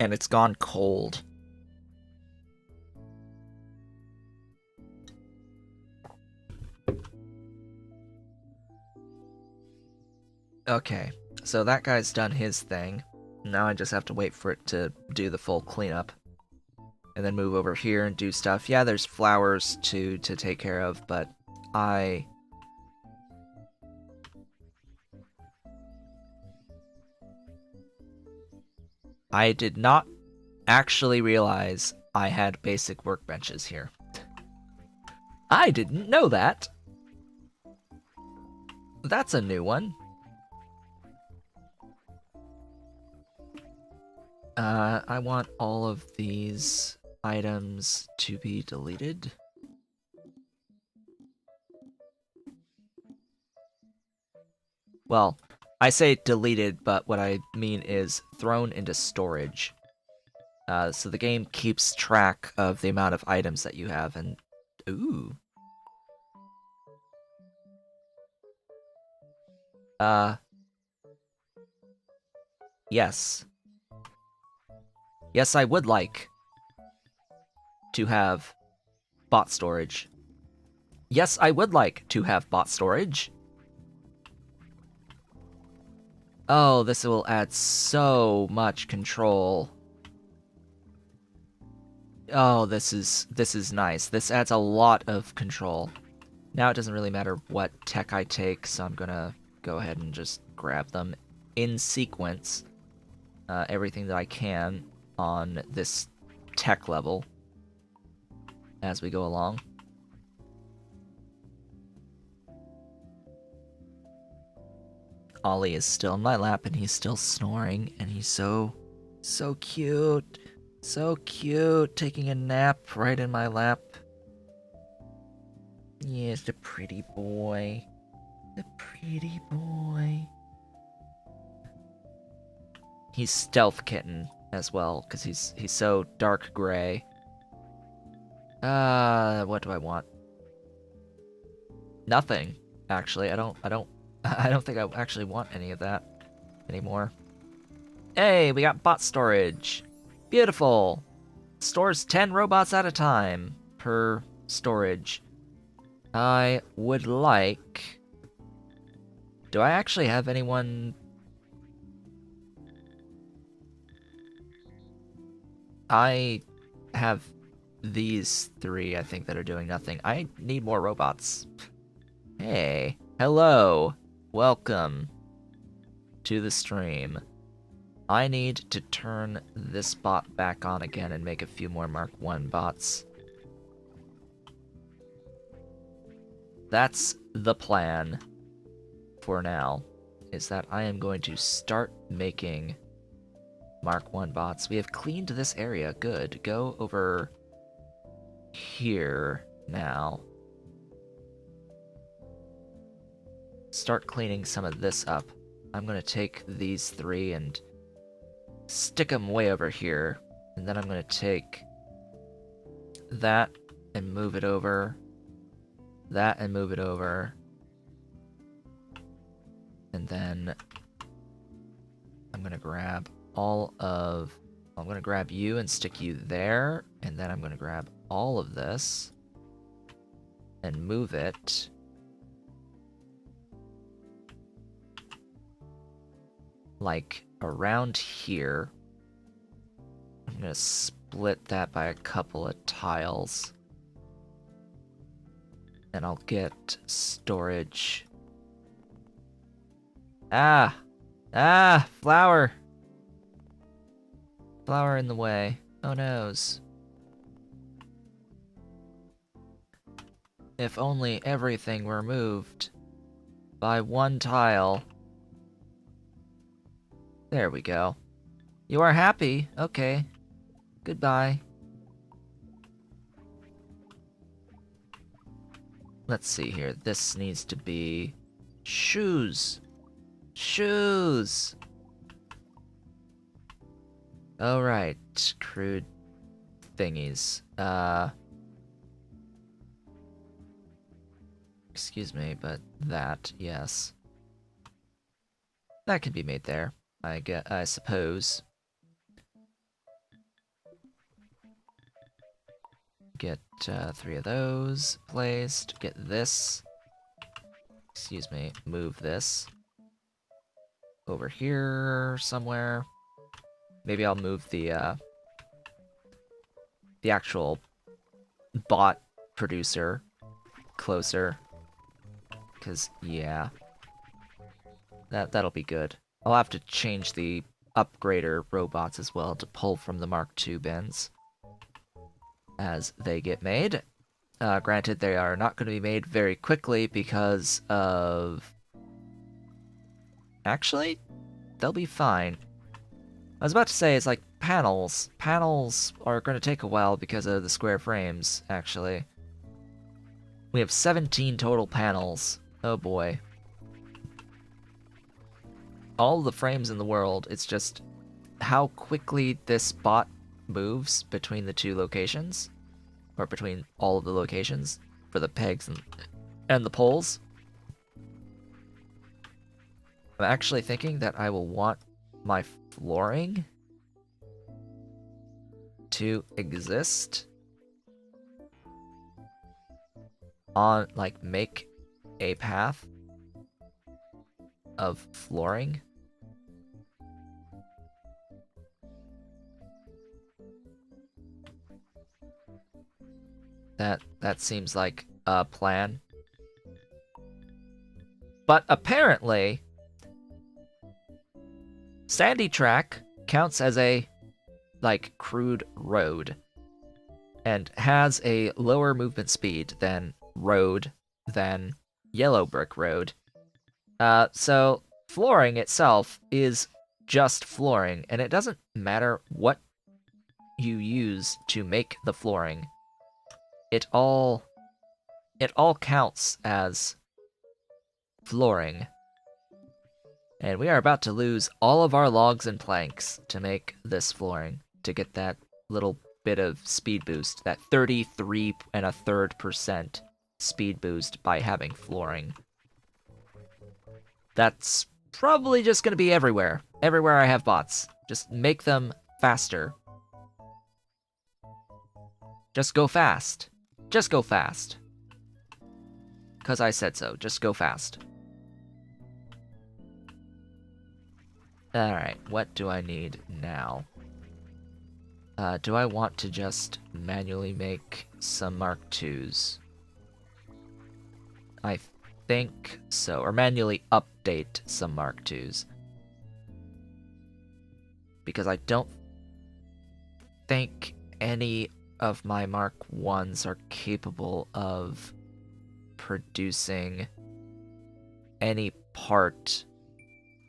[SPEAKER 1] And it's gone cold. Okay, so that guy's done his thing. Now I just have to wait for it to do the full cleanup. And then move over here and do stuff. Yeah, there's flowers to take care of, but I I did not actually realize I had basic workbenches here. I didn't know that. That's a new one. I want all of these items to be deleted. Well, I say deleted, but what I mean is thrown into storage. So the game keeps track of the amount of items that you have, and... Ooh. Yes. Yes, I would like to have bot storage. Yes, I would like to have bot storage. Oh, this will add so much control. Oh, this is nice. This adds a lot of control. Now it doesn't really matter what tech I take, so I'm gonna go ahead and just grab them in sequence. Everything that I can on this tech level as we go along. Ollie is still in my lap and he's still snoring, and he's so cute. So cute, taking a nap right in my lap. Yes, the pretty boy. The pretty boy. He's stealth kitten as well, because he's so dark gray. What do I want? Nothing, actually. I don't think I actually want any of that anymore. Hey, we got bot storage. Beautiful. Stores 10 robots at a time per storage. I would like... Do I actually have anyone... I have these 3, I think, that are doing nothing. I need more robots. Hey. Hello. Welcome to the stream. I need to turn this bot back on again and make a few more Mark 1 bots. That's the plan for now, is that I am going to start making Mark 1 bots. We have cleaned this area. Good. Go over here now. Start cleaning some of this up. I'm going to take these 3 and stick them way over here. And then I'm going to take that and move it over. That and move it over. And then I'm going to grab all of... I'm going to grab you and stick you there. And then I'm going to grab all of this and move it like around here. I'm going to split that by a couple of tiles. And I'll get storage. Ah! Ah! Flower! Flower in the way. Oh noes. If only everything were moved by 1 tile. There we go. You are happy? Okay. Goodbye. Let's see here. This needs to be... shoes! Shoes! Alright, crude thingies. Excuse me, but that, yes. That can be made there, I suppose. Get 3 of those placed. Get this. Excuse me, move this over here somewhere. Maybe I'll move the actual bot producer closer. Cause yeah. That'll be good. I'll have to change the upgrader robots as well to pull from the Mark II bins as they get made. Granted, they are not going to be made very quickly because of... Actually, they'll be fine. I was about to say, it's like panels. Panels are going to take a while because of the square frames, actually. We have 17 total panels. Oh boy. All the frames in the world, it's just how quickly this bot moves between the two locations, or between all of the locations for the pegs and the poles. I'm actually thinking that I will want my flooring to exist on, like, make a path of flooring. That seems like a plan. But apparently, Sandy Track counts as a, like, crude road and has a lower movement speed than road, than Yellow Brick Road. So flooring itself is just flooring, and it doesn't matter what you use to make the flooring. It all counts as flooring. And we are about to lose all of our logs and planks to make this flooring, to get that little bit of speed boost, that 33.33% speed boost by having flooring. That's probably just going to be everywhere. Everywhere I have bots. Just make them faster. Just go fast. Just go fast. 'Cause I said so. Just go fast. Alright, what do I need now? Do I want to just manually make some Mark IIs? I think so. Or manually update some Mark IIs. Because I don't think any of my Mark Is are capable of producing any part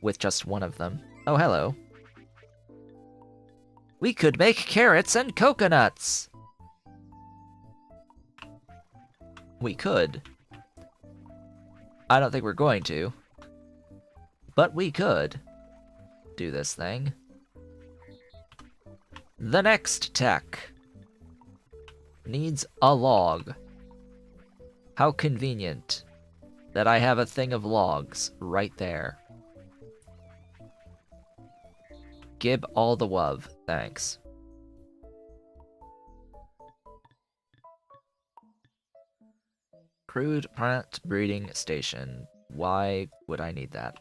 [SPEAKER 1] with just one of them. Oh, hello. We could make carrots and coconuts! We could. I don't think we're going to. But we could do this thing. The next tech needs a log. How convenient that I have a thing of logs right there. Gib all the love, thanks. Crude plant breeding station. Why would I need that?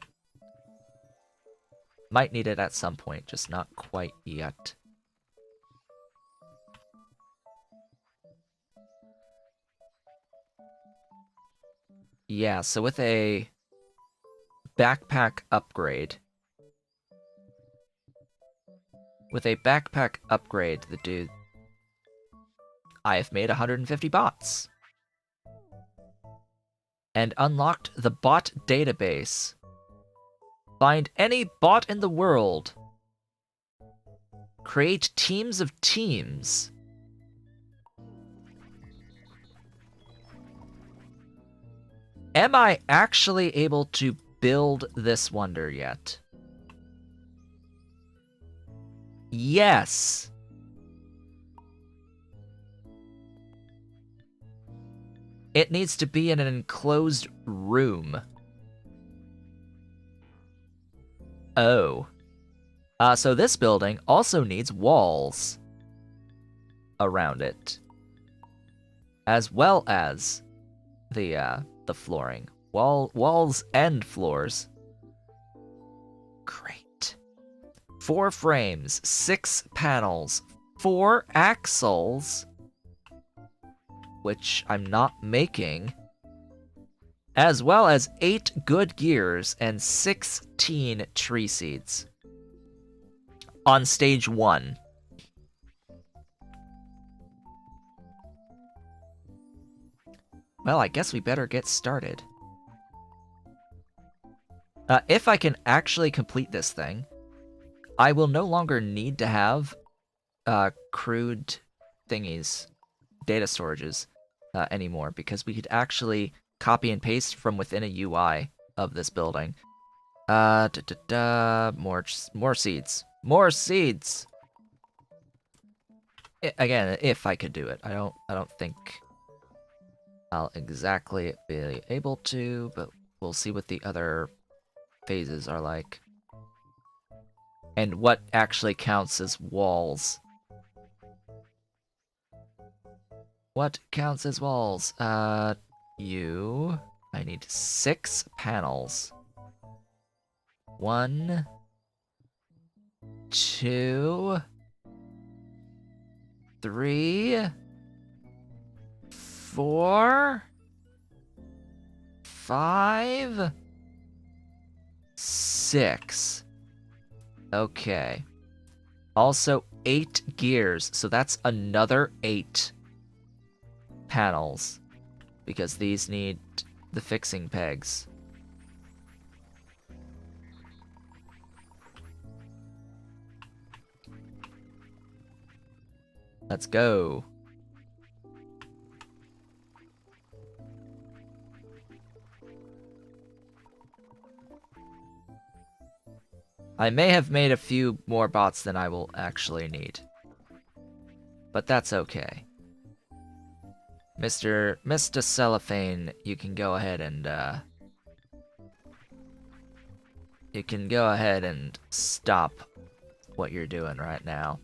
[SPEAKER 1] Might need it at some point, just not quite yet. Yeah, so with a backpack upgrade, the dude, I have made 150 bots. And unlocked the bot database. Find any bot in the world. Create teams of teams. Am I actually able to build this wonder yet? Yes. It needs to be in an enclosed room. Oh. So this building also needs walls around it, as well as the flooring. Walls and floors. Great. 4 frames, 6 panels, 4 axles, which I'm not making, as well as 8 good gears and 16 tree seeds. on stage 1. Well, I guess we better get started. If I can actually complete this thing, I will no longer need to have crude thingies, data storages, anymore, because we could actually copy and paste from within a UI of this building. More seeds. More seeds! Again, if I could do it. I don't think I'll exactly be able to, but we'll see what the other phases are like. And what actually counts as walls. What counts as walls? I need 6 panels. 1, 2, 3, 4, 5, 6. Okay. Also 8 gears, so that's another 8 panels, because these need the fixing pegs. Let's go. I may have made a few more bots than I will actually need, but that's okay. Mr. Cellophane, you can go ahead and stop what you're doing right now.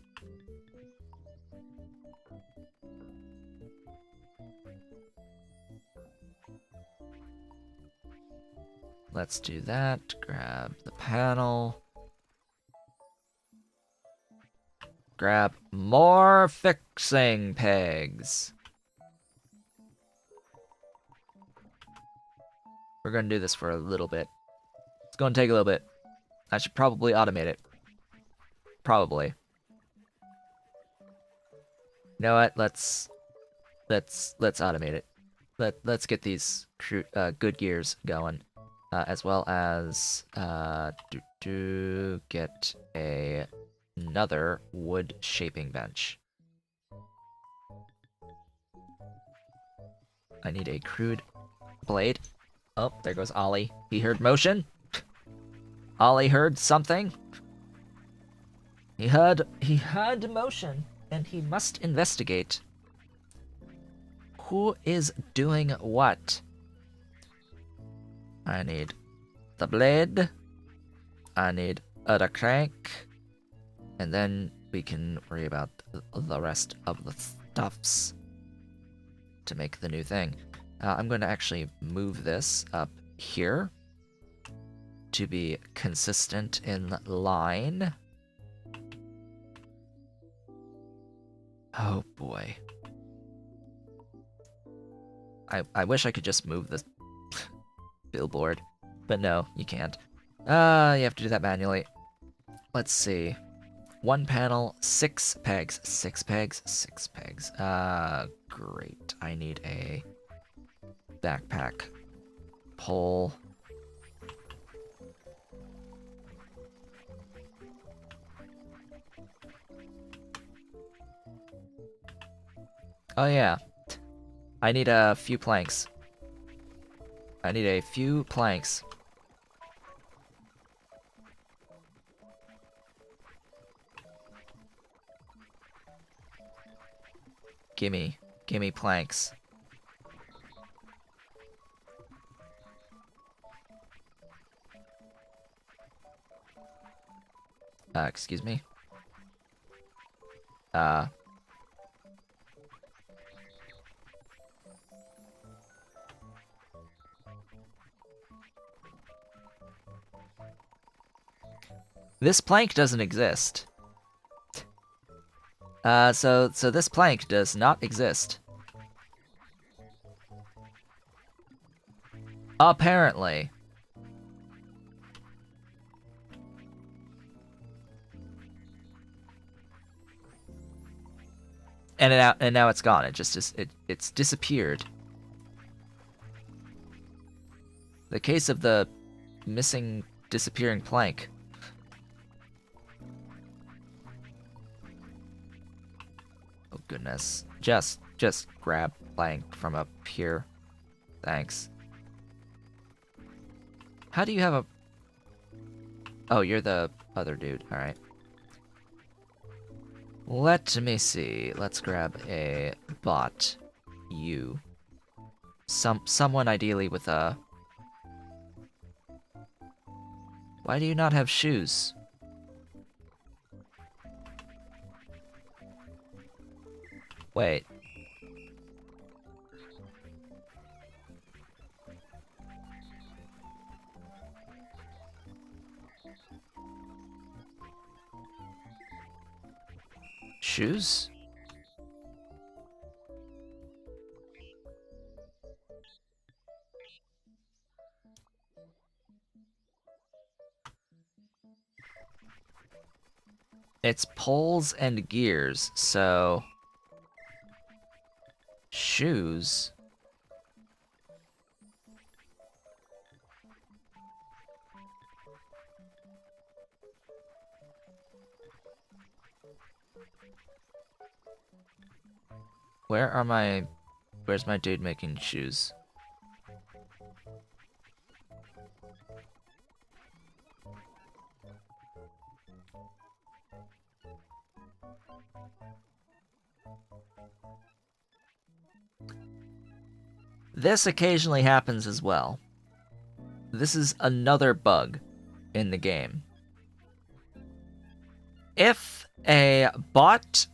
[SPEAKER 1] Let's do that. Grab the panel. Grab more fixing pegs. We're gonna do this for a little bit. It's gonna take a little bit. I should probably automate it. Probably. You know what? Let's automate it. Let's get these good gears going, as well as get another wood shaping bench. I need a crude blade. Oh, there goes Ollie. He heard motion. Ollie heard something. He heard motion, and he must investigate. Who is doing what? I need the blade. I need the crank. And then we can worry about the rest of the stuffs to make the new thing. I'm going to actually move this up here to be consistent in line. Oh boy. I wish I could just move this billboard, but no, you can't. You have to do that manually. Let's see. 1 panel, 6 pegs. 6 pegs, 6 pegs. Great. I need a backpack pole. Oh yeah. I need a few planks. I need a few planks. Gimme planks. Excuse me. This plank doesn't exist. So this plank does not exist. Apparently. and now it's gone. It's disappeared. The case of the missing, disappearing plank. Oh goodness. Just grab plank from up here. Thanks. How do you have a... Oh, you're the other dude. Alright. Let me see. Let's grab a bot. You. Someone ideally with a... Why do you not have shoes? Wait. Shoes? It's poles and gears, so... Shoes? Where's my dude making shoes? This occasionally happens as well. This is another bug in the game. If a bot...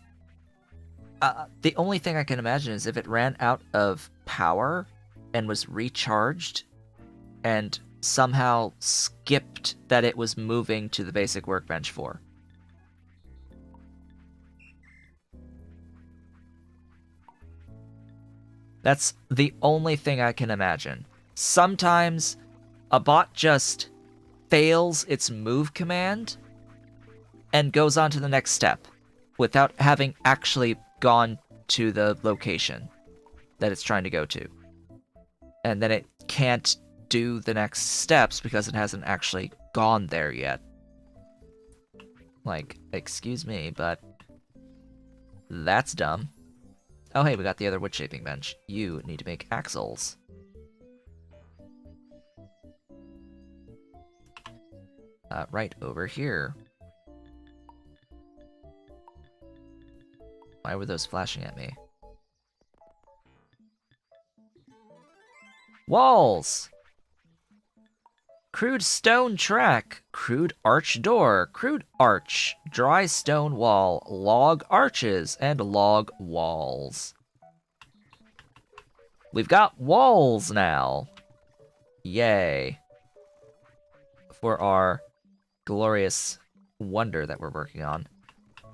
[SPEAKER 1] the only thing I can imagine is if it ran out of power and was recharged and somehow skipped that it was moving to the basic workbench 4. That's the only thing I can imagine. Sometimes a bot just fails its move command and goes on to the next step without having actually gone to the location that it's trying to go to. And then it can't do the next steps because it hasn't actually gone there yet. Like, excuse me, but that's dumb. Oh hey, we got the other wood shaping bench. You need to make axles. Right over here. Why were those flashing at me? Walls! Crude stone track, crude arch door, crude arch, dry stone wall, log arches, and log walls. We've got walls now! Yay. For our glorious wonder that we're working on.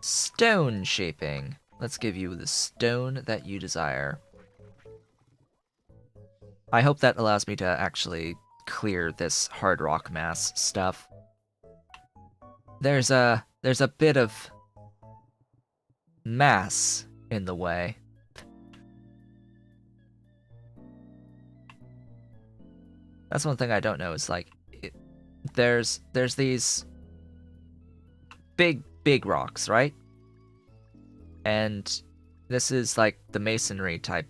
[SPEAKER 1] Stone shaping. Let's give you the stone that you desire. I hope that allows me to actually clear this hard rock mass stuff. There's a bit of mass in the way. That's one thing I don't know is like there's these big rocks, right? And this is like the masonry type.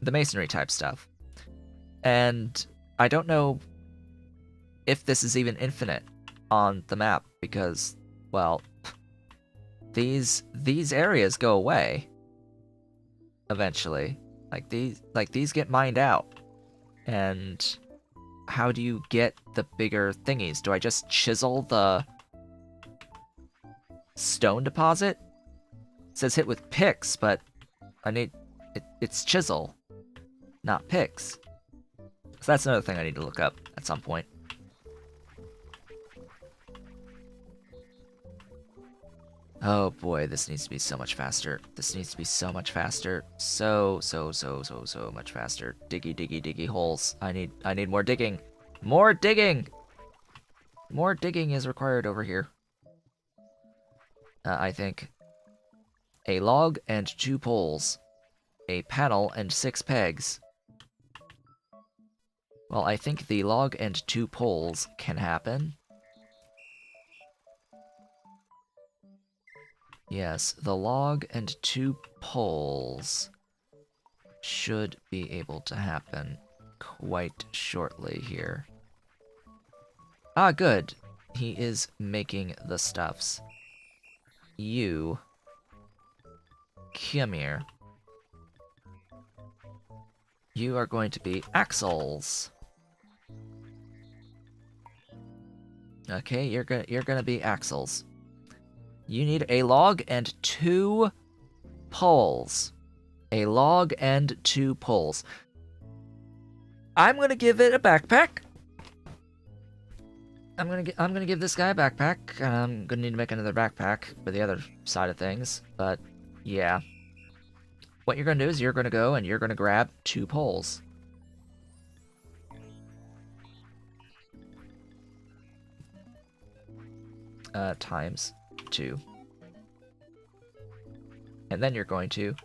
[SPEAKER 1] The masonry type stuff. And I don't know if this is even infinite on the map because, well, these areas go away eventually. Like these get mined out. And how do you get the bigger thingies? Do I just chisel the stone deposit? It says hit with picks, but I need it's chisel, not picks. So that's another thing I need to look up at some point. Oh boy, this needs to be so much faster. This needs to be so much faster. So much faster. Diggy holes. I need more digging. More digging! More digging is required over here. I think. A log and 2 poles. A panel and 6 pegs. Well, I think the log and 2 poles can happen. Yes, the log and 2 poles should be able to happen quite shortly here. Ah, good. He is making the stuffs. You. Come here. You are going to be axles. Okay, you're gonna be axles. You need a log and 2 poles. A log and 2 poles. I'm gonna give it a backpack. I'm gonna give this guy a backpack. I'm gonna need to make another backpack for the other side of things. But yeah, what you're gonna do is you're gonna go and you're gonna grab 2 poles. Times 2. And then you're going to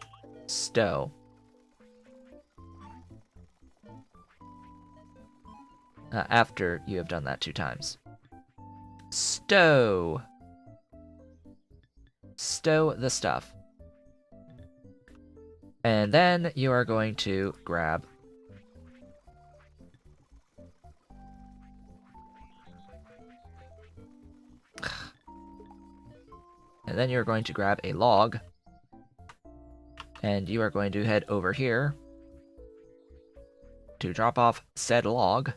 [SPEAKER 1] stow. After you have done that 2 times. Stow. Stow the stuff. And then you are going to grab and then you're going to grab a log. And you are going to head over here to drop off said log.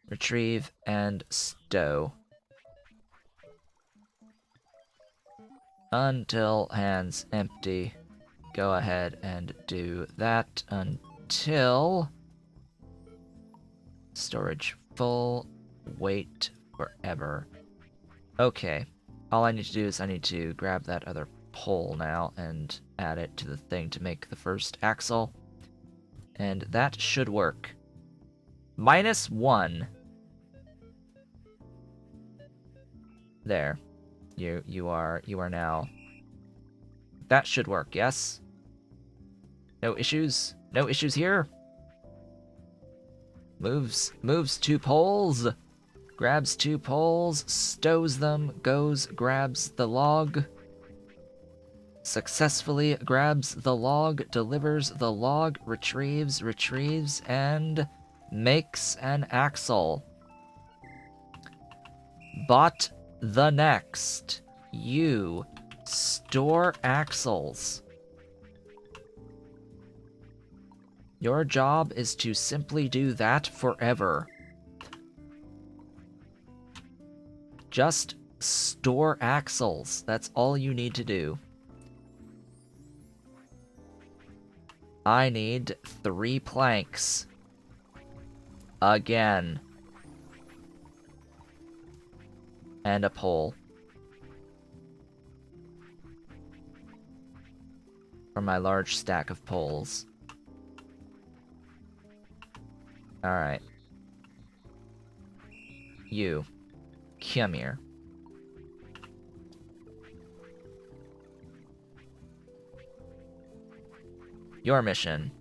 [SPEAKER 1] Retrieve and stow. Until hands empty. Go ahead and do that until storage full. Wait forever. Okay. All I need to do is I need to grab that other pole now and add it to the thing to make the first axle. And that should work. -1. There. You are now. That should work, yes? No issues? No issues here? Moves 2 poles. Grabs 2 poles, stows them, goes, grabs the log. Successfully grabs the log, delivers the log, retrieves, and makes an axle. But the next, you store axles. Your job is to simply do that forever. Just store axles. That's all you need to do. I need 3 planks. Again. And a pole. For my large stack of poles. Alright. You. Come here. Your mission.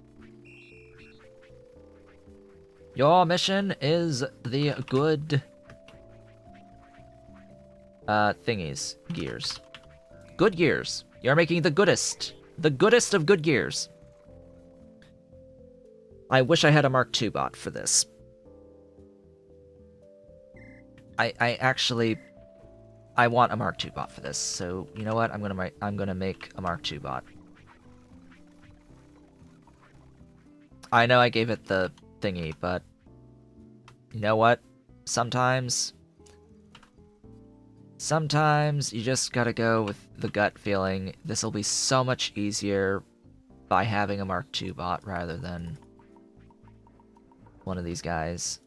[SPEAKER 1] Your mission is the good... thingies. Gears. Good gears. You're making the goodest. The goodest of good gears. I wish I had a Mark II bot for this. I actually... I want a Mark II bot for this, so you know what? I'm gonna make a Mark II bot. I know I gave it the thingy, but you know what? Sometimes you just gotta go with the gut feeling. This'll be so much easier by having a Mark II bot rather than one of these guys.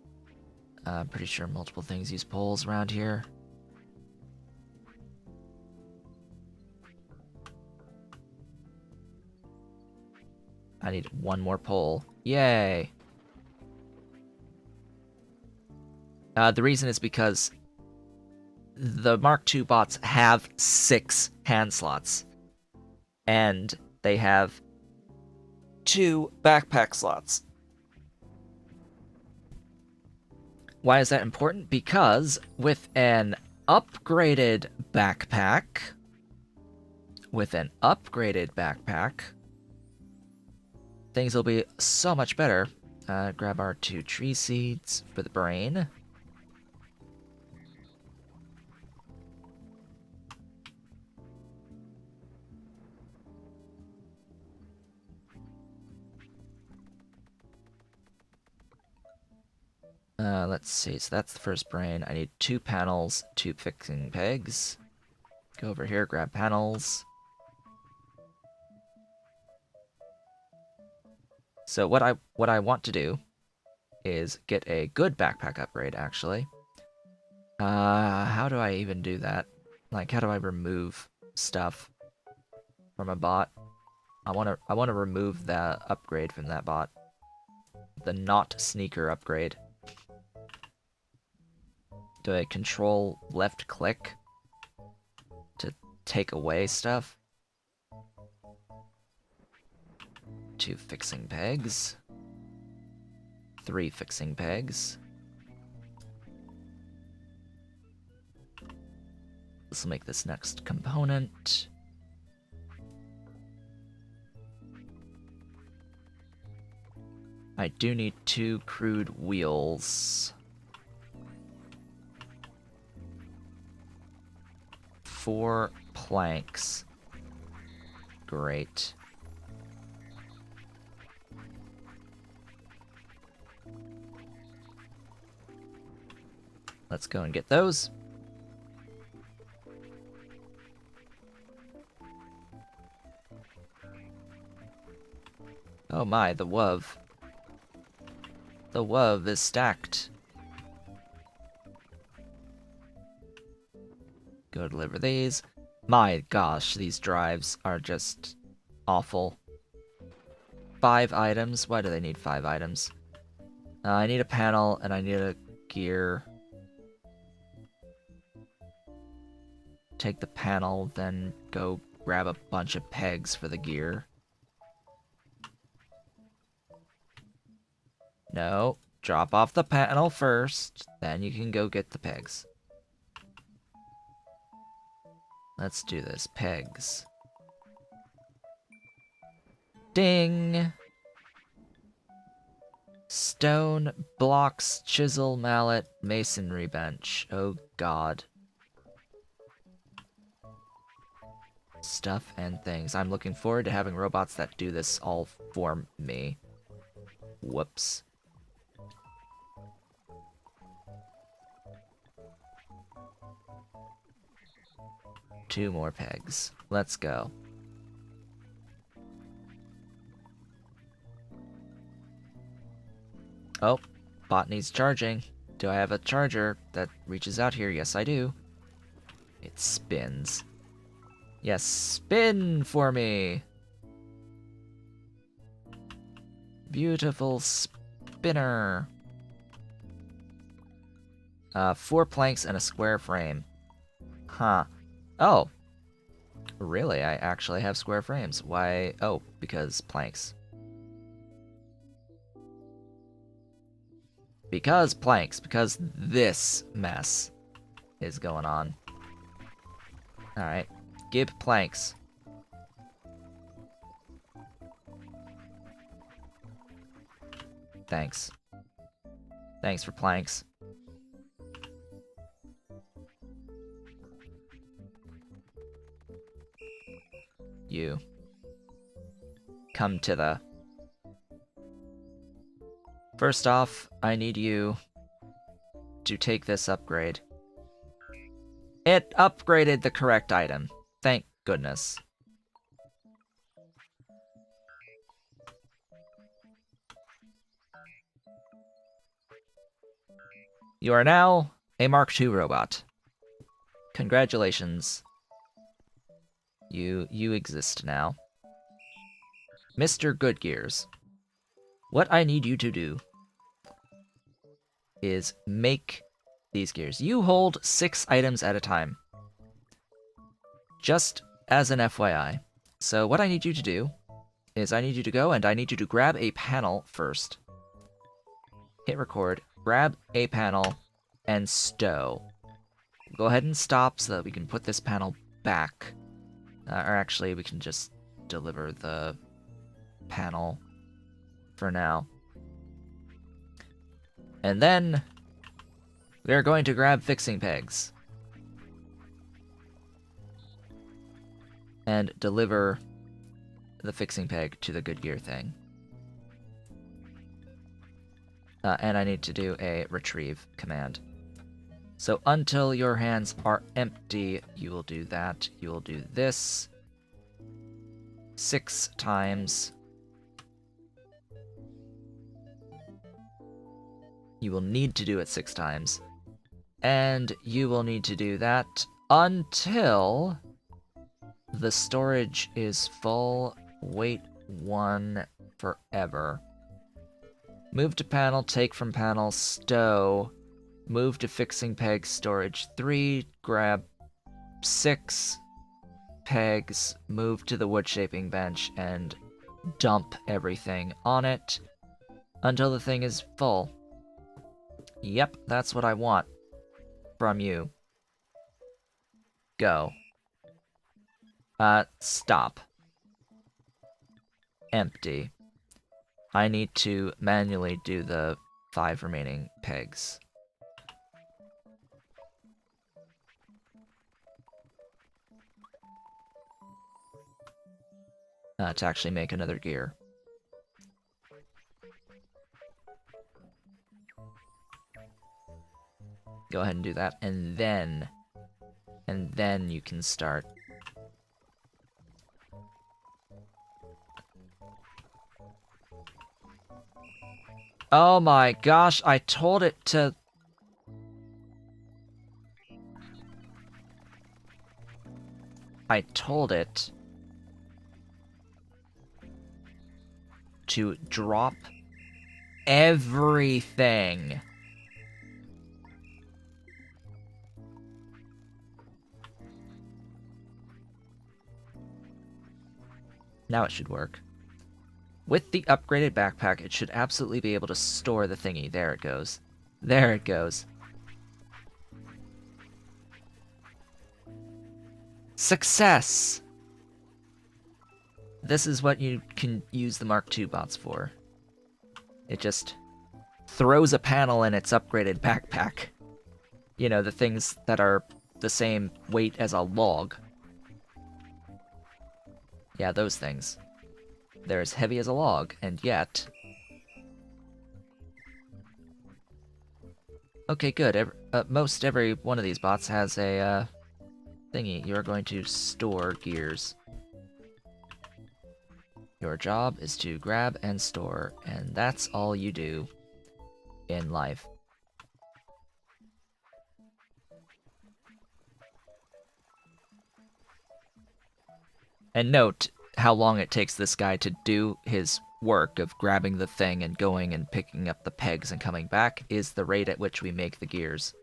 [SPEAKER 1] I'm pretty sure multiple things use poles around here. I need 1 more pole. Yay! The reason is because the Mark II bots have 6 hand slots, and they have 2 backpack slots. Why is that important? Because with an upgraded backpack, things will be so much better. Grab our 2 tree seeds for the brain. Let's see, so that's the first brain. I need 2 panels, 2 fixing pegs. Go over here, grab panels. So what I want to do is get a good backpack upgrade, actually. How do I even do that? Like, how do I remove stuff from a bot? I wanna remove the upgrade from that bot. The not sneaker upgrade. Do I control left click to take away stuff? 2 fixing pegs. 3 fixing pegs. This will make this next component. I do need 2 crude wheels. 4 planks. Great. Let's go and get those. Oh my, the WUV. The WUV is stacked. Go deliver these. My gosh, these drives are just awful. 5 items? Why do they need 5 items? I need a panel and I need a gear. Take the panel, then go grab a bunch of pegs for the gear. No, drop off the panel first, then you can go get the pegs. Let's do this. Pegs. Ding! Stone, blocks, chisel, mallet, masonry bench. Oh god. Stuff and things. I'm looking forward to having robots that do this all for me. Whoops. Two more pegs. Let's go. Oh, bot needs charging. Do I have a charger that reaches out here? Yes, I do. It spins. Yes, spin for me! Beautiful spinner. 4 planks and a square frame. Huh. Oh. Really? I actually have square frames. Why? Oh, because planks. Because planks. Because this mess is going on. Alright. Give planks. Thanks. Thanks for planks. You. Come to the... First off, I need you to take this upgrade. It upgraded the correct item. Thank goodness. You are now a Mark II robot. Congratulations. You exist now. Mr. Goodgears, what I need you to do is make these gears. You hold 6 items at a time. Just as an FYI. So what I need you to do is I need you to go and I need you to grab a panel first. Hit record, grab a panel, and stow. Go ahead and stop so that we can put this panel back. Or actually, we can just deliver the panel for now. And then we are going to grab fixing pegs and deliver the fixing peg to the good gear thing. And I need to do a retrieve command. So until your hands are empty, you will do that. You will do this 6 times. You will need to do it 6 times. And you will need to do that until the storage is full. Wait 1 forever. Move to panel, take from panel, stow. Move to fixing peg, storage 3, grab 6 pegs, move to the wood shaping bench, and dump everything on it until the thing is full. Yep, that's what I want from you. Go. Stop. Empty. I need to manually do the 5 remaining pegs. To actually make another gear. Go ahead and do that, and then you can start. Oh my gosh, I told it to... I told it to drop everything. Now it should work. With the upgraded backpack, it should absolutely be able to store the thingy. There it goes. There it goes. Success! This is what you can use the Mark II bots for. It just throws a panel in its upgraded backpack. You know, the things that are the same weight as a log. Yeah, those things. They're as heavy as a log, and yet... Okay, good. Most every one of these bots has a, thingy. You're going to store gears. Your job is to grab and store, and that's all you do in life. And note how long it takes this guy to do his work of grabbing the thing and going and picking up the pegs and coming back is the rate at which we make the gears.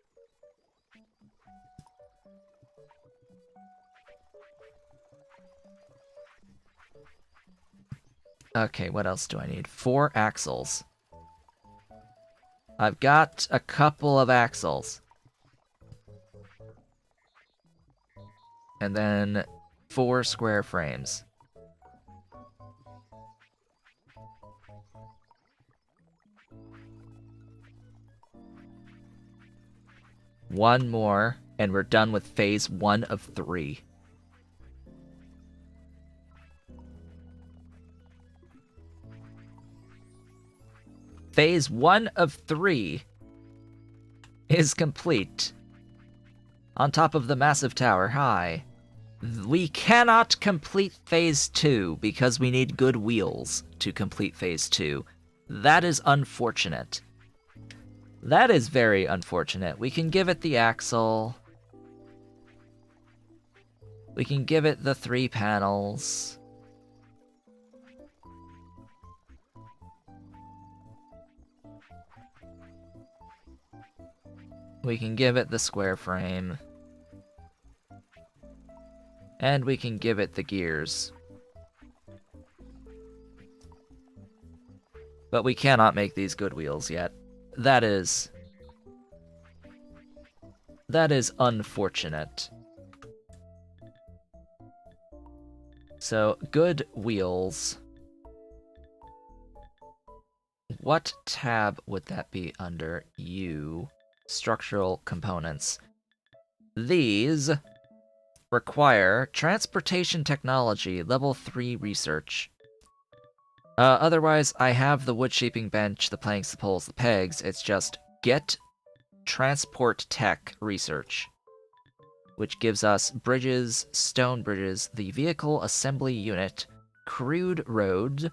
[SPEAKER 1] Okay, what else do I need? 4 axles. I've got a couple of axles. And then 4 square frames. One more, and we're done with phase 1 of 3. Phase 1 of 3 is complete. On top of the massive tower, high. We cannot complete phase 2 because we need good wheels to complete phase 2. That is unfortunate. That is very unfortunate. We can give it the axle. We can give it the 3 panels. We can give it the square frame. And we can give it the gears. But we cannot make these good wheels yet. That is unfortunate. So, good wheels. What tab would that be under? U. Structural components. These require transportation technology, level 3 research. Otherwise, I have the wood shaping bench, the planks, the poles, the pegs. It's just get transport tech research, which gives us bridges, stone bridges, the vehicle assembly unit, crude roads,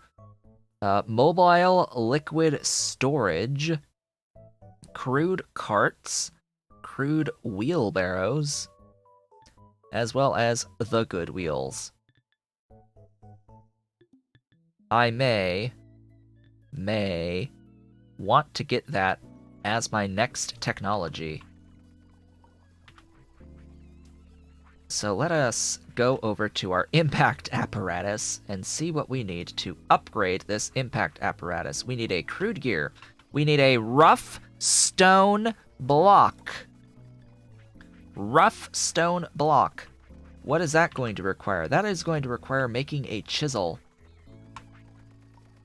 [SPEAKER 1] mobile liquid storage, crude carts, crude wheelbarrows, as well as the good wheels. I may want to get that as my next technology. So let us go over to our impact apparatus and see what we need to upgrade this impact apparatus. We need a crude gear. We need a rough stone block. Rough stone block. What is that going to require? That is going to require making a chisel.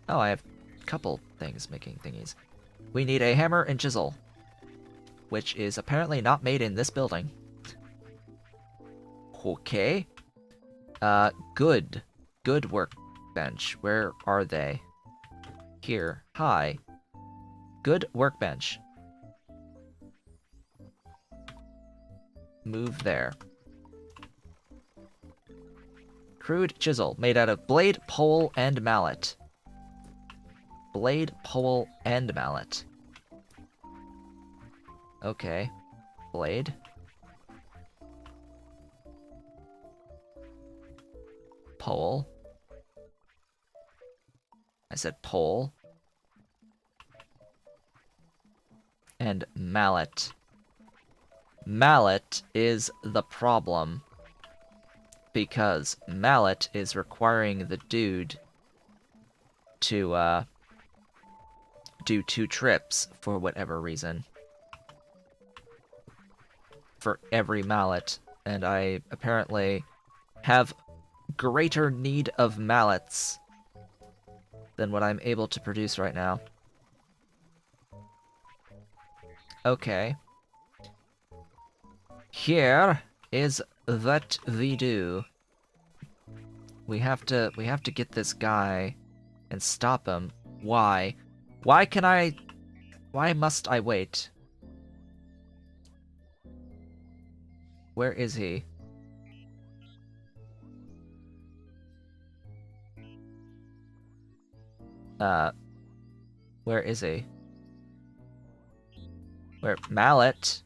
[SPEAKER 1] Oh, I have a couple things making thingies. We need a hammer and chisel, which is apparently not made in this building. Okay. Good workbench. Where are they? Here. Hi. Good workbench. Move there. Crude chisel, made out of blade, pole, and mallet. Blade, pole, and mallet. Okay. Blade. Pole. I said pole. And mallet. Mallet is the problem, because mallet is requiring the dude to, do 2 trips for whatever reason. For every mallet. And I apparently have greater need of mallets than what I'm able to produce right now. Okay. Here is what we do. We have to get this guy and stop him. Why? Why must I wait? Where is he? Where is he? Where? Mallet?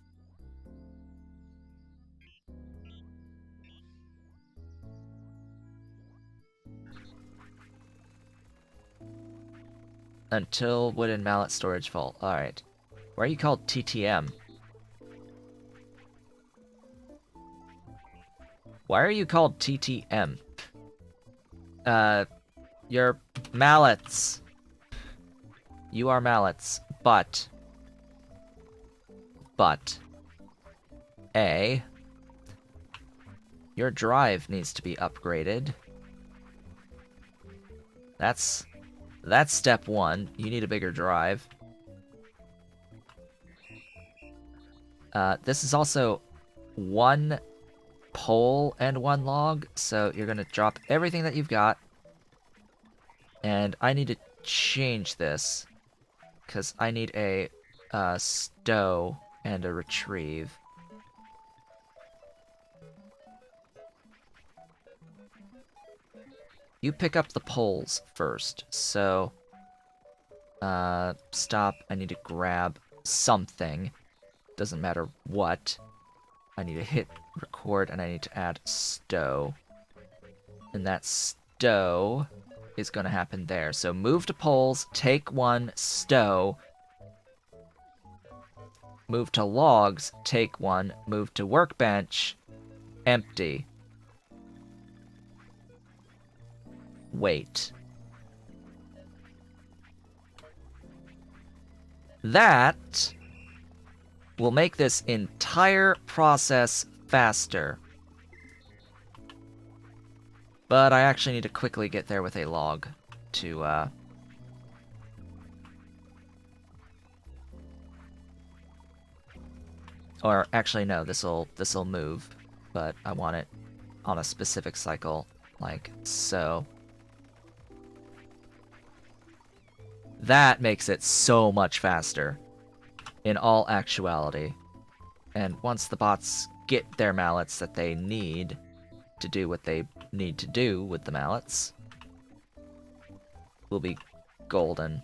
[SPEAKER 1] Until wooden mallet storage full. Alright. Why are you called TTM? Why are you called TTM? You're mallets. You are mallets, but A, your drive needs to be upgraded. That's step 1. You need a bigger drive. This is also 1 pole and 1 log, so you're gonna drop everything that you've got. And I need to change this, because I need a stow and a retrieve. You pick up the poles first, so stop. I need to grab something. Doesn't matter what. I need to hit record, and I need to add stow. And that stow is going to happen there. So move to poles, take 1, stow. Move to logs, take 1. Move to workbench, empty. Wait. That will make this entire process faster. But I actually need to quickly get there with a log to, Or actually, no, this'll move, but I want it on a specific cycle, like so. That makes it so much faster, in all actuality. And once the bots get their mallets that they need to do what they need to do with the mallets, we'll be golden.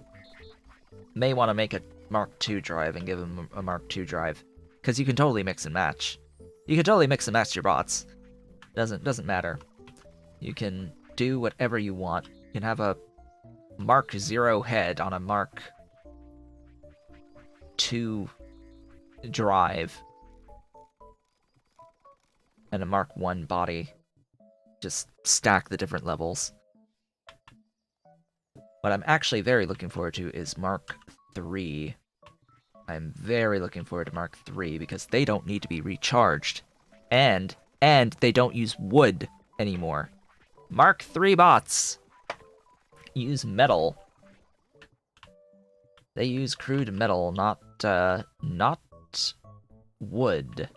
[SPEAKER 1] May want to make a Mark II drive and give them a Mark II drive, because you can totally mix and match. You can totally mix and match your bots. Doesn't matter. You can do whatever you want. You can have a Mark 0 head on a Mark II drive and a Mark I body. Just stack the different levels. What I'm actually very looking forward to is Mark III. I'm very looking forward to Mark III because they don't need to be recharged. And they don't use wood anymore. Mark III bots use metal. They use crude metal, not wood.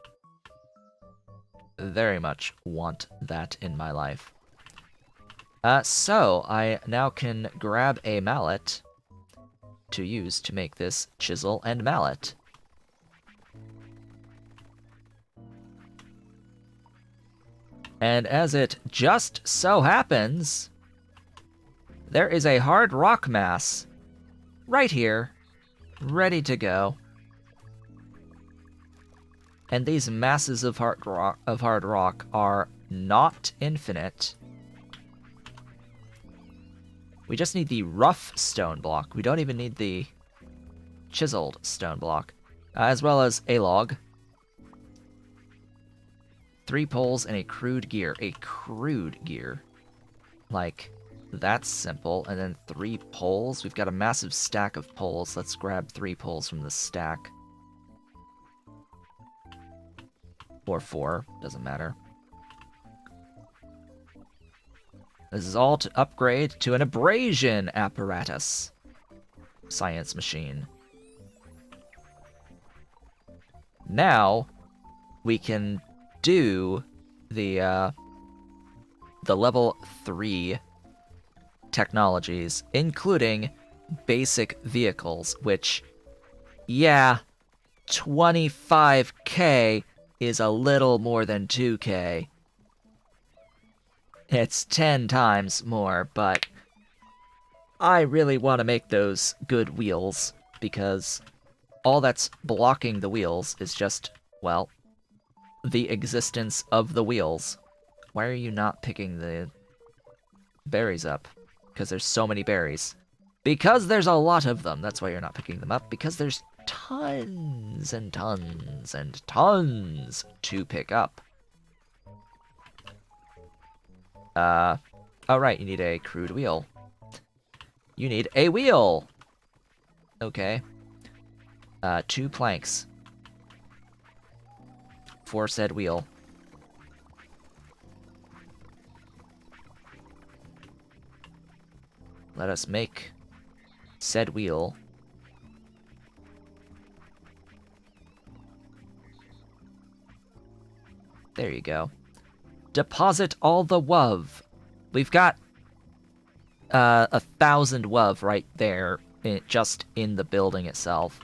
[SPEAKER 1] Very much want that in my life. So I now can grab a mallet to use to make this chisel and mallet. And as it just so happens, there is a hard rock mass right here, ready to go. And these masses of hard rock are not infinite. We just need the rough stone block. We don't even need the chiseled stone block. As well as a log. 3 poles and a crude gear. A crude gear. Like, that's simple. And then 3 poles. We've got a massive stack of poles. Let's grab 3 poles from the stack. Or 4. Doesn't matter. This is all to upgrade to an abrasion apparatus. Science machine. Now, we can do the level 3 technologies, including basic vehicles, which, yeah, 25k is a little more than 2k. It's 10 times more, but I really want to make those good wheels, because all that's blocking the wheels is just, well, the existence of the wheels. Why are you not picking the berries up? Because there's so many berries. Because there's a lot of them. That's why you're not picking them up. Because there's tons and tons and tons to pick up. Oh right, you need a crude wheel. You need a wheel! Okay. 2 planks. For said wheel. Let us make said wheel. There you go. Deposit all the WUV. We've got 1,000 WUV right there, just in the building itself.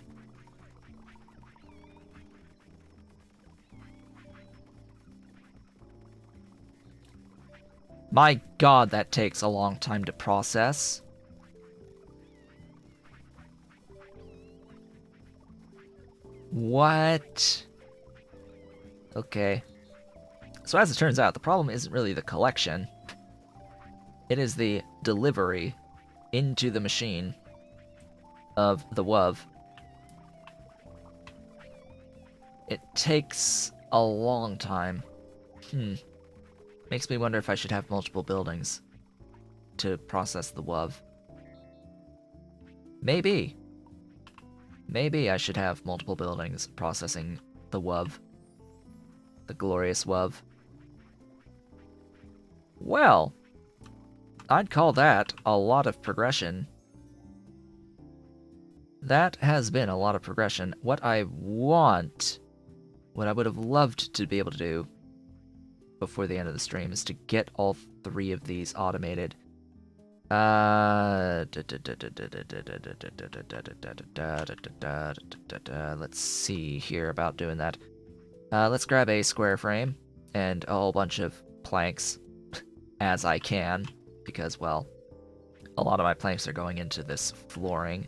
[SPEAKER 1] My god, that takes a long time to process. What? Okay. So as it turns out, the problem isn't really the collection. It is the delivery into the machine of the WUV. It takes a long time. Makes me wonder if I should have multiple buildings to process the WUV. Maybe. Maybe I should have multiple buildings processing the WUV. The glorious WUV. Well, I'd call that a lot of progression. That has been a lot of progression. What I want, what I would have loved to be able to do before the end of the stream is to get all 3 of these automated. Let's see here about doing that. Let's grab a square frame and a whole bunch of planks as I can, because, well, a lot of my planks are going into this flooring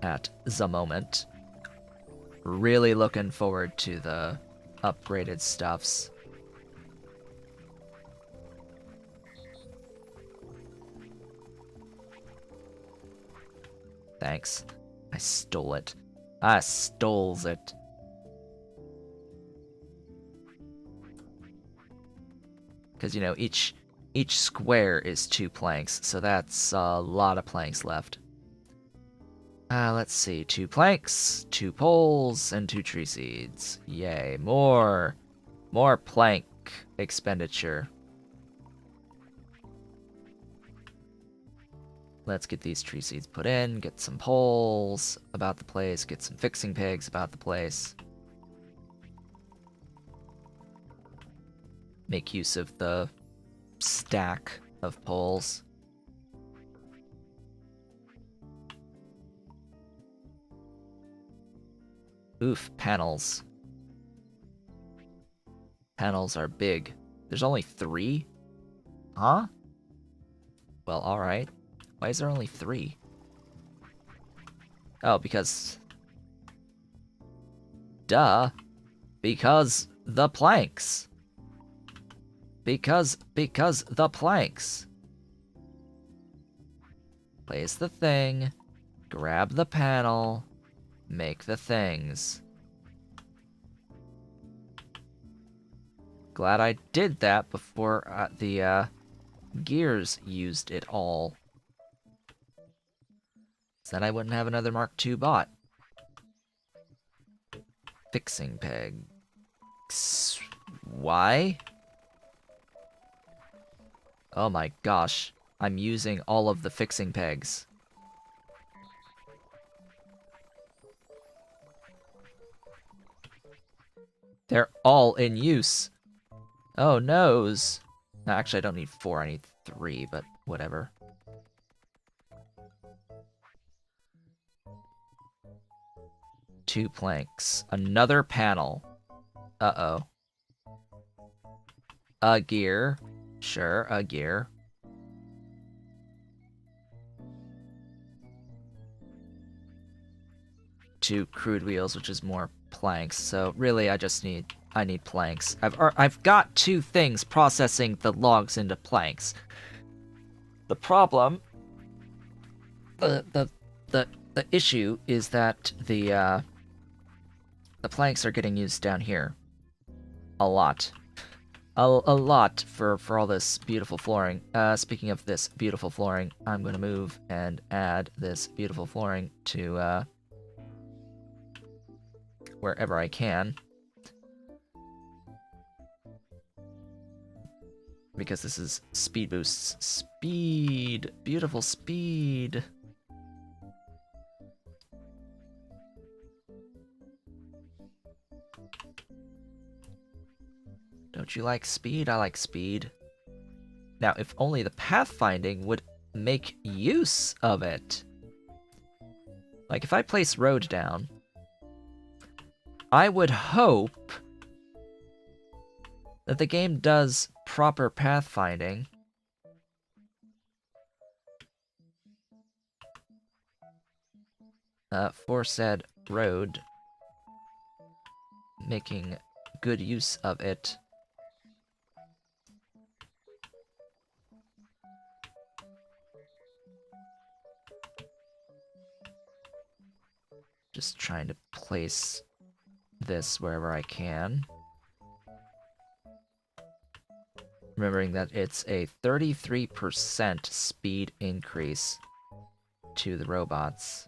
[SPEAKER 1] at the moment. Really looking forward to the upgraded stuffs. Thanks. I stole it. I stoles it. Because, you know, each square is 2 planks, so that's a lot of planks left. Let's see. 2 planks, 2 poles, and 2 tree seeds. Yay. More plank expenditure. Let's get these tree seeds put in, get some poles about the place, get some fixing pigs about the place. Make use of the stack of poles. Oof, panels. Panels are big. There's only 3? Huh? Well, alright. Why is there only 3? Oh, because... Duh. Because the planks. Because the planks. Place the thing. Grab the panel. Make the things. Glad I did that before the gears used it all. So then I wouldn't have another Mark II bot. Fixing pegs. Why? Oh my gosh. I'm using all of the fixing pegs. They're all in use. Oh, noes. No, actually, I don't need 4, I need 3, but whatever. Two planks. Another panel. Uh-oh. A gear. Sure, a gear. Two crude wheels, which is more planks. So really, I need planks. I've got 2 things processing the logs into planks. The problem, the issue is that the planks are getting used down here a lot. A lot for all this beautiful flooring. Speaking of this beautiful flooring, I'm going to move and add this beautiful flooring to wherever I can. Because this is speed boosts. Speed! Beautiful speed! Don't you like speed? I like speed. Now, if only the pathfinding would make use of it. Like, if I place road down, I would hope that the game does proper pathfinding. For said road, making good use of it. Just trying to place this wherever I can. Remembering that it's a 33% speed increase to the robots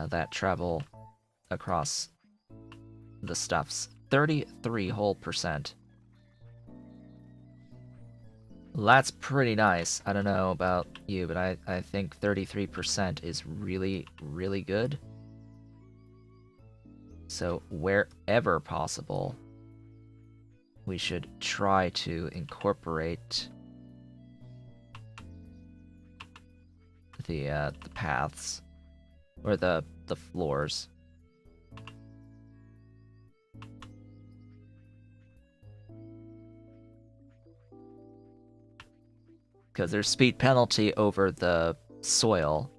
[SPEAKER 1] that travel across the stuffs. 33 whole percent. That's pretty nice. I don't know about you, but I think 33% is really, really good. So wherever possible, we should try to incorporate the paths or the floors. Because there's speed penalty over the soil.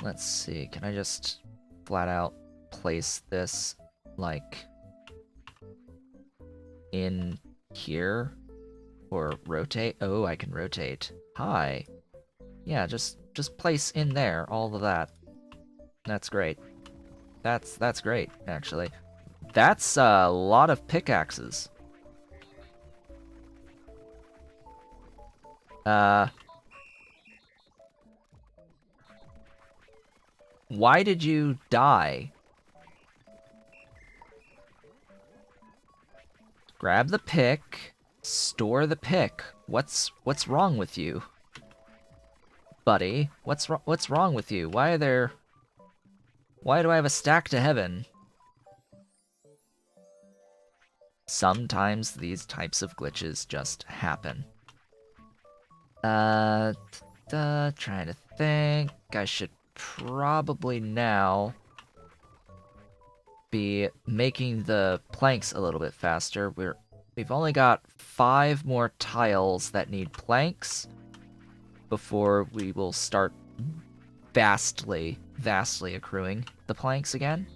[SPEAKER 1] Let's see, can I just flat out place this, like, in here? Or rotate? Oh, I can rotate. Hi. Yeah, just place in there all of that. That's great. That's great, actually. That's a lot of pickaxes. Why did you die? Grab the pick, store the pick. What's wrong with you? Buddy, what's wrong with you? Why do I have a stack to heaven? Sometimes these types of glitches just happen. Trying to think. I should probably now be making the planks a little bit faster. We've only got 5 more tiles that need planks before we will start vastly accruing the planks again.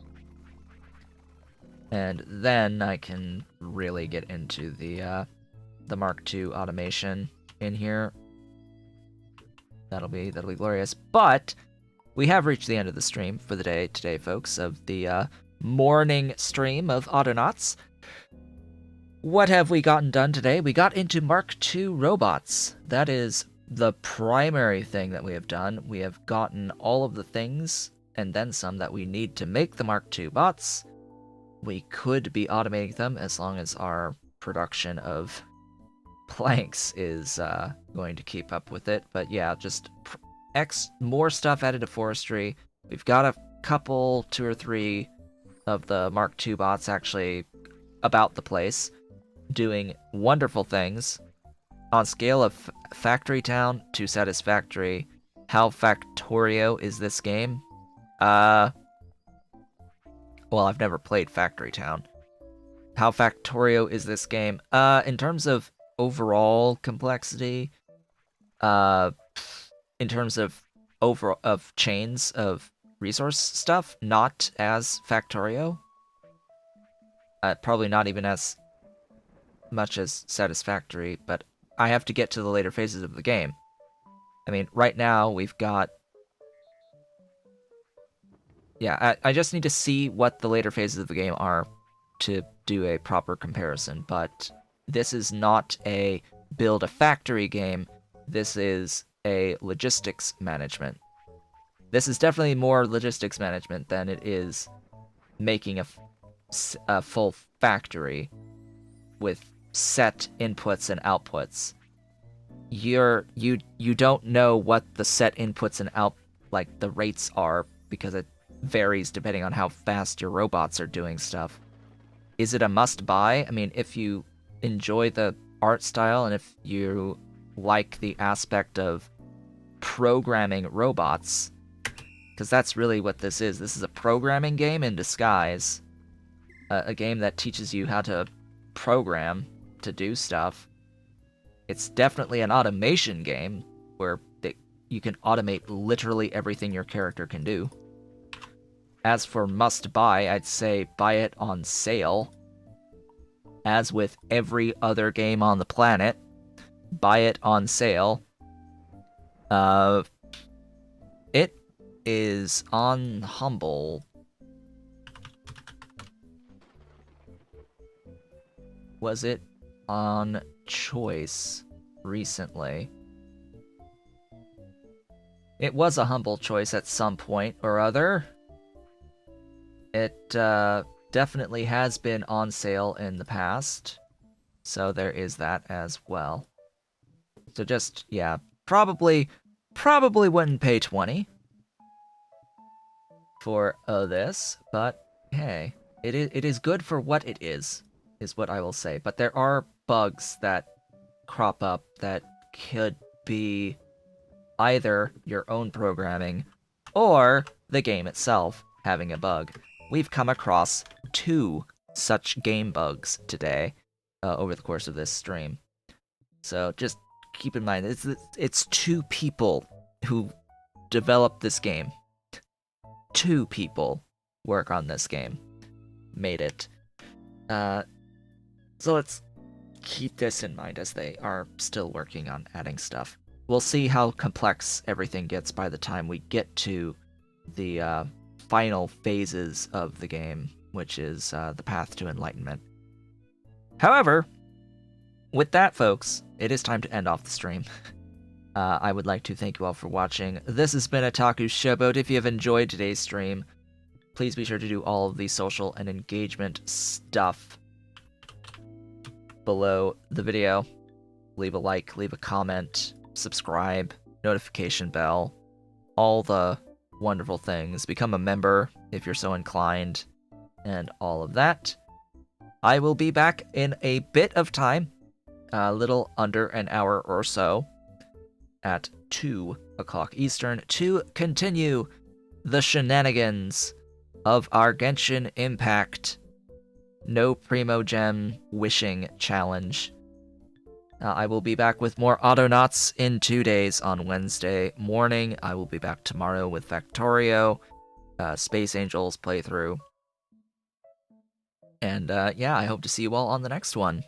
[SPEAKER 1] And then I can really get into the Mark II automation in here. That'll be glorious. But we have reached the end of the stream for the day today, folks, of the morning stream of Autonauts. What have we gotten done today? We got into Mark II robots. That is the primary thing that we have done. We have gotten all of the things and then some that we need to make the Mark II bots. We could be automating them as long as our production of planks is going to keep up with it. But yeah, just more stuff added to forestry. We've got a couple, 2 or 3 of the Mark II bots actually about the place, doing wonderful things. On scale of Factory Town to Satisfactory, how Factorio is this game? Well, I've never played Factory Town. How Factorio is this game? In terms of overall complexity, in terms of chains of resource stuff, not as Factorio. Probably not even as much as Satisfactory, but I have to get to the later phases of the game. I mean, right now we've got... Yeah, I just need to see what the later phases of the game are to do a proper comparison, but this is not a build a factory game. This is a logistics management. This is definitely more logistics management than it is making a full factory with set inputs and outputs. You don't know what the set inputs and like the rates are, because it varies depending on how fast your robots are doing stuff. Is it a must buy? I mean, if you enjoy the art style and if you like the aspect of programming robots, because that's really what this is. This is a programming game in disguise. A game that teaches you how to program to do stuff. It's definitely an automation game where you can automate literally everything your character can do. As for must buy, I'd say buy it on sale. As with every other game on the planet, buy it on sale. It is on Humble. Was it on Choice recently? It was a Humble choice at some point or other. It definitely has been on sale in the past, so there is that as well. So just, yeah, probably wouldn't pay 20 for this, but hey, it is good for what it is what I will say. But there are bugs that crop up that could be either your own programming or the game itself having a bug. We've come across 2 such game bugs today over the course of this stream. So just keep in mind, it's 2 people who developed this game. 2 people work on this game. Made it. So let's keep this in mind as they are still working on adding stuff. We'll see how complex everything gets by the time we get to the final phases of the game, which is the path to enlightenment. However, with that, folks, it is time to end off the stream. I would like to thank you all for watching. This has been Otaku Showboat. If you have enjoyed today's stream, please be sure to do all of the social and engagement stuff below the video. Leave a like, leave a comment, subscribe, notification bell, all the wonderful things. Become a member if you're so inclined, and all of that. I will be back in a bit of time, a little under an hour or so, at 2 o'clock Eastern, to continue the shenanigans of our Genshin Impact No Primo Gem Wishing Challenge. I will be back with more Autonauts in 2 days on Wednesday morning. I will be back tomorrow with Factorio, Space Angels playthrough. And yeah, I hope to see you all on the next one.